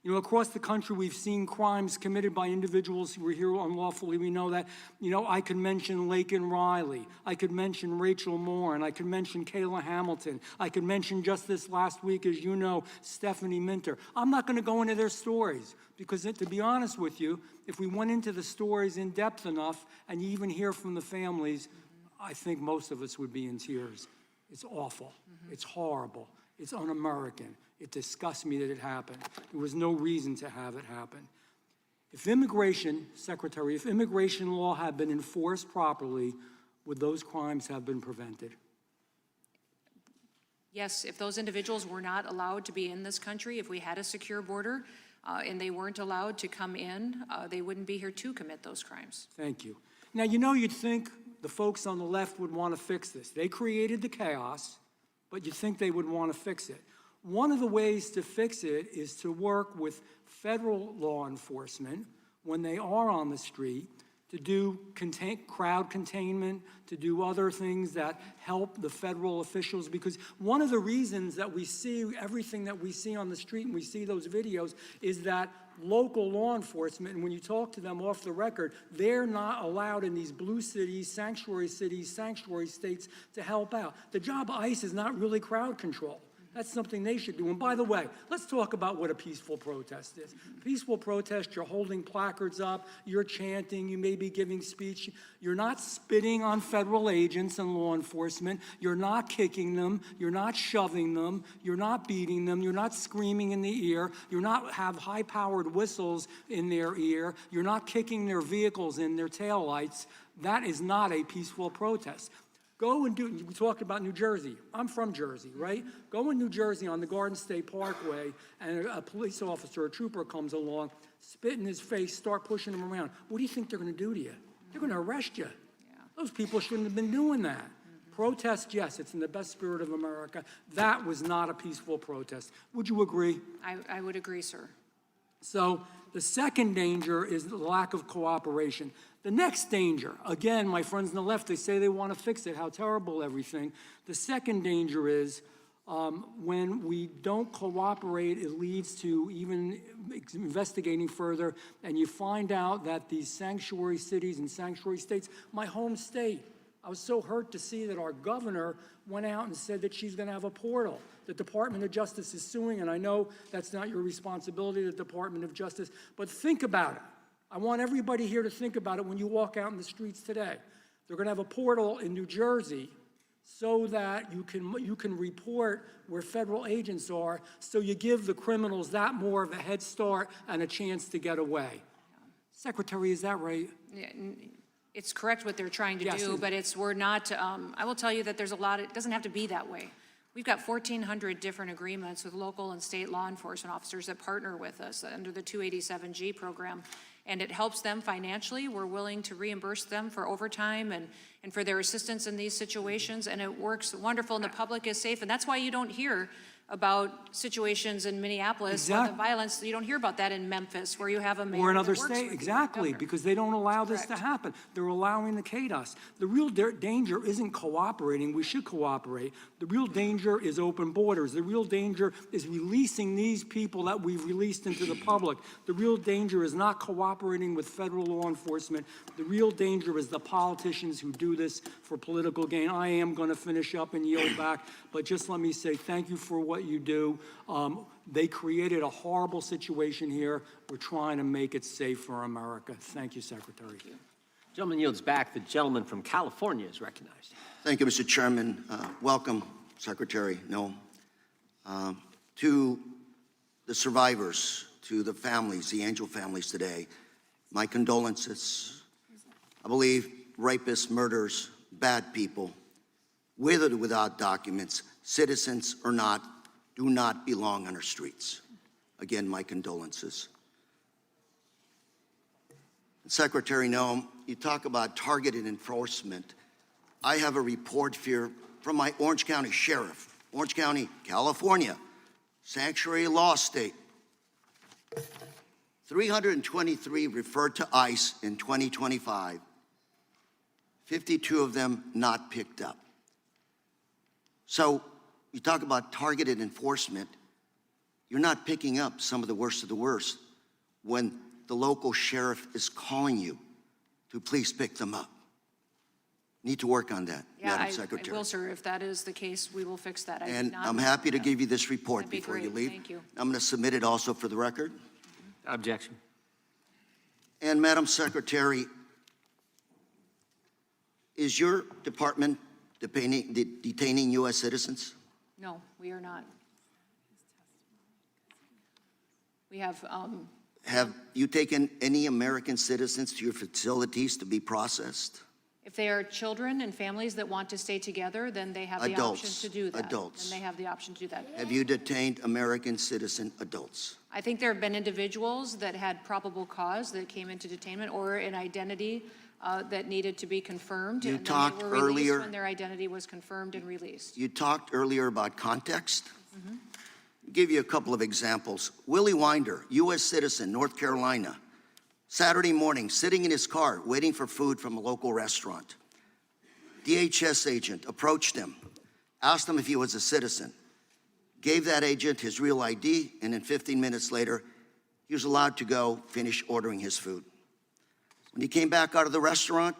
Speaker 16: You know, across the country, we've seen crimes committed by individuals who were here unlawfully. We know that. You know, I could mention Laken Riley. I could mention Rachel Moore, and I could mention Kayla Hamilton. I could mention just this last week, as you know, Stephanie Minter. I'm not going to go into their stories because, to be honest with you, if we went into the stories in depth enough and you even hear from the families, I think most of us would be in tears. It's awful. It's horrible. It's un-American. It disgusts me that it happened. There was no reason to have it happen. If immigration, Secretary, if immigration law had been enforced properly, would those crimes have been prevented?
Speaker 3: Yes, if those individuals were not allowed to be in this country, if we had a secure border and they weren't allowed to come in, they wouldn't be here to commit those crimes.
Speaker 16: Thank you. Now, you know, you'd think the folks on the left would want to fix this. They created the chaos, but you'd think they would want to fix it. One of the ways to fix it is to work with federal law enforcement when they are on the street to do crowd containment, to do other things that help the federal officials, because one of the reasons that we see everything that we see on the street and we see those videos is that local law enforcement, and when you talk to them off the record, they're not allowed in these blue cities, sanctuary states to help out. The job of ICE is not really crowd control. That's something they should do. And by the way, let's talk about what a peaceful protest is. Peaceful protest, you're holding placards up, you're chanting, you may be giving speech. You're not spitting on federal agents and law enforcement. You're not kicking them. You're not shoving them. You're not beating them. You're not screaming in the ear. You're not have high-powered whistles in their ear. You're not kicking their vehicles in their taillights. That is not a peaceful protest. Go and do, we talked about New Jersey. I'm from Jersey, right? Go in New Jersey on the Garden State Parkway, and a police officer, a trooper comes along, spit in his face, start pushing him around. What do you think they're going to do to you? They're going to arrest you. Those people shouldn't have been doing that. Protest, yes, it's in the best spirit of America. That was not a peaceful protest. Would you agree?
Speaker 3: I would agree, sir.
Speaker 16: So the second danger is the lack of cooperation. The next danger, again, my friends on the left, they say they want to fix it, how terrible everything. The second danger is when we don't cooperate, it leads to even investigating further, and you find out that these sanctuary cities and sanctuary states, my home state, I was so hurt to see that our governor went out and said that she's going to have a portal. The Department of Justice is suing, and I know that's not your responsibility, the Department of Justice, but think about it. I want everybody here to think about it when you walk out in the streets today. They're going to have a portal in New Jersey so that you can report where federal agents are, so you give the criminals that more of a head start and a chance to get away. Secretary, is that right?
Speaker 3: Yeah, It's correct what they're trying to
Speaker 16: Yes,
Speaker 3: do, but we're not, I will tell you that there's a lot, it doesn't have to be that way. We've got 1,400 different agreements with local and state law enforcement officers that partner with us under the 287G program, and it helps them financially. We're willing to reimburse them for overtime and for their assistance in these situations, and it works wonderful, and the public is safe, and that's why you don't hear about situations in Minneapolis or the violence. You don't hear about that in Memphis, where you have a mayor
Speaker 16: Or
Speaker 3: that
Speaker 16: another
Speaker 3: works
Speaker 16: state,
Speaker 3: with
Speaker 16: exactly,
Speaker 3: the
Speaker 16: because they don't allow this to
Speaker 3: Correct.
Speaker 16: happen. They're allowing the chaos. The real danger isn't cooperating. We should cooperate. The real danger is open borders. The real danger is releasing these people that we've released into the public. The real danger is not cooperating with federal law enforcement. The real danger is the politicians who do this for political gain. I am going to finish up and yield back, but just let me say thank you for what you do. They created a horrible situation here. We're trying to make it safe for America. Thank you, Secretary.
Speaker 2: Gentleman yields back. The gentleman from California is recognized.
Speaker 5: Thank you, Mr. Chairman. Welcome, Secretary Noem. To the survivors, to the families, the Angel families today, my condolences. I believe rapists, murderers, bad people, with or without documents, citizens or not, do not belong on our streets. Again, my condolences. Secretary Noem, you talk about targeted enforcement. I have a report here from my Orange County Sheriff, Orange County, California, sanctuary law state. 323 referred to ICE in 2025, 52 of them not picked up. So you talk about targeted enforcement, you're not picking up some of the worst when the local sheriff is calling you to please pick them up. Need to work on that, Madam Secretary.
Speaker 3: I will, sir. If that is the case, we will fix that.
Speaker 5: And I'm happy to give you this report
Speaker 3: That'd be
Speaker 5: before you
Speaker 3: great.
Speaker 5: leave.
Speaker 3: Thank you.
Speaker 5: I'm going to submit it also for the record.
Speaker 2: Objection.
Speaker 5: And Madam Secretary, is your department detaining U.S. citizens?
Speaker 3: No, we are not. We have,
Speaker 5: Have you taken any American citizens to your facilities to be processed?
Speaker 3: if they are children and families that want to stay together, then they have the
Speaker 5: Adults.
Speaker 3: option to do that.
Speaker 5: Adults.
Speaker 3: And they have the option to do that.
Speaker 5: Have you detained American citizen adults?
Speaker 3: I think there have been individuals that had probable cause that came into detainment or an identity that needed to be confirmed.
Speaker 5: You
Speaker 3: and then
Speaker 5: talked
Speaker 3: they were released
Speaker 5: earlier-
Speaker 3: when their identity was confirmed and released.
Speaker 5: You talked earlier about context. I'll give you a couple of examples. Willie Winder, U.S. citizen, North Carolina, Saturday morning, sitting in his car, waiting for food from a local restaurant. DHS agent approached him, asked him if he was a citizen, gave that agent his real ID, and then 15 minutes later, he was allowed to go finish ordering his food. When he came back out of the restaurant,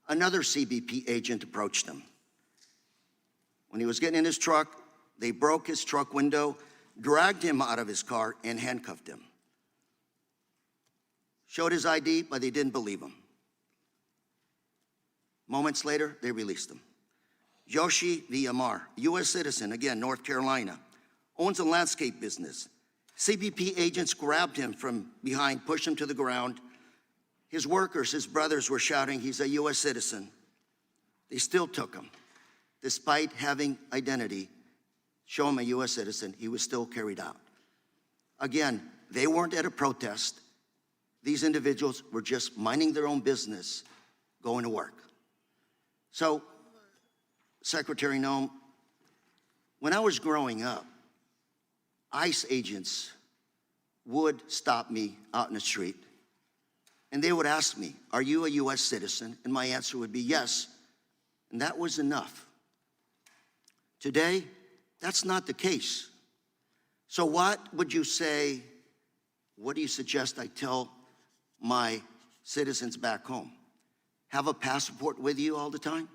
Speaker 5: another CBP agent approached him. When he was getting in his truck, they broke his truck window, dragged him out of his car, and handcuffed him. Showed his ID, but they didn't believe him. Moments later, they released him. Yoshi Villamar, U.S. citizen, again, North Carolina, owns a landscape business. CBP agents grabbed him from behind, pushed him to the ground. His workers, his brothers were shouting, he's a U.S. citizen. They still took him. Despite having identity, show him a U.S. citizen, he was still carried out. Again, they weren't at a protest. These individuals were just minding their own business, going to work. So, Secretary Noem, when I was growing up, ICE agents would stop me out in the street, and they would ask me, are you a U.S. citizen? And my answer would be yes, and that was enough. Today, that's not the case. So what would you say, what do you suggest I tell my citizens back home? Have a passport with you all the time?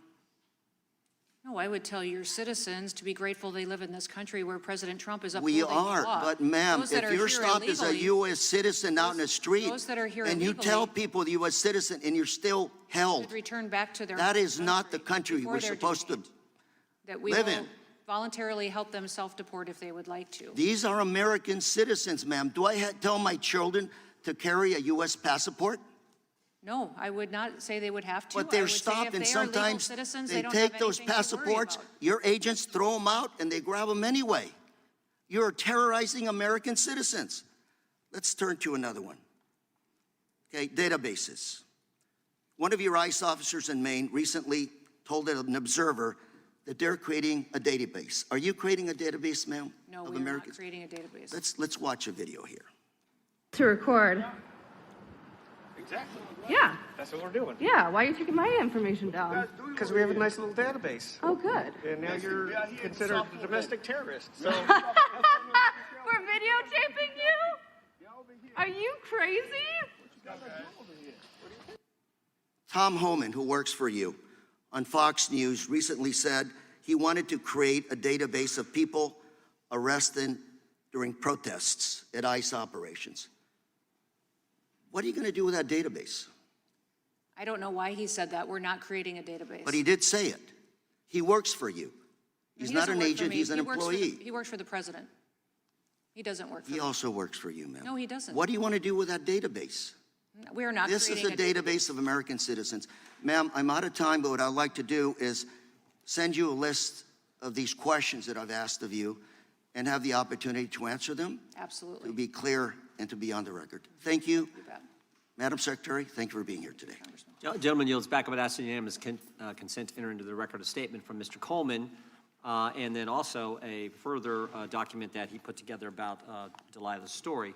Speaker 3: No, I would tell your citizens to be grateful they live in this country where President Trump is
Speaker 5: We
Speaker 3: upholding the
Speaker 5: are,
Speaker 3: law.
Speaker 5: but ma'am,
Speaker 3: Those that
Speaker 5: if
Speaker 3: are
Speaker 5: you're
Speaker 3: here
Speaker 5: stopped as a
Speaker 3: illegally-
Speaker 5: U.S. citizen out in the street,
Speaker 3: those that are here
Speaker 5: and you
Speaker 3: illegally
Speaker 5: tell people the U.S. citizen and you're still held,
Speaker 3: should return back to their
Speaker 5: that
Speaker 3: home
Speaker 5: is not the country
Speaker 3: before
Speaker 5: we're
Speaker 3: they're
Speaker 5: supposed to
Speaker 3: that we
Speaker 5: live
Speaker 3: will
Speaker 5: in.
Speaker 3: voluntarily help them self-deport if they would like to.
Speaker 5: These are American citizens, ma'am. Do I tell my children to carry a U.S. passport?
Speaker 3: No, I would not say they would have to.
Speaker 5: But
Speaker 3: I
Speaker 5: they're
Speaker 3: would say
Speaker 5: stopped,
Speaker 3: if
Speaker 5: and
Speaker 3: they are legal
Speaker 5: sometimes
Speaker 3: citizens,
Speaker 5: they
Speaker 3: don't
Speaker 5: take
Speaker 3: have
Speaker 5: those
Speaker 3: anything to worry
Speaker 5: passports,
Speaker 3: about.
Speaker 5: your agents throw them out, and they grab them anyway. You're terrorizing American citizens. Let's turn to another one. Okay, databases. One of your ICE officers in Maine recently told an observer that they're creating a database. Are you creating a database, ma'am?
Speaker 3: No,
Speaker 5: of
Speaker 3: we are not
Speaker 5: Americans?
Speaker 3: creating a database.
Speaker 5: Let's watch a video here.
Speaker 7: To record.
Speaker 17: Exactly.
Speaker 7: Yeah.
Speaker 17: That's what we're doing.
Speaker 7: Yeah. Why are you taking my information down?
Speaker 17: Because we have a nice little database.
Speaker 7: Oh, good.
Speaker 17: And now you're considered a domestic terrorist. So
Speaker 7: We're videotaping you? Are you crazy?
Speaker 5: Tom Homan, who works for you, on Fox News recently said he wanted to create a database of people arrested during protests at ICE operations. What are you going to do with that database?
Speaker 3: I don't know why he said that. We're not creating a database.
Speaker 5: But he did say it. He works for you. He's
Speaker 3: He
Speaker 5: not
Speaker 3: doesn't
Speaker 5: an
Speaker 3: work for
Speaker 5: agent,
Speaker 3: me.
Speaker 5: he's an
Speaker 3: He works for the-
Speaker 5: employee.
Speaker 3: He works for the president. He doesn't work for
Speaker 5: He
Speaker 3: me.
Speaker 5: also works for you, ma'am.
Speaker 3: No, he doesn't.
Speaker 5: What do you want to do with that database?
Speaker 3: We are not
Speaker 5: This is
Speaker 3: creating
Speaker 5: a database of American citizens. Ma'am, I'm out of time, but what I'd like to do is send you a list of these questions that I've asked of you and have the opportunity to answer them,
Speaker 3: Absolutely.
Speaker 5: to be clear and to be on the record. Thank you.
Speaker 3: You bet.
Speaker 5: Madam Secretary, thank you for being here today.
Speaker 2: Gentleman yields back. I would ask unanimous consent to enter into the record a statement from Mr. Coleman, and then also a further document that he put together about Delilah's story.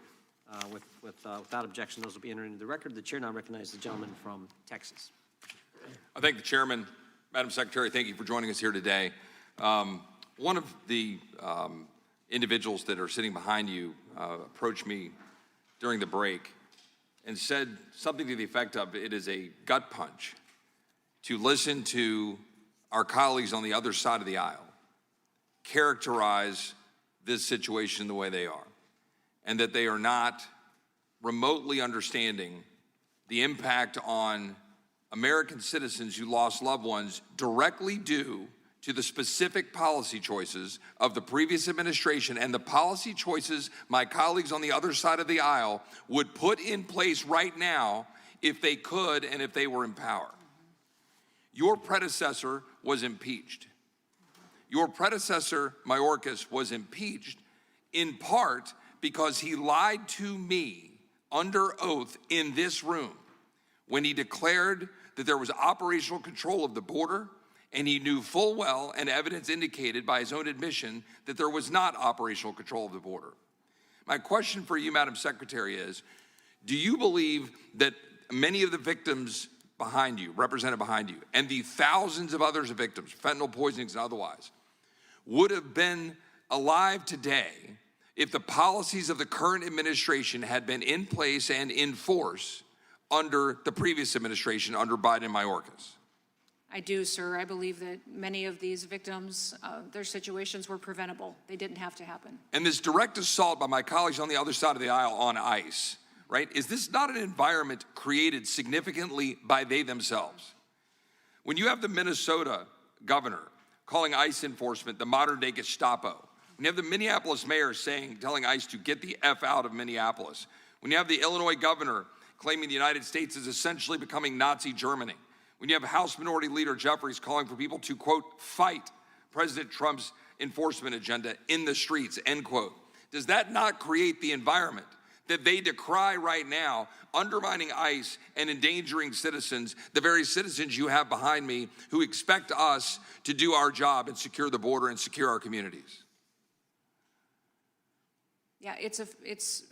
Speaker 2: Without objection, those will be entered into the record. The chair now recognizes the gentleman from Texas.
Speaker 22: I thank the chairman. Madam Secretary, thank you for joining us here today. One of the individuals that are sitting behind you approached me during the break and said something to the effect of, it is a gut punch to listen to our colleagues on the other side of the aisle characterize this situation the way they are, and that they are not remotely understanding the impact on American citizens who lost loved ones directly due to the specific policy choices of the previous administration and the policy choices my colleagues on the other side of the aisle would put in place right now if they could and if they were in power. Your predecessor was impeached. Your predecessor, Mayorkas, was impeached in part because he lied to me under oath in this room when he declared that there was operational control of the border, and he knew full well, and evidence indicated by his own admission, that there was not operational control of the border. My question for you, Madam Secretary, is, do you believe that many of the victims behind you, represented behind you, and the thousands of others of victims, fentanyl poisonings and otherwise, would have been alive today if the policies of the current administration had been in place and in force under the previous administration, under Biden and Mayorkas?
Speaker 3: I do, sir. I believe that many of these victims, their situations were preventable. They didn't have to happen.
Speaker 22: And this direct assault by my colleagues on the other side of the aisle on ICE, right? Is this not an environment created significantly by they themselves? When you have the Minnesota governor calling ICE enforcement the modern day Gestapo, when you have the Minneapolis mayor telling ICE to get the F out of Minneapolis, when you have the Illinois governor claiming the United States is essentially becoming Nazi Germany, when you have House Minority Leader Jeffries calling for people to, quote, fight President Trump's enforcement agenda in the streets, end quote, does that not create the environment that they decry right now, undermining ICE and endangering citizens, the very citizens you have behind me who expect us to do our job and secure the border and secure our communities?
Speaker 3: Yeah,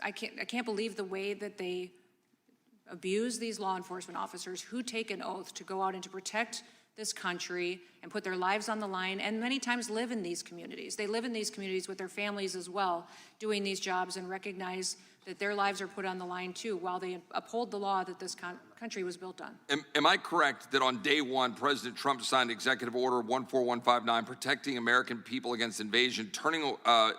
Speaker 3: I can't believe the way that they abuse these law enforcement officers who take an oath to go out and to protect this country and put their lives on the line, and many times live in these communities. They live in these communities with their families as well, doing these jobs, and recognize that their lives are put on the line too, while they uphold the law that this country was built on.
Speaker 22: Am I correct that on day one, President Trump signed Executive Order 14159, protecting American people against invasion,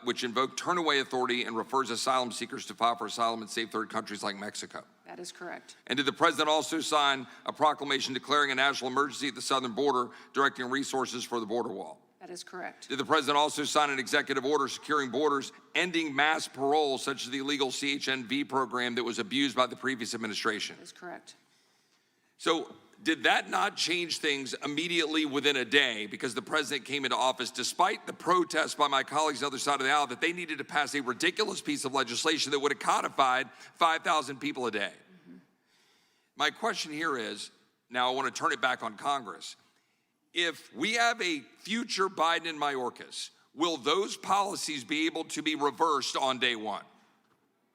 Speaker 22: which invoked turn-away authority and refers asylum seekers to file for asylum in safe third countries like Mexico?
Speaker 3: That is correct.
Speaker 22: And did the president also sign a proclamation declaring a national emergency at the southern border, directing resources for the border wall?
Speaker 3: That is correct.
Speaker 22: Did the president also sign an executive order securing borders, ending mass parole, such as the illegal CHNV program that was abused by the previous administration?
Speaker 3: That is correct.
Speaker 22: So did that not change things immediately within a day because the president came into office despite the protests by my colleagues on the other side of the aisle that they needed to pass a ridiculous piece of legislation that would have codified 5,000 people a day? My question here is, now I want to turn it back on Congress. If we have a future Biden and Mayorkas, will those policies be able to be reversed on day one?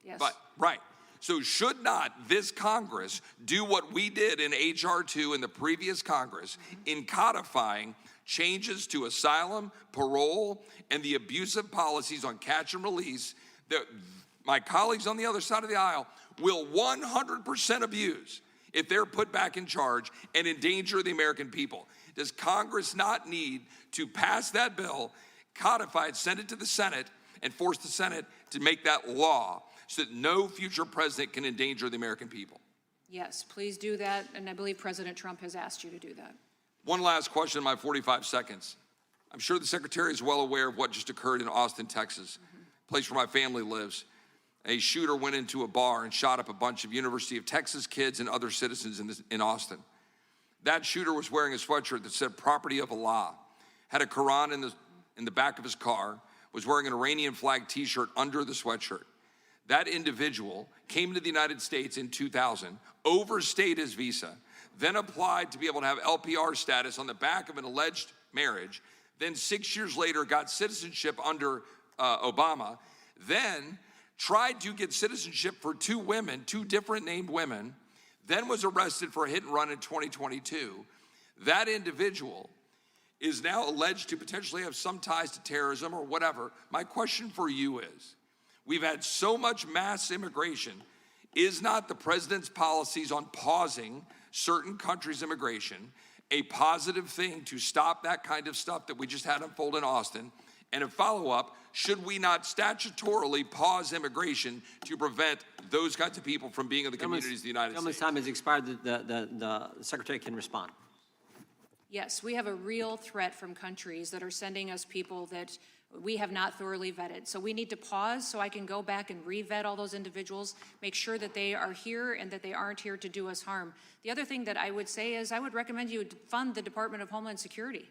Speaker 3: Yes.
Speaker 22: But, right. So should not this Congress do what we did in H.R. 2 in the previous Congress in codifying changes to asylum, parole, and the abusive policies on catch and release that my colleagues on the other side of the aisle will 100% abuse if they're put back in charge and endanger the American people? Does Congress not need to pass that bill, codify it, send it to the Senate, and force the Senate to make that law so that no future president can endanger the American people?
Speaker 3: Yes, please do that, and I believe President Trump has asked you to do that.
Speaker 22: One last question in my 45 seconds. I'm sure the Secretary is well aware of what just occurred in Austin, Texas, a place where my family lives. A shooter went into a bar and shot up a bunch of University of Texas kids and other citizens in Austin. That shooter was wearing a sweatshirt that said "Property of Allah," had a Quran in the back of his car, was wearing an Iranian flag t-shirt under the sweatshirt. That individual came to the United States in 2000, overstayed his visa, then applied to be able to have LPR status on the back of an alleged marriage, then 6 years later got citizenship under Obama, then tried to get citizenship for two women, two different named women, then was arrested for a hit and run in 2022. That individual is now alleged to potentially have some ties to terrorism or whatever. My question for you is, we've had so much mass immigration. Is not the president's policies on pausing certain countries' immigration a positive thing to stop that kind of stuff that we just had unfold in Austin? And a follow-up, should we not statutorily pause immigration to prevent those kinds of people from being in the communities of the United States?
Speaker 2: Time has expired. The Secretary can respond.
Speaker 3: Yes, we have a real threat from countries that are sending us people that we have not thoroughly vetted. So we need to pause so I can go back and re-vet all those individuals, make sure that they are here and that they aren't here to do us harm. The other thing that I would say is I would recommend you fund the Department of Homeland Security.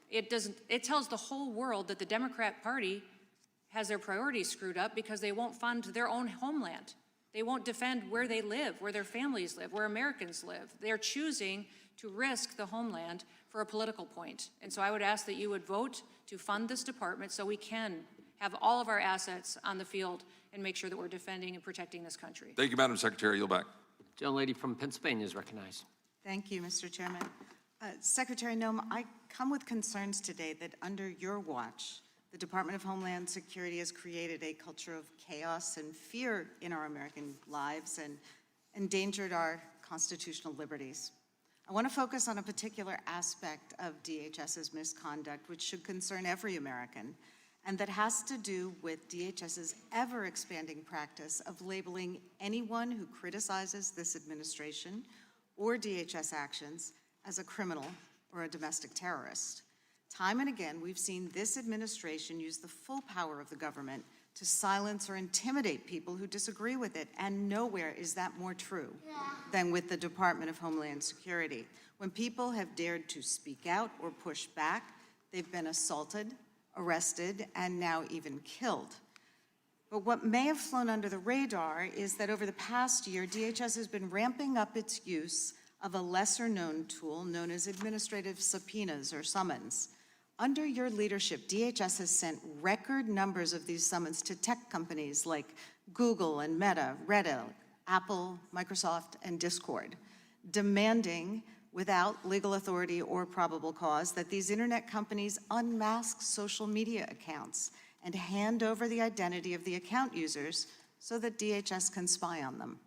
Speaker 3: It tells the whole world that the Democrat Party has their priorities screwed up because they won't fund their own homeland. They won't defend where they live, where their families live, where Americans live. They're choosing to risk the homeland for a political point. And so I would ask that you would vote to fund this department so we can have all of our assets on the field and make sure that we're defending and protecting this country.
Speaker 22: Thank you, Madam Secretary. Yield back.
Speaker 2: Gentlelady from Pennsylvania is recognized.
Speaker 4: Thank you, Mr. Chairman. Secretary Noem, I come with concerns today that under your watch, the Department of Homeland Security has created a culture of chaos and fear in our American lives and endangered our constitutional liberties. I want to focus on a particular aspect of DHS's misconduct, which should concern every American, and that has to do with DHS's ever-expanding practice of labeling anyone who criticizes this administration or DHS actions as a criminal or a domestic terrorist. Time and again, we've seen this administration use the full power of the government to silence or intimidate people who disagree with it, and nowhere is that more true than with the Department of Homeland Security. When people have dared to speak out or push back, they've been assaulted, arrested, and now even killed. But what may have flown under the radar is that over the past year, DHS has been ramping up its use of a lesser-known tool known as administrative subpoenas or summons. Under your leadership, DHS has sent record numbers of these summons to tech companies like Google and Meta, Reddit, Apple, Microsoft, and Discord, demanding, without legal authority or probable cause, that these internet companies unmask social media accounts and hand over the identity of the account users so that DHS can spy on them.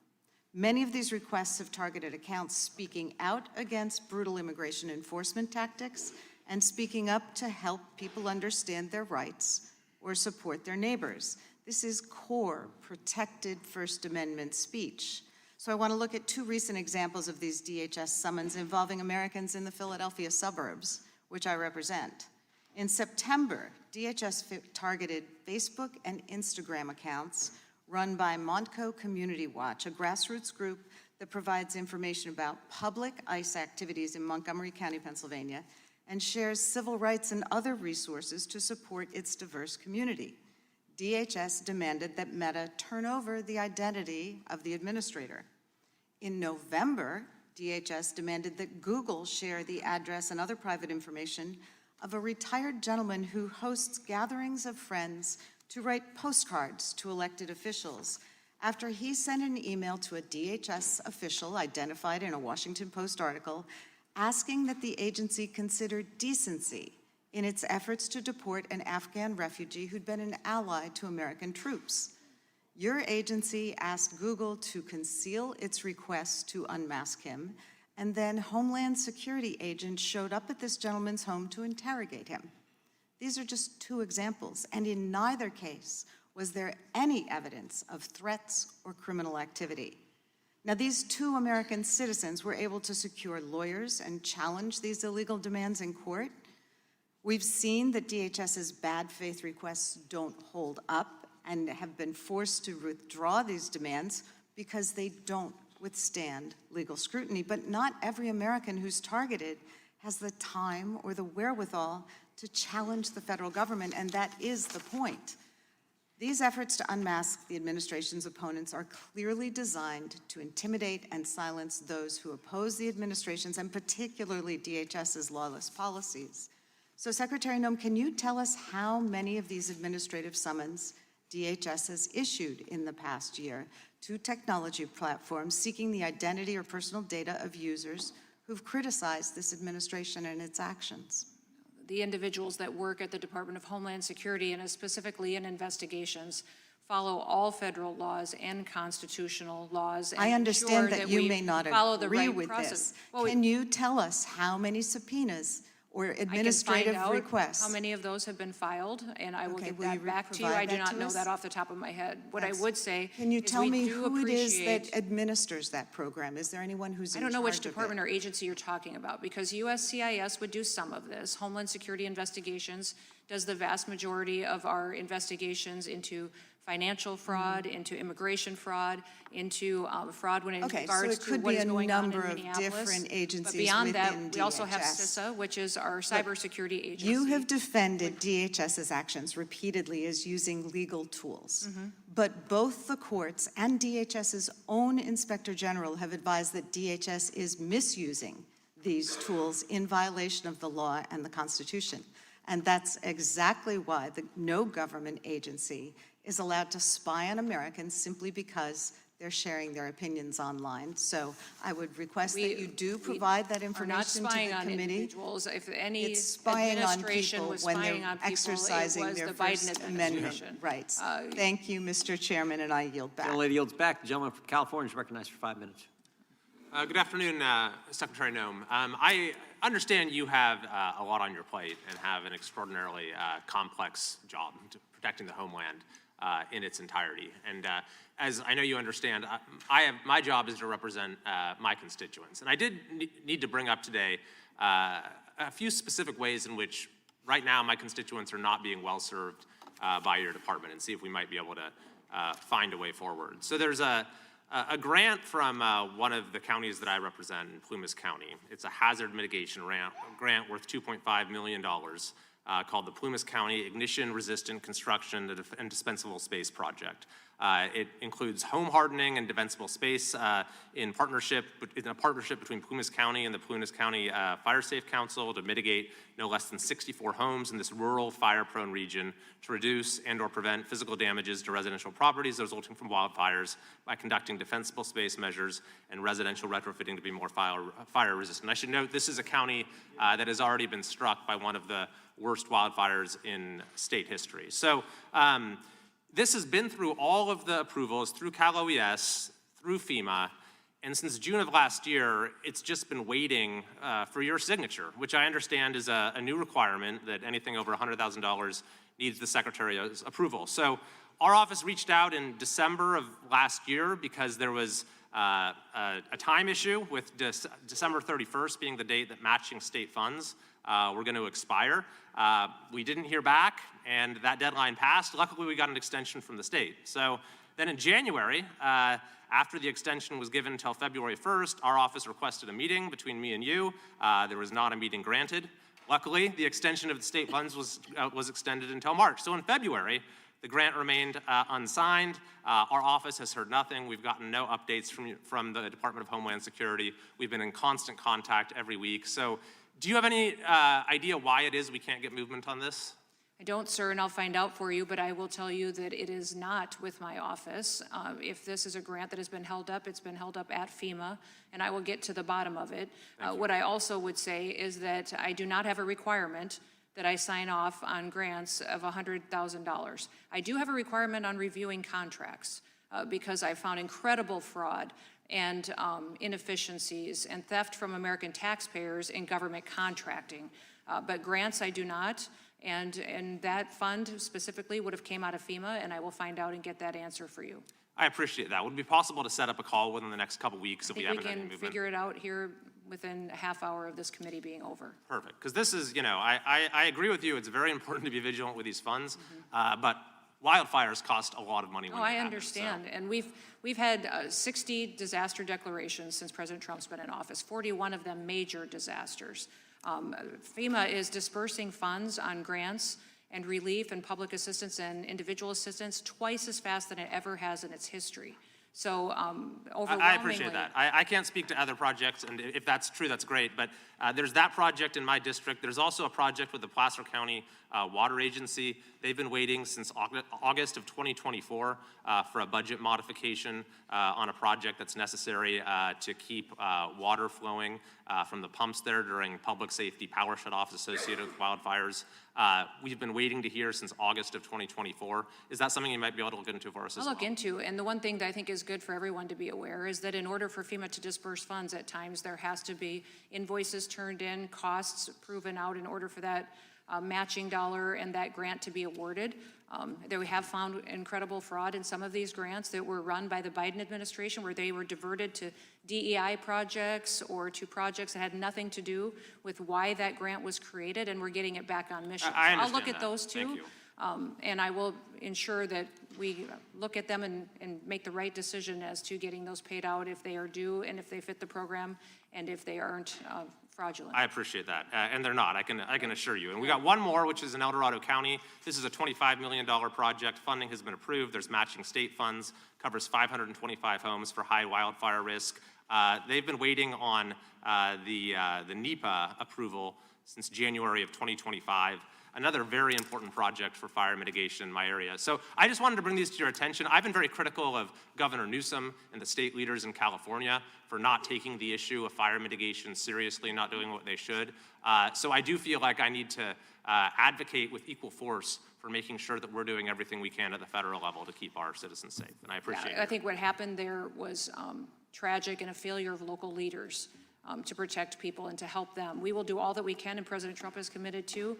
Speaker 4: Many of these requests have targeted accounts speaking out against brutal immigration enforcement tactics and speaking up to help people understand their rights or support their neighbors. This is core, protected First Amendment speech. So I want to look at two recent examples of these DHS summons involving Americans in the Philadelphia suburbs, which I represent. In September, DHS targeted Facebook and Instagram accounts run by Montco Community Watch, a grassroots group that provides information about public ICE activities in Montgomery County, Pennsylvania, and shares civil rights and other resources to support its diverse community. DHS demanded that Meta turn over the identity of the administrator. In November, DHS demanded that Google share the address and other private information of a retired gentleman who hosts gatherings of friends to write postcards to elected officials after he sent an email to a DHS official identified in a Washington Post article asking that the agency consider decency in its efforts to deport an Afghan refugee who'd been an ally to American troops. Your agency asked Google to conceal its request to unmask him, and then Homeland Security agents showed up at this gentleman's home to interrogate him. These are just two examples, and in neither case was there any evidence of threats or criminal activity. Now, these two American citizens were able to secure lawyers and challenge these illegal demands in court. We've seen that DHS's bad faith requests don't hold up and have been forced to withdraw these demands because they don't withstand legal scrutiny. But not every American who's targeted has the time or the wherewithal to challenge the federal government, and that is the point. These efforts to unmask the administration's opponents are clearly designed to intimidate and silence those who oppose the administration's and particularly DHS's lawless policies. So, Secretary Noem, can you tell us how many of these administrative summons DHS has issued in the past year to technology platforms seeking the identity or personal data of users who've criticized this administration and its actions?
Speaker 3: The individuals that work at the Department of Homeland Security, and specifically in investigations, follow all federal laws and constitutional laws. And
Speaker 4: I understand
Speaker 3: ensure
Speaker 4: that you
Speaker 3: we
Speaker 4: may not
Speaker 3: follow the
Speaker 4: agree
Speaker 3: right
Speaker 4: with
Speaker 3: process.
Speaker 4: this.
Speaker 3: Well,
Speaker 4: Can you tell us how many subpoenas or administrative
Speaker 3: I can find
Speaker 4: requests?
Speaker 3: out how many of those have been filed, and I will
Speaker 4: Okay,
Speaker 3: get
Speaker 4: will you
Speaker 3: that back to you.
Speaker 4: provide
Speaker 3: I do
Speaker 4: that
Speaker 3: not
Speaker 4: to
Speaker 3: know
Speaker 4: us?
Speaker 3: that off the top of my head. What I
Speaker 4: That's-
Speaker 3: would say
Speaker 4: Can you
Speaker 3: is
Speaker 4: tell
Speaker 3: we
Speaker 4: me
Speaker 3: do
Speaker 4: who it is that
Speaker 3: appreciate-
Speaker 4: administers that program? Is there anyone who's in
Speaker 3: I don't know which
Speaker 4: charge of it?
Speaker 3: department or agency you're talking about, because USCIS would do some of this. Homeland Security Investigations does the vast majority of our investigations into financial fraud, into immigration fraud, into fraud when in
Speaker 4: Okay, so
Speaker 3: regards
Speaker 4: it
Speaker 3: to
Speaker 4: could
Speaker 3: what
Speaker 4: be
Speaker 3: is
Speaker 4: a
Speaker 3: going on in
Speaker 4: number of
Speaker 3: Minneapolis.
Speaker 4: different agencies
Speaker 3: But beyond that,
Speaker 4: within
Speaker 3: we also have
Speaker 4: DHS.
Speaker 3: CISA, which is our cybersecurity agency.
Speaker 4: You have defended DHS's actions repeatedly as using legal tools. But both the courts and DHS's own Inspector General have advised that DHS is misusing these tools in violation of the law and the Constitution. And that's exactly why no government agency is allowed to spy on Americans simply because they're sharing their opinions online. So I would request that you do provide that
Speaker 3: Are
Speaker 4: information
Speaker 3: not
Speaker 4: to the
Speaker 3: spying on
Speaker 4: committee.
Speaker 3: individuals. If any
Speaker 4: It's spying on
Speaker 3: administration
Speaker 4: people
Speaker 3: was
Speaker 4: when
Speaker 3: spying
Speaker 4: they're
Speaker 3: on people,
Speaker 4: exercising
Speaker 3: it was
Speaker 4: their
Speaker 3: the Biden
Speaker 4: First Amendment
Speaker 3: administration.
Speaker 4: rights. Thank you, Mr. Chairman, and I yield back.
Speaker 2: Gentlelady yields back. The gentleman from California is recognized for 5 minutes.
Speaker 9: Good afternoon, Secretary Noem. I understand you have a lot on your plate and have an extraordinarily complex job protecting the homeland in its entirety. And as I know you understand, my job is to represent my constituents. And I did need to bring up today a few specific ways in which right now my constituents are not being well served by your department, and see if we might be able to find a way forward. So there's a grant from one of the counties that I represent in Plumas County. It's a hazard mitigation grant worth $2.5 million called the Plumas County Ignition Resistant Construction and Dispensable Space Project. It includes home hardening and defensible space in a partnership between Plumas County and the Plumas County Fire Safe Council to mitigate no less than 64 homes in this rural fire-prone region to reduce and/or prevent physical damages to residential properties resulting from wildfires by conducting defensible space measures and residential retrofitting to be more fire-resistant. I should note this is a county that has already been struck by one of the worst wildfires in state history. So this has been through all of the approvals, through Cal OES, through FEMA, and since June of last year, it's just been waiting for your signature, which I understand is a new requirement that anything over $100,000 needs the Secretary's approval. So our office reached out in December of last year because there was a time issue with December 31st being the date that matching state funds were going to expire. We didn't hear back, and that deadline passed. Luckily, we got an extension from the state. So then in January, after the extension was given until February 1st, our office requested a meeting between me and you. There was not a meeting granted. Luckily, the extension of the state funds was extended until March. So in February, the grant remained unsigned. Our office has heard nothing. We've gotten no updates from the Department of Homeland Security. We've been in constant contact every week. So do you have any idea why it is we can't get movement on this?
Speaker 3: I don't, sir, and I'll find out for you, but I will tell you that it is not with my office. If this is a grant that has been held up, it's been held up at FEMA, and I will get to the bottom of it. What I also would say is that I do not have a requirement that I sign off on grants of $100,000. I do have a requirement on reviewing contracts because I found incredible fraud and inefficiencies and theft from American taxpayers in government contracting. But grants I do not. And that fund specifically would have came out of FEMA, and I will find out and get that answer for you.
Speaker 9: I appreciate that. Would it be possible to set up a call within the next couple weeks if we haven't had any
Speaker 3: I think we
Speaker 9: movement?
Speaker 3: can figure it out here within a half hour of this committee being over.
Speaker 9: Perfect, because this is, I agree with you. It's very important to be vigilant with these funds, but wildfires cost a lot of money when
Speaker 3: Oh,
Speaker 9: they
Speaker 3: I
Speaker 9: happen,
Speaker 3: understand.
Speaker 9: so.
Speaker 3: And we've had 60 disaster declarations since President Trump's been in office, 41 of them major disasters. FEMA is dispersing funds on grants and relief and public assistance and individual assistance twice as fast than it ever has in its history. So overwhelmingly.
Speaker 9: I appreciate that. I can't speak to other projects, and if that's true, that's great. But there's that project in my district. There's also a project with the Placer County Water Agency. They've been waiting since August of 2024 for a budget modification on a project that's necessary to keep water flowing from the pumps there during public safety power shutoffs associated with wildfires. We've been waiting to hear since August of 2024. Is that something you might be able to look into for us as
Speaker 3: I'll
Speaker 9: well?
Speaker 3: look into, and the one thing that I think is good for everyone to be aware is that in order for FEMA to disperse funds at times, there has to be invoices turned in, costs proven out in order for that matching dollar and that grant to be awarded. We have found incredible fraud in some of these grants that were run by the Biden administration where they were diverted to DEI projects or to projects that had nothing to do with why that grant was created, and we're getting it back on mission.
Speaker 9: I
Speaker 3: So I'll look
Speaker 9: understand
Speaker 3: at
Speaker 9: that.
Speaker 3: those two.
Speaker 9: Thank you.
Speaker 3: And I will ensure that we look at them and make the right decision as to getting those paid out if they are due and if they fit the program and if they aren't fraudulent.
Speaker 9: I appreciate that, and they're not, I can assure you. And we got one more, which is in El Dorado County. This is a $25 million project. Funding has been approved. There's matching state funds, covers 525 homes for high wildfire risk. They've been waiting on the NEPA approval since January of 2025. Another very important project for fire mitigation in my area. So I just wanted to bring these to your attention. I've been very critical of Governor Newsom and the state leaders in California for not taking the issue of fire mitigation seriously, not doing what they should. So I do feel like I need to advocate with equal force for making sure that we're doing everything we can at the federal level to keep our citizens safe, and I appreciate it.
Speaker 3: I think what happened there was tragic and a failure of local leaders to protect people and to help them. We will do all that we can, and President Trump is committed to.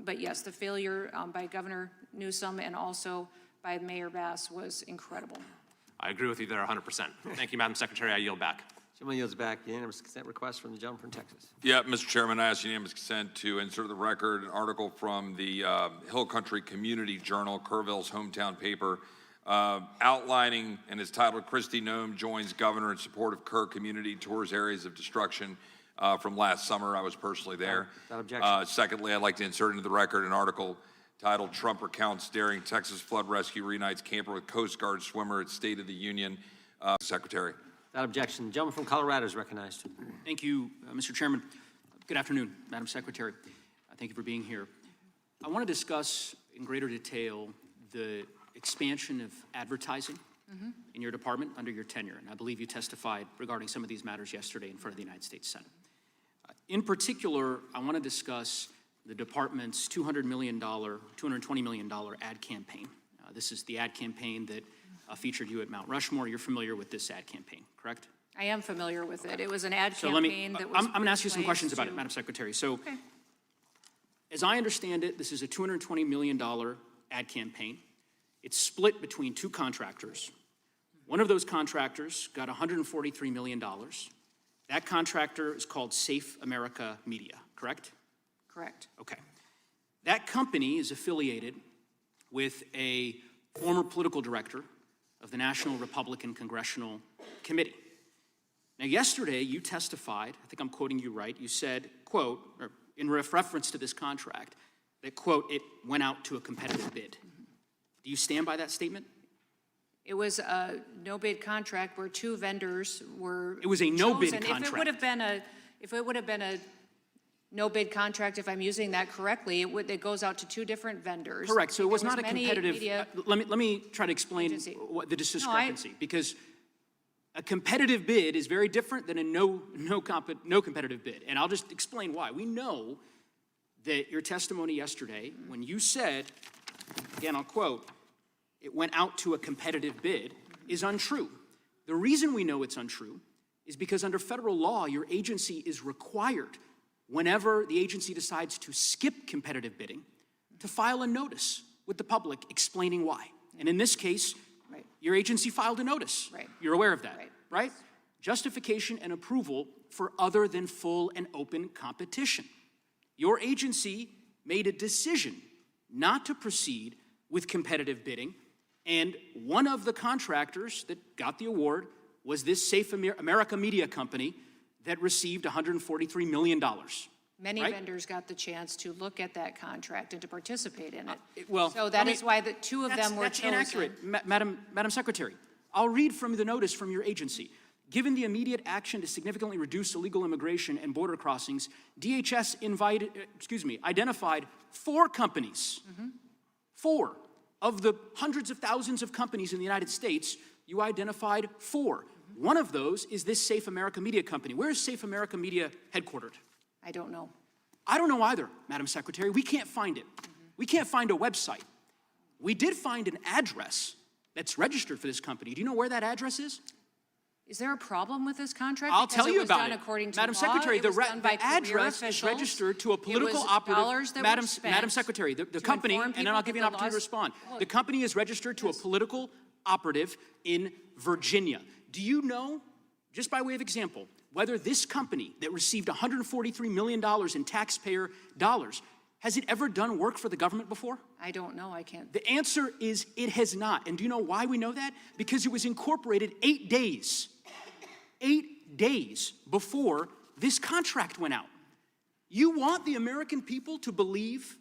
Speaker 3: But yes, the failure by Governor Newsom and also by Mayor Bass was incredible.
Speaker 9: I agree with you there 100%. Thank you, Madam Secretary. I yield back.
Speaker 2: Gentleman yields back. Unanimous consent request from the gentleman from Texas.
Speaker 22: Yeah, Mr. Chairman, I ask unanimous consent to insert the record an article from the Hill Country Community Journal, Kerrville's hometown paper, outlining, and is titled, Kristi Noem Joins Governor in Support of Kerr Community, Tours Areas of Destruction, from last summer. I was personally there.
Speaker 2: Without objection.
Speaker 22: Secondly, I'd like to insert into the record an article titled, Trump Recounts Daring Texas Flood Rescue Reunites Camper with Coast Guard Swimmer at State of the Union. Secretary.
Speaker 2: Without objection. The gentleman from Colorado is recognized.
Speaker 6: Thank you, Mr. Chairman. Good afternoon, Madam Secretary. Thank you for being here. I want to discuss in greater detail the expansion of advertising in your department under your tenure, and I believe you testified regarding some of these matters yesterday in front of the United States Senate. In particular, I want to discuss the department's $220 million ad campaign. This is the ad campaign that featured you at Mount Rushmore. You're familiar with this ad campaign, correct?
Speaker 3: I am familiar with it. It was an ad
Speaker 6: So
Speaker 3: campaign that was
Speaker 6: I'm going to ask you some
Speaker 3: placed
Speaker 6: questions about
Speaker 3: to-
Speaker 6: it, Madam Secretary. So, as I understand it, this is a $220 million ad campaign. It's split between two contractors. One of those contractors got $143 million. That contractor is called Safe America Media, correct?
Speaker 3: Correct.
Speaker 6: Okay. That company is affiliated with a former political director of the National Republican Congressional Committee. Now, yesterday, you testified, I think I'm quoting you right, you said, quote, or in reference to this contract, that, quote, it went out to a competitive bid. Do you stand by that statement?
Speaker 3: It was a no-bid contract where two vendors were
Speaker 6: It was a no-bid
Speaker 3: chosen.
Speaker 6: contract.
Speaker 3: If it would have been a no-bid contract, if I'm using that correctly, it goes out to two different vendors.
Speaker 6: Correct, so it was
Speaker 3: There
Speaker 6: not a
Speaker 3: many
Speaker 6: competitive,
Speaker 3: media
Speaker 6: let me try to explain
Speaker 3: agency.
Speaker 6: what the discrepancy, because a competitive bid is very different than a no competitive bid, and I'll just explain why. We know that your testimony yesterday, when you said, again, I'll quote, it went out to a competitive bid, is untrue. The reason we know it's untrue is because under federal law, your agency is required, whenever the agency decides to skip competitive bidding, to file a notice with the public explaining why. And in this case, your agency filed a notice. You're aware of that, right? Justification and approval for other than full and open competition. Your agency made a decision not to proceed with competitive bidding, and one of the contractors that got the award was this Safe America Media Company that received $143 million.
Speaker 3: Many
Speaker 6: right?
Speaker 3: vendors got the chance to look at that contract and to participate in it.
Speaker 6: Well,
Speaker 3: So that is why the two of them were
Speaker 6: that's
Speaker 3: chosen.
Speaker 6: inaccurate, Madam Secretary. I'll read from the notice from your agency. Given the immediate action to significantly reduce illegal immigration and border crossings, DHS identified 4 companies. 4 of the hundreds of thousands of companies in the United States, you identified 4. One of those is this Safe America Media Company. Where is Safe America Media headquartered?
Speaker 3: I don't know.
Speaker 6: I don't know either, Madam Secretary. We can't find it. We can't find a website. We did find an address that's registered for this company. Do you know where that address is?
Speaker 3: Is there a problem with this contract?
Speaker 6: I'll
Speaker 3: Because
Speaker 6: tell you
Speaker 3: was
Speaker 6: about
Speaker 3: done
Speaker 6: it.
Speaker 3: according to
Speaker 6: Madam
Speaker 3: law.
Speaker 6: Secretary,
Speaker 3: It was done by
Speaker 6: the
Speaker 3: career
Speaker 6: address is
Speaker 3: officials.
Speaker 6: registered to a
Speaker 3: It
Speaker 6: political
Speaker 3: was
Speaker 6: operative.
Speaker 3: dollars that
Speaker 6: Madam,
Speaker 3: were spent
Speaker 6: Madam Secretary, the
Speaker 3: to
Speaker 6: company,
Speaker 3: inform
Speaker 6: and then I'll give you an
Speaker 3: people that
Speaker 6: opportunity to
Speaker 3: the laws-
Speaker 6: respond. The company is registered to a political operative in Virginia. Do you know, just by way of example, whether this company that received $143 million in taxpayer dollars, has it ever done work for the government before?
Speaker 3: I don't know. I can't.
Speaker 6: The answer is it has not. And do you know why we know that? Because it was incorporated 8 days before this contract went out. You want the American people to believe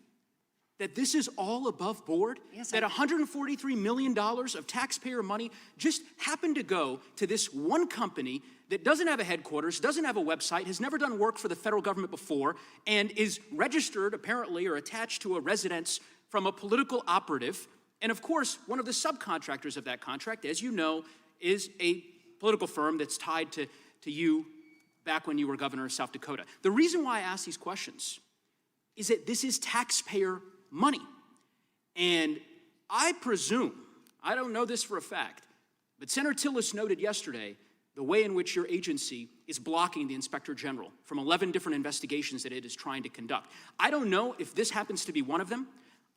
Speaker 6: that this is all above board?
Speaker 3: Yes,
Speaker 6: that $143 million of taxpayer money just happened to go to this one company that doesn't have a headquarters, doesn't have a website, has never done work for the federal government before, and is registered apparently or attached to a residence from a political operative. And of course, one of the subcontractors of that contract, as you know, is a political firm that's tied to you back when you were governor of South Dakota. The reason why I ask these questions is that this is taxpayer money. And I presume, I don't know this for a fact, but Senator Tillis noted yesterday the way in which your agency is blocking the Inspector General from 11 different investigations that it is trying to conduct. I don't know if this happens to be one of them.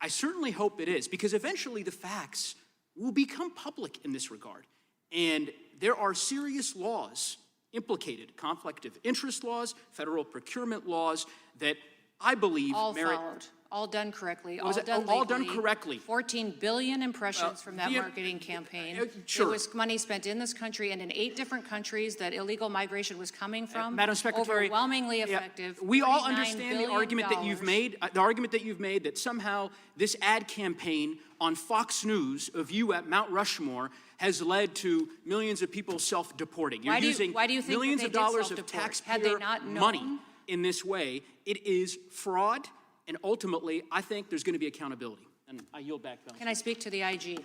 Speaker 6: I certainly hope it is, because eventually the facts will become public in this regard. And there are serious laws implicated, conflict of interest laws, federal procurement laws, that I believe
Speaker 3: All
Speaker 6: merit.
Speaker 3: followed. All done correctly.
Speaker 6: Was it
Speaker 3: done
Speaker 6: all done
Speaker 3: legally.
Speaker 6: correctly?
Speaker 3: 14 billion impressions from that
Speaker 6: the-
Speaker 3: marketing campaign.
Speaker 6: sure.
Speaker 3: It was money spent in this country and in 8 different countries that illegal migration was coming from.
Speaker 6: Madam Secretary,
Speaker 3: Overwhelmingly
Speaker 6: yeah,
Speaker 3: effective.
Speaker 6: we all
Speaker 3: $49
Speaker 6: understand the
Speaker 3: billion.
Speaker 6: argument that you've made, that somehow this ad campaign on Fox News of you at Mount Rushmore has led to millions of people self-deporting. You're
Speaker 3: Why do you-
Speaker 6: using
Speaker 3: why do you think
Speaker 6: millions
Speaker 3: that
Speaker 6: of
Speaker 3: they did
Speaker 6: dollars of
Speaker 3: self-deport?
Speaker 6: taxpayer
Speaker 3: Had they not
Speaker 6: money
Speaker 3: known?
Speaker 6: in this way. It is fraud, and ultimately, I think there's going to be accountability. And I yield back.
Speaker 3: Can I speak to the IG?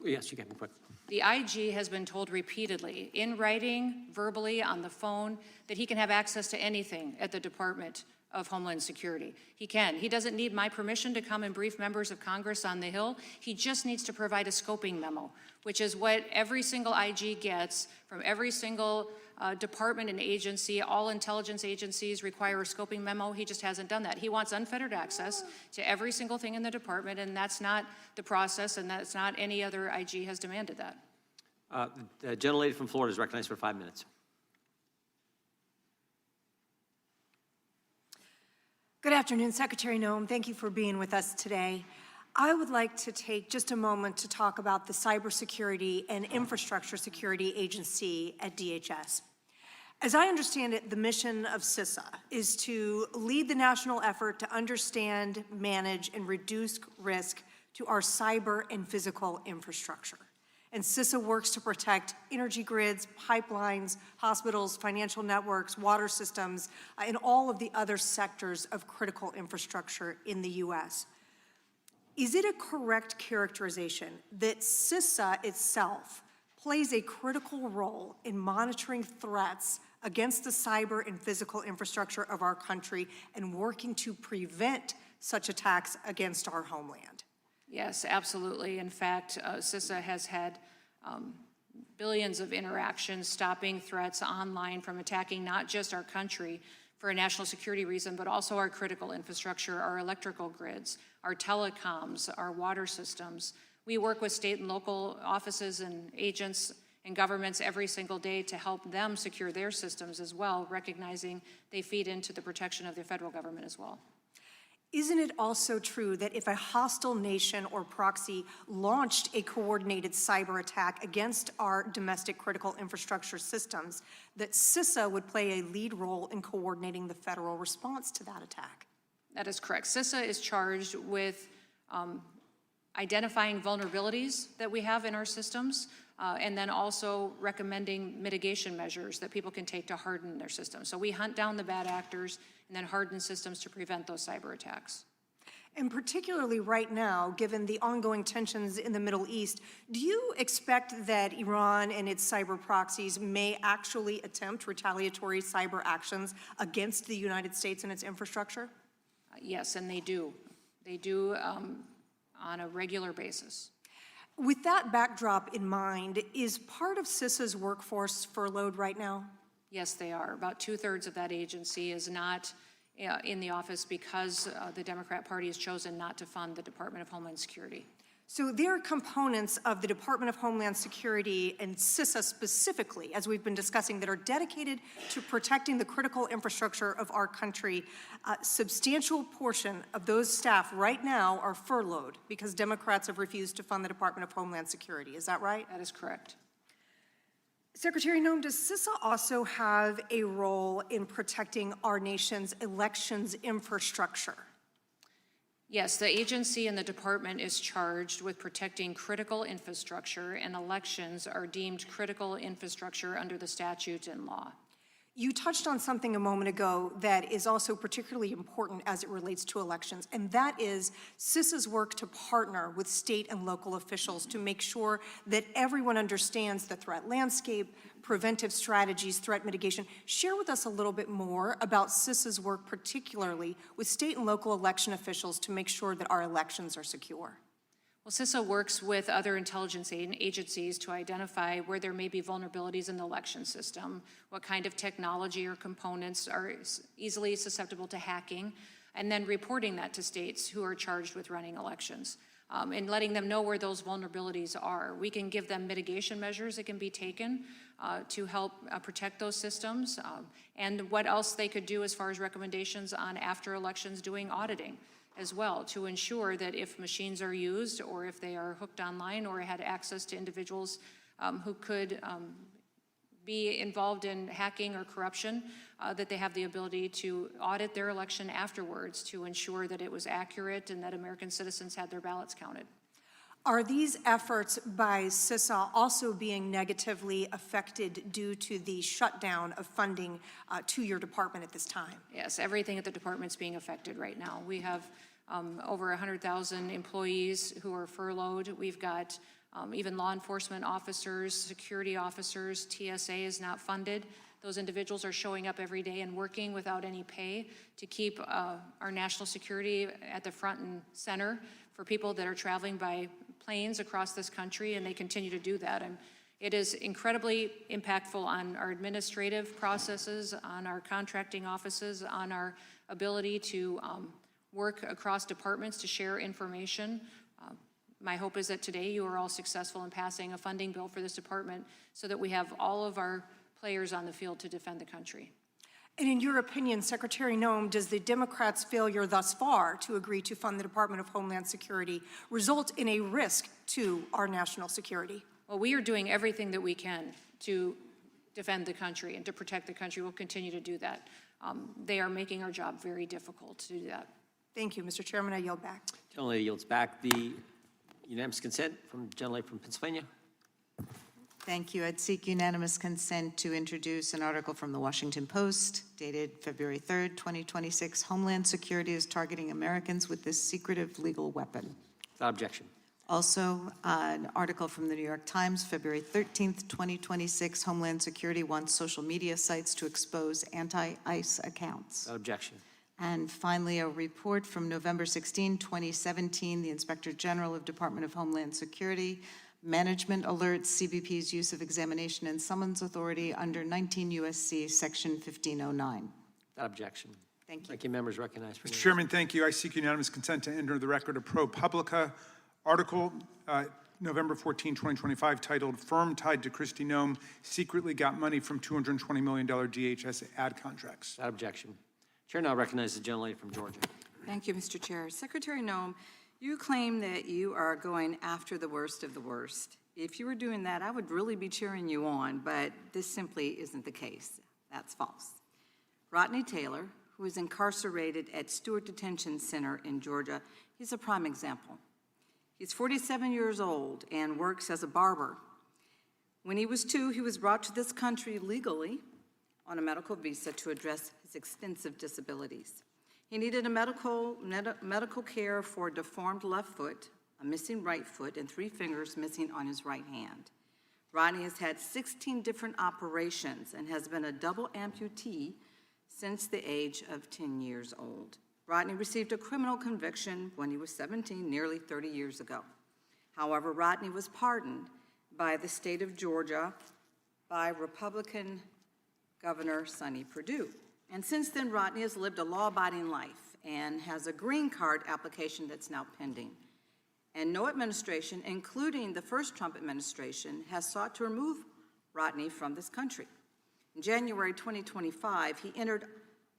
Speaker 2: Yes, you can, quick.
Speaker 3: The IG has been told repeatedly, in writing, verbally, on the phone, that he can have access to anything at the Department of Homeland Security. He can. He doesn't need my permission to come and brief members of Congress on the Hill. He just needs to provide a scoping memo, which is what every single IG gets from every single department and agency. All intelligence agencies require a scoping memo. He just hasn't done that. He wants unfettered access to every single thing in the department, and that's not the process, and that's not any other IG has demanded that.
Speaker 2: The gentlelady from Florida is recognized for 5 minutes.
Speaker 10: Good afternoon, Secretary Noem. Thank you for being with us today. I would like to take just a moment to talk about the Cybersecurity and Infrastructure Security Agency at DHS. As I understand it, the mission of CISA is to lead the national effort to understand, manage, and reduce risk to our cyber and physical infrastructure. And CISA works to protect energy grids, pipelines, hospitals, financial networks, water systems, and all of the other sectors of critical infrastructure in the U.S. Is it a correct characterization that CISA itself plays a critical role in monitoring threats against the cyber and physical infrastructure of our country and working to prevent such attacks against our homeland?
Speaker 3: Yes, absolutely. In fact, CISA has had billions of interactions stopping threats online from attacking not just our country for a national security reason, but also our critical infrastructure, our electrical grids, our telecoms, our water systems. We work with state and local offices and agents and governments every single day to help them secure their systems as well, recognizing they feed into the protection of the federal government as well.
Speaker 10: Isn't it also true that if a hostile nation or proxy launched a coordinated cyber attack against our domestic critical infrastructure systems, that CISA would play a lead role in coordinating the federal response to that attack?
Speaker 3: That is correct. CISA is charged with identifying vulnerabilities that we have in our systems, and then also recommending mitigation measures that people can take to harden their systems. So we hunt down the bad actors and then harden systems to prevent those cyber attacks.
Speaker 10: And particularly right now, given the ongoing tensions in the Middle East, do you expect that Iran and its cyber proxies may actually attempt retaliatory cyber actions against the United States and its infrastructure?
Speaker 3: Yes, and they do. They do on a regular basis.
Speaker 10: With that backdrop in mind, is part of CISA's workforce furloughed right now?
Speaker 3: Yes, they are. About 2/3 of that agency is not in the office because the Democrat Party has chosen not to fund the Department of Homeland Security.
Speaker 10: So there are components of the Department of Homeland Security and CISA specifically, as we've been discussing, that are dedicated to protecting the critical infrastructure of our country. A substantial portion of those staff right now are furloughed because Democrats have refused to fund the Department of Homeland Security. Is that right?
Speaker 3: That is correct.
Speaker 10: Secretary Noem, does CISA also have a role in protecting our nation's elections infrastructure?
Speaker 3: Yes, the agency and the department is charged with protecting critical infrastructure, and elections are deemed critical infrastructure under the statute and law.
Speaker 10: You touched on something a moment ago that is also particularly important as it relates to elections, and that is CISA's work to partner with state and local officials to make sure that everyone understands the threat landscape, preventive strategies, threat mitigation. Share with us a little bit more about CISA's work, particularly with state and local election officials, to make sure that our elections are secure.
Speaker 3: Well, CISA works with other intelligence agencies to identify where there may be vulnerabilities in the election system, what kind of technology or components are easily susceptible to hacking, and then reporting that to states who are charged with running elections, and letting them know where those vulnerabilities are. We can give them mitigation measures that can be taken to help protect those systems, and what else they could do as far as recommendations on after elections doing auditing as well, to ensure that if machines are used or if they are hooked online or had access to individuals who could be involved in hacking or corruption, that they have the ability to audit their election afterwards to ensure that it was accurate and that American citizens had their ballots counted.
Speaker 10: Are these efforts by CISA also being negatively affected due to the shutdown of funding to your department at this time?
Speaker 3: Yes, everything at the department's being affected right now. We have over 100,000 employees who are furloughed. We've got even law enforcement officers, security officers. TSA is not funded. Those individuals are showing up every day and working without any pay to keep our national security at the front and center for people that are traveling by planes across this country, and they continue to do that. It is incredibly impactful on our administrative processes, on our contracting offices, on our ability to work across departments to share information. My hope is that today you are all successful in passing a funding bill for this department so that we have all of our players on the field to defend the country.
Speaker 10: And in your opinion, Secretary Noem, does the Democrats' failure thus far to agree to fund the Department of Homeland Security result in a risk to our national security?
Speaker 3: Well, we are doing everything that we can to defend the country and to protect the country. We'll continue to do that. They are making our job very difficult to do that.
Speaker 10: Thank you, Mr. Chairman. I yield back.
Speaker 2: Gentlelady yields back. The unanimous consent from Gentlelady from Pennsylvania.
Speaker 4: Thank you. I'd seek unanimous consent to introduce an article from the Washington Post dated February 3rd, 2026. Homeland Security is targeting Americans with this secretive legal weapon.
Speaker 2: Without objection.
Speaker 4: Also, an article from the New York Times, February 13th, 2026. Homeland Security wants social media sites to expose anti-ICE accounts.
Speaker 2: Without objection.
Speaker 4: And finally, a report from November 16, 2017, the Inspector General of Department of Homeland Security. Management alerts CBP's use of examination and summons authority under 19 U.S.C. Section 1509.
Speaker 2: Without objection.
Speaker 4: Thank you.
Speaker 2: Ranking members recognized for
Speaker 1: Mr. Chairman, thank you. I seek unanimous consent to enter the record a ProPublica article, November 14, 2025, titled "Firm Tied to Kristi Noem Secretly Got Money from $220 million DHS ad contracts."
Speaker 2: Without objection. Chair now recognizes the gentlelady from Georgia.
Speaker 11: Thank you, Mr. Chair. Secretary Noem, you claim that you are going after the worst of the worst. If you were doing that, I would really be cheering you on, but this simply isn't the case. That's false. Rodney Taylor, who is incarcerated at Stewart Detention Center in Georgia, he's a prime example. He's 47 years old and works as a barber. When he was 2, he was brought to this country legally on a medical visa to address his extensive disabilities. He needed a medical care for a deformed left foot, a missing right foot, and 3 fingers missing on his right hand. Rodney has had 16 different operations and has been a double amputee since the age of 10 years old. Rodney received a criminal conviction when he was 17, nearly 30 years ago. However, Rodney was pardoned by the state of Georgia by Republican Governor Sonny Perdue. And since then, Rodney has lived a law-abiding life and has a green card application that's now pending. And no administration, including the first Trump administration, has sought to remove Rodney from this country. In January 2025, he entered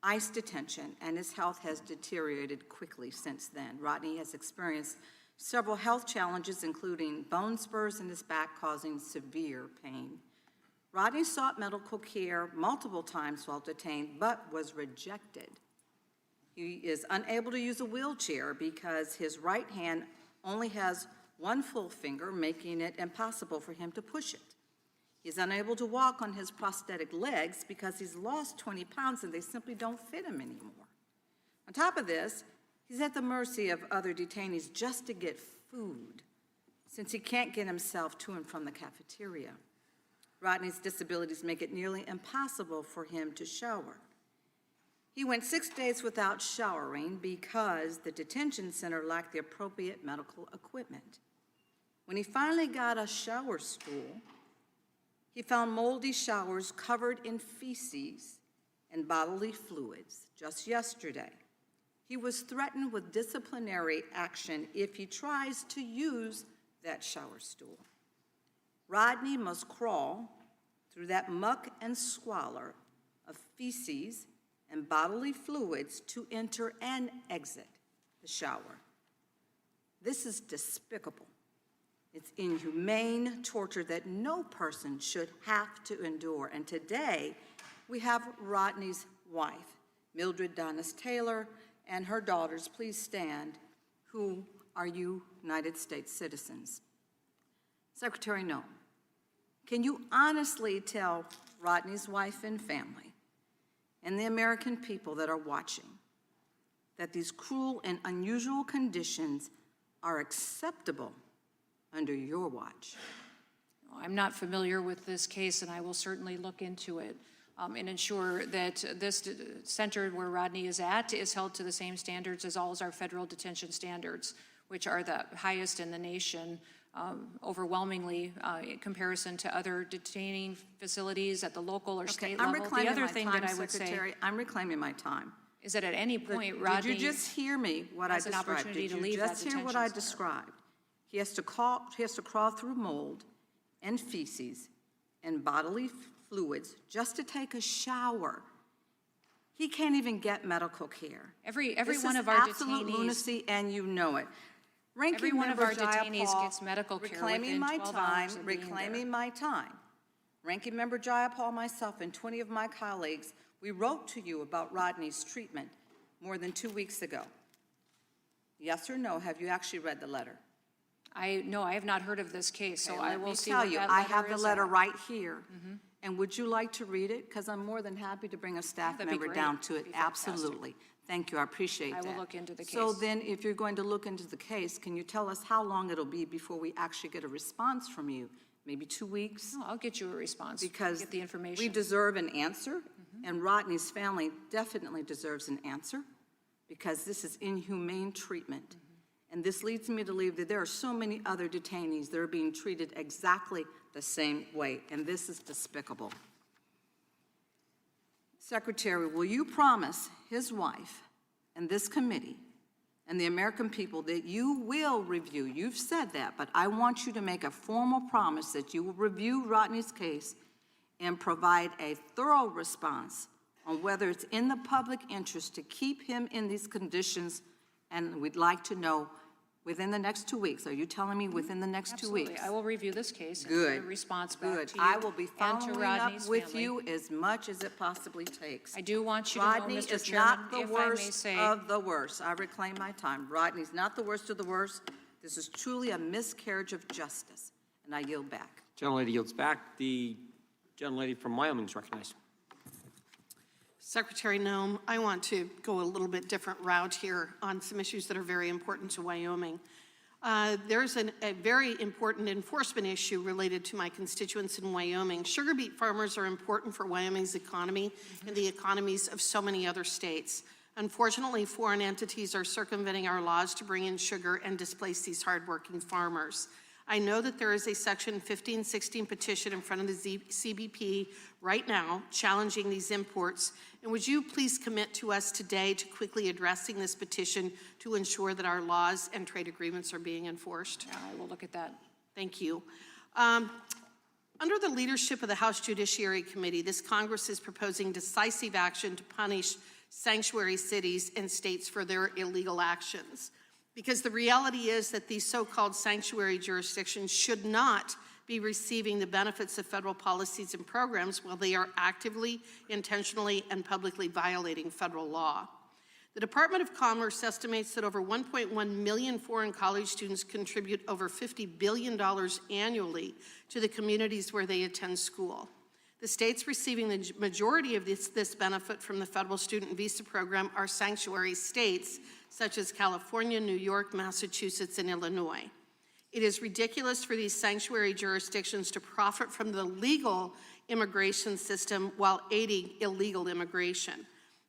Speaker 11: ICE detention, and his health has deteriorated quickly since then. Rodney has experienced several health challenges, including bone spurs in his back causing severe pain. Rodney sought medical care multiple times while detained, but was rejected. He is unable to use a wheelchair because his right hand only has 1 full finger, making it impossible for him to push it. He's unable to walk on his prosthetic legs because he's lost 20 pounds and they simply don't fit him anymore. On top of this, he's at the mercy of other detainees just to get food, since he can't get himself to and from the cafeteria. Rodney's disabilities make it nearly impossible for him to shower. He went 6 days without showering because the detention center lacked the appropriate medical equipment. When he finally got a shower stool, he found moldy showers covered in feces and bodily fluids just yesterday. He was threatened with disciplinary action if he tries to use that shower stool. Rodney must crawl through that muck and squalor of feces and bodily fluids to enter and exit the shower. This is despicable. It's inhumane torture that no person should have to endure. And today, we have Rodney's wife, Mildred Donis Taylor, and her daughters, please stand, who are United States citizens. Secretary Noem, can you honestly tell Rodney's wife and family and the American people that are watching that these cruel and unusual conditions are acceptable under your watch?
Speaker 3: I'm not familiar with this case, and I will certainly look into it and ensure that this center where Rodney is at is held to the same standards as all of our federal detention standards, which are the highest in the nation, overwhelmingly in comparison to other detaining facilities at the local or state level. The other thing that I would say,
Speaker 11: I'm reclaiming my time.
Speaker 3: Is that at any point, Rodney
Speaker 11: Did you just hear me what I
Speaker 3: has an
Speaker 11: described?
Speaker 3: opportunity
Speaker 11: Did
Speaker 3: to
Speaker 11: you
Speaker 3: leave that
Speaker 11: just hear what
Speaker 3: detention
Speaker 11: I
Speaker 3: center.
Speaker 11: described? He has to crawl through mold and feces and bodily fluids just to take a shower. He can't even get medical care.
Speaker 3: Every
Speaker 11: This
Speaker 3: one
Speaker 11: is
Speaker 3: of our
Speaker 11: absolute
Speaker 3: detainees,
Speaker 11: lunacy, and you know it. Ranking
Speaker 3: every one of
Speaker 11: Member
Speaker 3: our detainees
Speaker 11: Jayapal,
Speaker 3: gets medical care
Speaker 11: reclaiming
Speaker 3: within
Speaker 11: my
Speaker 3: 12
Speaker 11: time,
Speaker 3: hours of being there.
Speaker 11: reclaiming my time. Ranking Member Jayapal, myself, and 20 of my colleagues, we wrote to you about Rodney's treatment more than 2 weeks ago. Yes or no, have you actually read the letter?
Speaker 3: No, I have not heard of this case, so
Speaker 11: Okay,
Speaker 3: I
Speaker 11: let
Speaker 3: will
Speaker 11: me
Speaker 3: see
Speaker 11: tell
Speaker 3: what
Speaker 11: you,
Speaker 3: that
Speaker 11: I
Speaker 3: letter
Speaker 11: have the
Speaker 3: is
Speaker 11: letter
Speaker 3: at.
Speaker 11: right here. And would you like to read it? Because I'm more than happy to bring a staff
Speaker 3: That'd be
Speaker 11: member
Speaker 3: great.
Speaker 11: down to it.
Speaker 3: That'd be fantastic.
Speaker 11: Absolutely. Thank you, I appreciate
Speaker 3: I
Speaker 11: that.
Speaker 3: will look into the
Speaker 11: So
Speaker 3: case.
Speaker 11: then, if you're going to look into the case, can you tell us how long it'll be before we actually get a response from you? Maybe 2 weeks?
Speaker 3: No, I'll get you a response.
Speaker 11: Because
Speaker 3: Get the information.
Speaker 11: we deserve an answer, and Rodney's family definitely deserves an answer, because this is inhumane treatment. And this leads me to believe that there are so many other detainees that are being treated exactly the same way, and this is despicable. Secretary, will you promise his wife and this committee and the American people that you will review, you've said that, but I want you to make a formal promise that you will review Rodney's case and provide a thorough response on whether it's in the public interest to keep him in these conditions, and we'd like to know within the next 2 weeks. Are you telling me within the next 2 weeks?
Speaker 3: Absolutely. I will review this case and
Speaker 11: Good.
Speaker 3: get a response back
Speaker 11: Good.
Speaker 3: to you
Speaker 11: I will be
Speaker 3: and to
Speaker 11: following
Speaker 3: Rodney's
Speaker 11: up with
Speaker 3: family.
Speaker 11: you as much as it possibly takes.
Speaker 3: I do want you to
Speaker 11: Rodney
Speaker 3: know, Mr.
Speaker 11: is
Speaker 3: Chairman,
Speaker 11: not the
Speaker 3: if I may
Speaker 11: worst
Speaker 3: say,
Speaker 11: of the worst. I reclaim my time. Rodney's not the worst of the worst. This is truly a miscarriage of justice, and I yield back.
Speaker 2: Gentlelady yields back. The gentlelady from Wyoming is recognized.
Speaker 21: Secretary Noem, I want to go a little bit different route here on some issues that are very important to Wyoming. There's a very important enforcement issue related to my constituents in Wyoming. Sugar beet farmers are important for Wyoming's economy and the economies of so many other states. Unfortunately, foreign entities are circumventing our laws to bring in sugar and displace these hardworking farmers. I know that there is a Section 1516 petition in front of the CBP right now challenging these imports. And would you please commit to us today to quickly addressing this petition to ensure that our laws and trade agreements are being enforced?
Speaker 3: Yeah, I will look at that.
Speaker 21: Thank you. Under the leadership of the House Judiciary Committee, this Congress is proposing decisive action to punish sanctuary cities and states for their illegal actions. Because the reality is that these so-called sanctuary jurisdictions should not be receiving the benefits of federal policies and programs while they are actively, intentionally, and publicly violating federal law. The Department of Commerce estimates that over 1.1 million foreign college students contribute over $50 billion annually to the communities where they attend school. The states receiving the majority of this benefit from the federal student visa program are sanctuary states, such as California, New York, Massachusetts, and Illinois. It is ridiculous for these sanctuary jurisdictions to profit from the legal immigration system while aiding illegal immigration.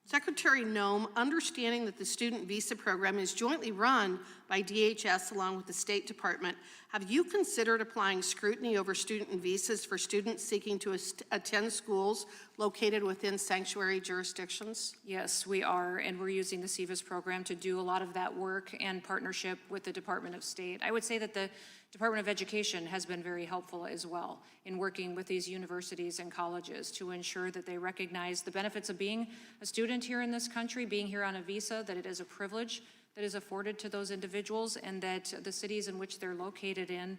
Speaker 21: Secretary Noem, understanding that the student visa program is jointly run by DHS along with the State Department, have you considered applying scrutiny over student visas for students seeking to attend schools located within sanctuary jurisdictions?
Speaker 3: Yes, we are, and we're using the CVIS program to do a lot of that work and partnership with the Department of State. I would say that the Department of Education has been very helpful as well in working with these universities and colleges to ensure that they recognize the benefits of being a student here in this country, being here on a visa, that it is a privilege that is afforded to those individuals, and that the cities in which they're located in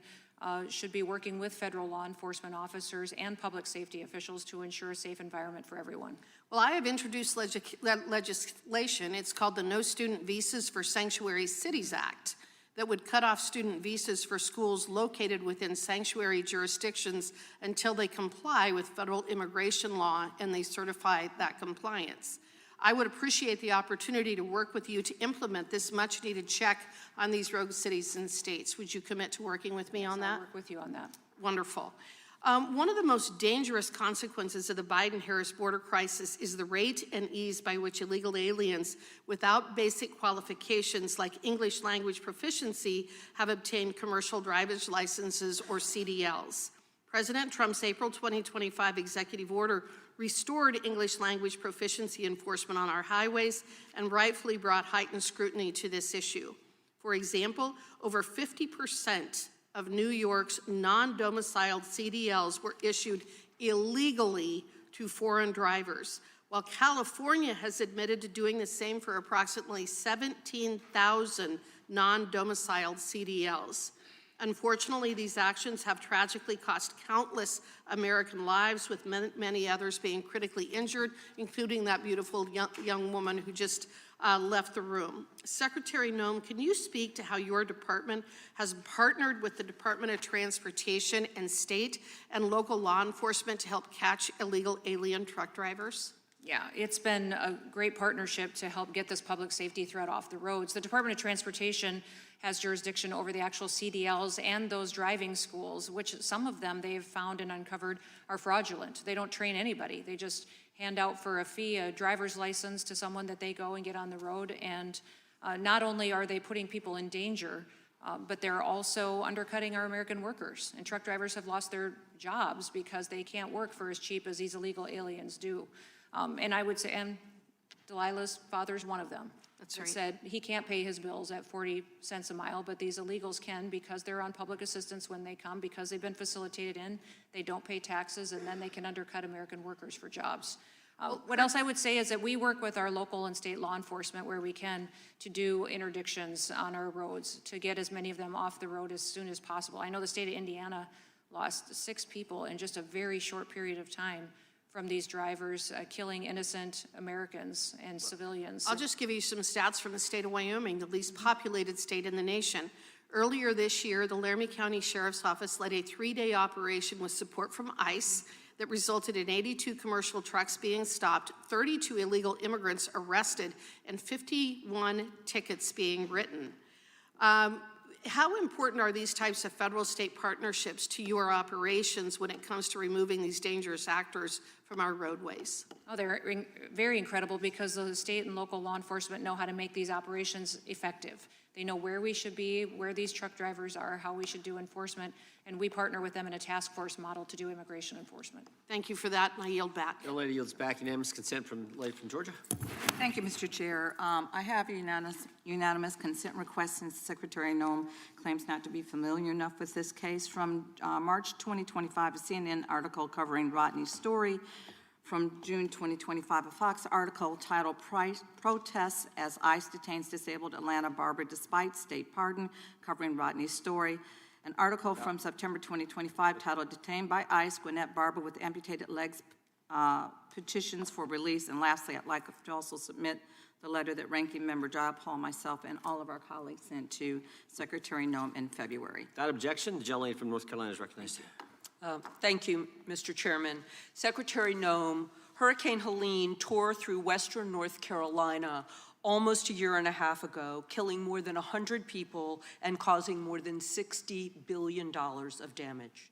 Speaker 3: should be working with federal law enforcement officers and public safety officials to ensure a safe environment for everyone.
Speaker 21: Well, I have introduced legislation. It's called the No Student Visas for Sanctuary Cities Act that would cut off student visas for schools located within sanctuary jurisdictions until they comply with federal immigration law and they certify that compliance. I would appreciate the opportunity to work with you to implement this much-needed check on these rogue cities and states. Would you commit to working with me on that?
Speaker 3: I'll work with you on that.
Speaker 21: Wonderful. One of the most dangerous consequences of the Biden-Harris border crisis is the rate and ease by which illegal aliens without basic qualifications like English language proficiency have obtained commercial driver's licenses or CDLs. President Trump's April 2025 executive order restored English language proficiency enforcement on our highways and rightfully brought heightened scrutiny to this issue. For example, over 50% of New York's non-domiciled CDLs were issued illegally to foreign drivers,
Speaker 12: while California has admitted to doing the same for approximately 17,000 non-domiciled CDLs. Unfortunately, these actions have tragically cost countless American lives, with many others being critically injured, including that beautiful young woman who just left the room. Secretary Noem, can you speak to how your department has partnered with the Department of Transportation and state and local law enforcement to help catch illegal alien truck drivers?
Speaker 3: Yeah, it's been a great partnership to help get this public safety threat off the roads. The Department of Transportation has jurisdiction over the actual CDLs and those driving schools, which some of them they've found and uncovered are fraudulent. They don't train anybody. They just hand out for a fee a driver's license to someone that they go and get on the road. And not only are they putting people in danger, but they're also undercutting our American workers. And truck drivers have lost their jobs because they can't work for as cheap as these illegal aliens do. And I would say, and Delilah's father's one of them.
Speaker 12: That's right.
Speaker 3: Said he can't pay his bills at 40 cents a mile, but these illegals can because they're on public assistance when they come, because they've been facilitated in, they don't pay taxes, and then they can undercut American workers for jobs. What else I would say is that we work with our local and state law enforcement where we can to do interdictions on our roads, to get as many of them off the road as soon as possible. I know the state of Indiana lost 6 people in just a very short period of time from these drivers killing innocent Americans and civilians.
Speaker 12: I'll just give you some stats from the state of Wyoming, the least populated state in the nation. Earlier this year, the Laramie County Sheriff's Office led a 3-day operation with support from ICE that resulted in 82 commercial trucks being stopped, 32 illegal immigrants arrested, and 51 tickets being written. How important are these types of federal-state partnerships to your operations when it comes to removing these dangerous actors from our roadways?
Speaker 3: Oh, they're very incredible because the state and local law enforcement know how to make these operations effective. They know where we should be, where these truck drivers are, how we should do enforcement, and we partner with them in a task force model to do immigration enforcement.
Speaker 12: Thank you for that, and I yield back.
Speaker 2: The lady yields back. Unanimous consent from the lady from Georgia.
Speaker 11: Thank you, Mr. Chair. I have a unanimous consent request since Secretary Noem claims not to be familiar enough with this case. From March 2025, a CNN article covering Rodney's story. From June 2025, a Fox article titled Protests as ICE Detains Disabled Atlanta Barber Despite State Pardon, covering Rodney's story. An article from September 2025 titled Detained by ICE, Gwinnett Barber with Amputated Legs Petitions for Release. And lastly, I'd like to also submit the letter that Ranking Member Job Hall, myself, and all of our colleagues sent to Secretary Noem in February.
Speaker 2: Without objection, the gentlelady from North Carolina is recognized.
Speaker 13: Thank you, Mr. Chairman. Secretary Noem, Hurricane Helene tore through western North Carolina almost a year and a half ago, killing more than 100 people and causing more than $60 billion of damage.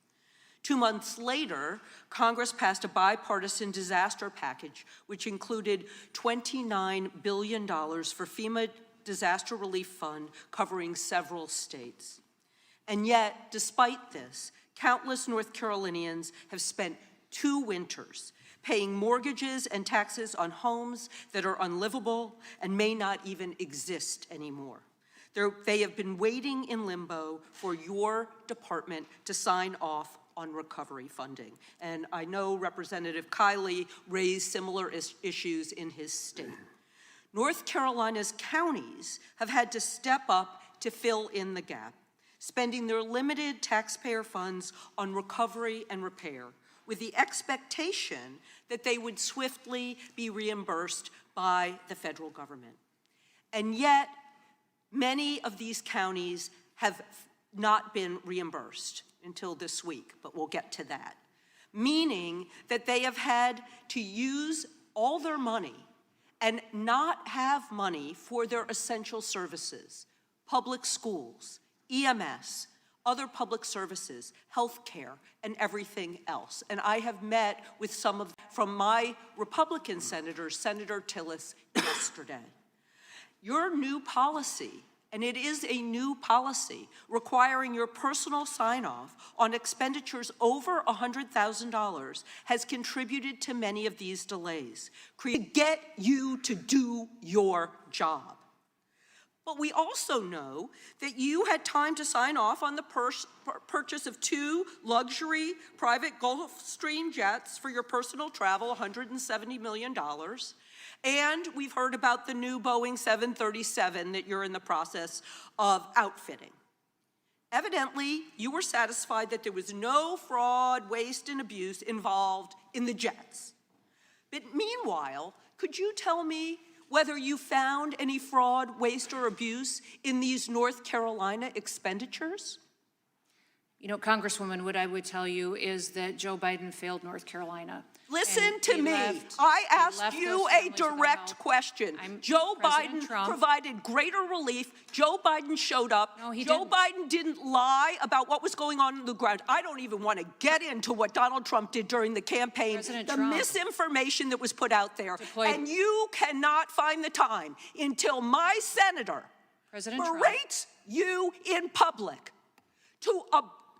Speaker 13: 2 months later, Congress passed a bipartisan disaster package, which included $29 billion for FEMA Disaster Relief Fund, covering several states. And yet, despite this, countless North Carolinians have spent 2 winters paying mortgages and taxes on homes that are unlivable and may not even exist anymore. They have been waiting in limbo for your department to sign off on recovery funding. And I know Representative Kiley raised similar issues in his state. North Carolina's counties have had to step up to fill in the gap, spending their limited taxpayer funds on recovery and repair, with the expectation that they would swiftly be reimbursed by the federal government. And yet, many of these counties have not been reimbursed until this week, but we'll get to that. Meaning that they have had to use all their money and not have money for their essential services, public schools, EMS, other public services, healthcare, and everything else. And I have met with some of, from my Republican senators, Senator Tillis, yesterday. Your new policy, and it is a new policy, requiring your personal sign-off on expenditures over $100,000 has contributed to many of these delays, to get you to do your job. But we also know that you had time to sign off on the purchase of 2 luxury private Gulfstream jets for your personal travel, $170 million. And we've heard about the new Boeing 737 that you're in the process of outfitting. Evidently, you were satisfied that there was no fraud, waste, and abuse involved in the jets. But meanwhile, could you tell me whether you found any fraud, waste, or abuse in these North Carolina expenditures?
Speaker 3: You know, Congresswoman, what I would tell you is that Joe Biden failed North Carolina.
Speaker 13: Listen to me. I asked you a direct question. Joe Biden provided greater relief. Joe Biden showed up.
Speaker 3: No, he
Speaker 13: Joe
Speaker 3: didn't.
Speaker 13: Biden didn't lie about what was going on the ground. I don't even want to get into what Donald Trump did during the campaign, the misinformation that was put out there. And you cannot find the time until my senator berates you in public to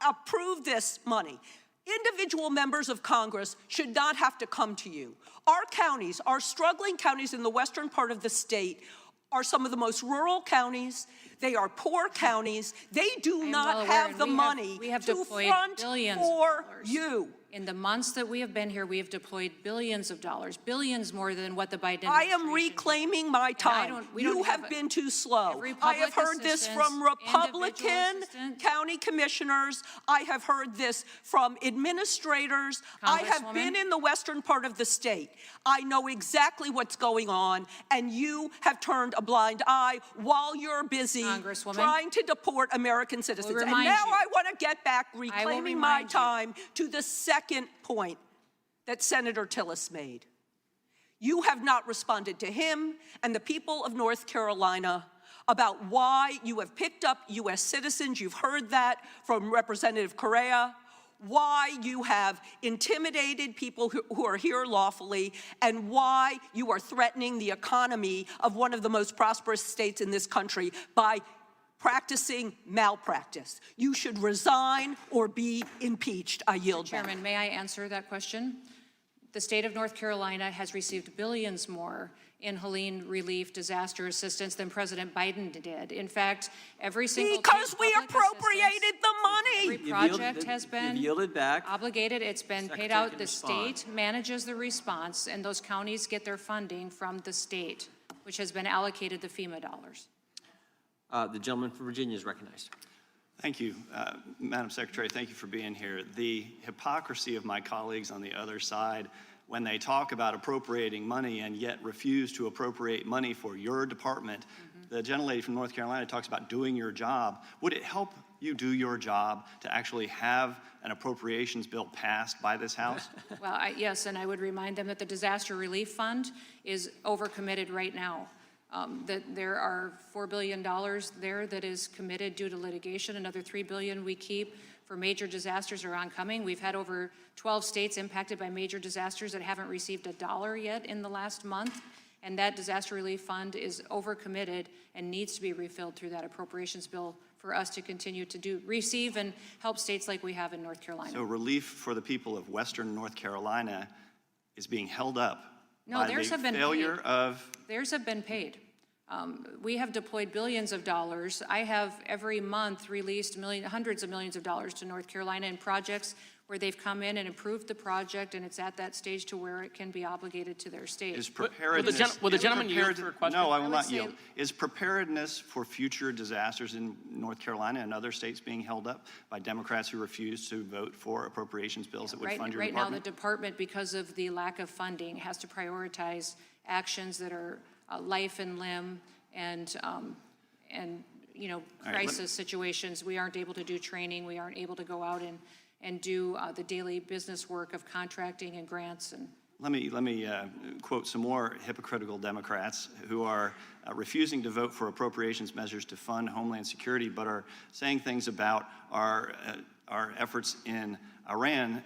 Speaker 13: approve this money. Individual members of Congress should not have to come to you. Our counties, our struggling counties in the western part of the state, are some of the most rural counties. They are poor counties. They do not have the money to front for you.
Speaker 3: In the months that we have been here, we have deployed billions of dollars, billions more than what the Biden
Speaker 13: I am reclaiming my time. You have been too slow. I have heard this from Republican county commissioners. I have heard this from administrators. I have been in the western part of the state. I know exactly what's going on, and you have turned a blind eye while you're busy trying to deport American citizens. And now I want to get back, reclaiming my time, to the second point that Senator Tillis made. You have not responded to him and the people of North Carolina about why you have picked up U.S. citizens. You've heard that from Representative Correa. Why you have intimidated people who are here lawfully, and why you are threatening the economy of one of the most prosperous states in this country by practicing malpractice. You should resign or be impeached. I yield back.
Speaker 3: Chairman, may I answer that question? The state of North Carolina has received billions more in Helene relief disaster assistance than President Biden did. In fact, every single
Speaker 13: because we appropriated the money.
Speaker 3: Every project has been
Speaker 2: yielded back.
Speaker 3: Obligated. It's been paid out. The state manages the response, and those counties get their funding from the state, which has been allocated the FEMA dollars.
Speaker 2: The gentleman from Virginia is recognized.
Speaker 14: Thank you, Madam Secretary. Thank you for being here. The hypocrisy of my colleagues on the other side when they talk about appropriating money and yet refuse to appropriate money for your department. The gentlelady from North Carolina talks about doing your job. Would it help you do your job to actually have an appropriations bill passed by this House?
Speaker 3: Well, yes, and I would remind them that the disaster relief fund is overcommitted right now. That there are $4 billion there that is committed due to litigation. Another $3 billion we keep for major disasters are oncoming. We've had over 12 states impacted by major disasters that haven't received $1 yet in the last month. And that disaster relief fund is overcommitted and needs to be refilled through that appropriations bill for us to continue to receive and help states like we have in North Carolina.
Speaker 14: So relief for the people of Western North Carolina is being held up by the failure of...
Speaker 3: Theirs have been paid. We have deployed billions of dollars. I have every month released hundreds of millions of dollars to North Carolina in projects where they've come in and improved the project, and it's at that stage to where it can be obligated to their state.
Speaker 14: Is preparedness...
Speaker 6: Will the gentleman yield for a question?
Speaker 14: No, I will not yield. Is preparedness for future disasters in North Carolina and other states being held up by Democrats who refuse to vote for appropriations bills that would fund your department?
Speaker 3: Right now, the department, because of the lack of funding, has to prioritize actions that are life and limb and crisis situations. We aren't able to do training. We aren't able to go out and do the daily business work of contracting and grants. And
Speaker 14: Let me quote some more hypocritical Democrats who are refusing to vote for appropriations measures to fund Homeland Security, but are saying things about our efforts in Iran.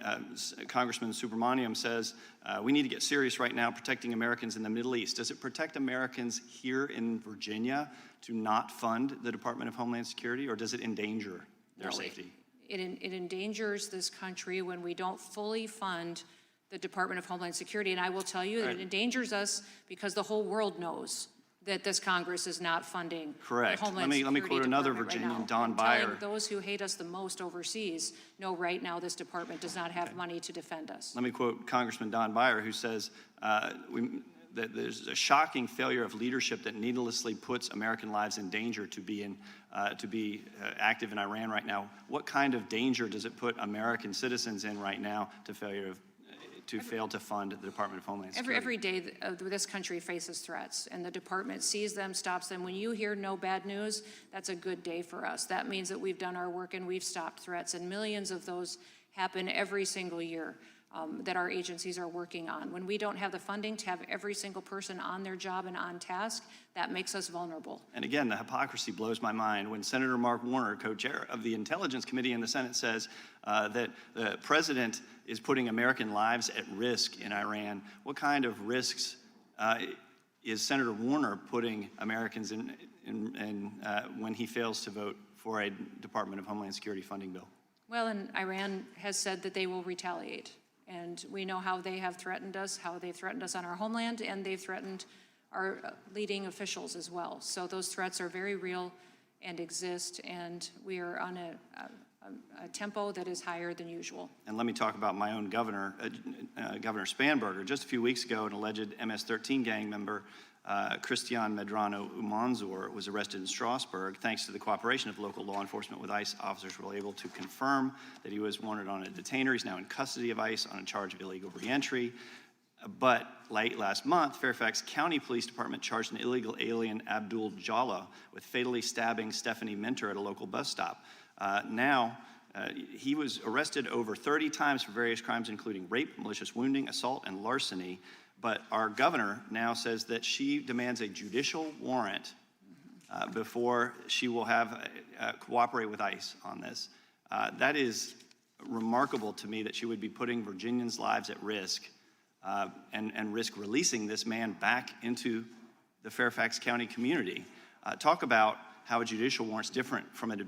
Speaker 14: Congressman Subramaniam says we need to get serious right now protecting Americans in the Middle East. Does it protect Americans here in Virginia to not fund the Department of Homeland Security, or does it endanger their safety?
Speaker 3: It endangers this country when we don't fully fund the Department of Homeland Security. And I will tell you that it endangers us because the whole world knows that this Congress is not funding the
Speaker 14: Correct.
Speaker 3: Homeland
Speaker 14: Let me
Speaker 3: Security
Speaker 14: quote another
Speaker 3: Department right
Speaker 14: Virginian,
Speaker 3: now.
Speaker 14: Don
Speaker 3: And telling
Speaker 14: Beyer.
Speaker 3: those who hate us the most overseas know right now this department does not have money to defend us.
Speaker 14: Let me quote Congressman Don Beyer, who says that there's a shocking failure of leadership that needlessly puts American lives in danger to be active in Iran right now. What kind of danger does it put American citizens in right now to fail to fund the Department of Homeland Security?
Speaker 3: Every day this country faces threats, and the department sees them, stops them. When you hear no bad news, that's a good day for us. That means that we've done our work and we've stopped threats, and millions of those happen every single year that our agencies are working on. When we don't have the funding to have every single person on their job and on task, that makes us vulnerable.
Speaker 14: And again, the hypocrisy blows my mind when Senator Mark Warner, co-chair of the Intelligence Committee in the Senate, says that the president is putting American lives at risk in Iran. What kind of risks is Senator Warner putting Americans in when he fails to vote for a Department of Homeland Security funding bill?
Speaker 3: Well, and Iran has said that they will retaliate. And we know how they have threatened us, how they've threatened us on our homeland, and they've threatened our leading officials as well. So those threats are very real and exist, and we are on a tempo that is higher than usual.
Speaker 14: And let me talk about my own governor, Governor Spanberger. Just a few weeks ago, an alleged MS-13 gang member, Christian Medrano Umanzor, was arrested in Strasbourg. Thanks to the cooperation of local law enforcement with ICE, officers were able to confirm that he was wanted on a detainer. He's now in custody of ICE on a charge of illegal reentry. But late last month, Fairfax County Police Department charged an illegal alien, Abdul Jalla, with fatally stabbing Stephanie Minter at a local bus stop. He was arrested over 30 times for various crimes, including rape, malicious wounding, assault, and larceny. But our governor now says that she demands a judicial warrant before she will cooperate with ICE on this. That is remarkable to me that she would be putting Virginians' lives at risk and risk releasing this man back into the Fairfax County community. Talk about how a judicial warrant is different from an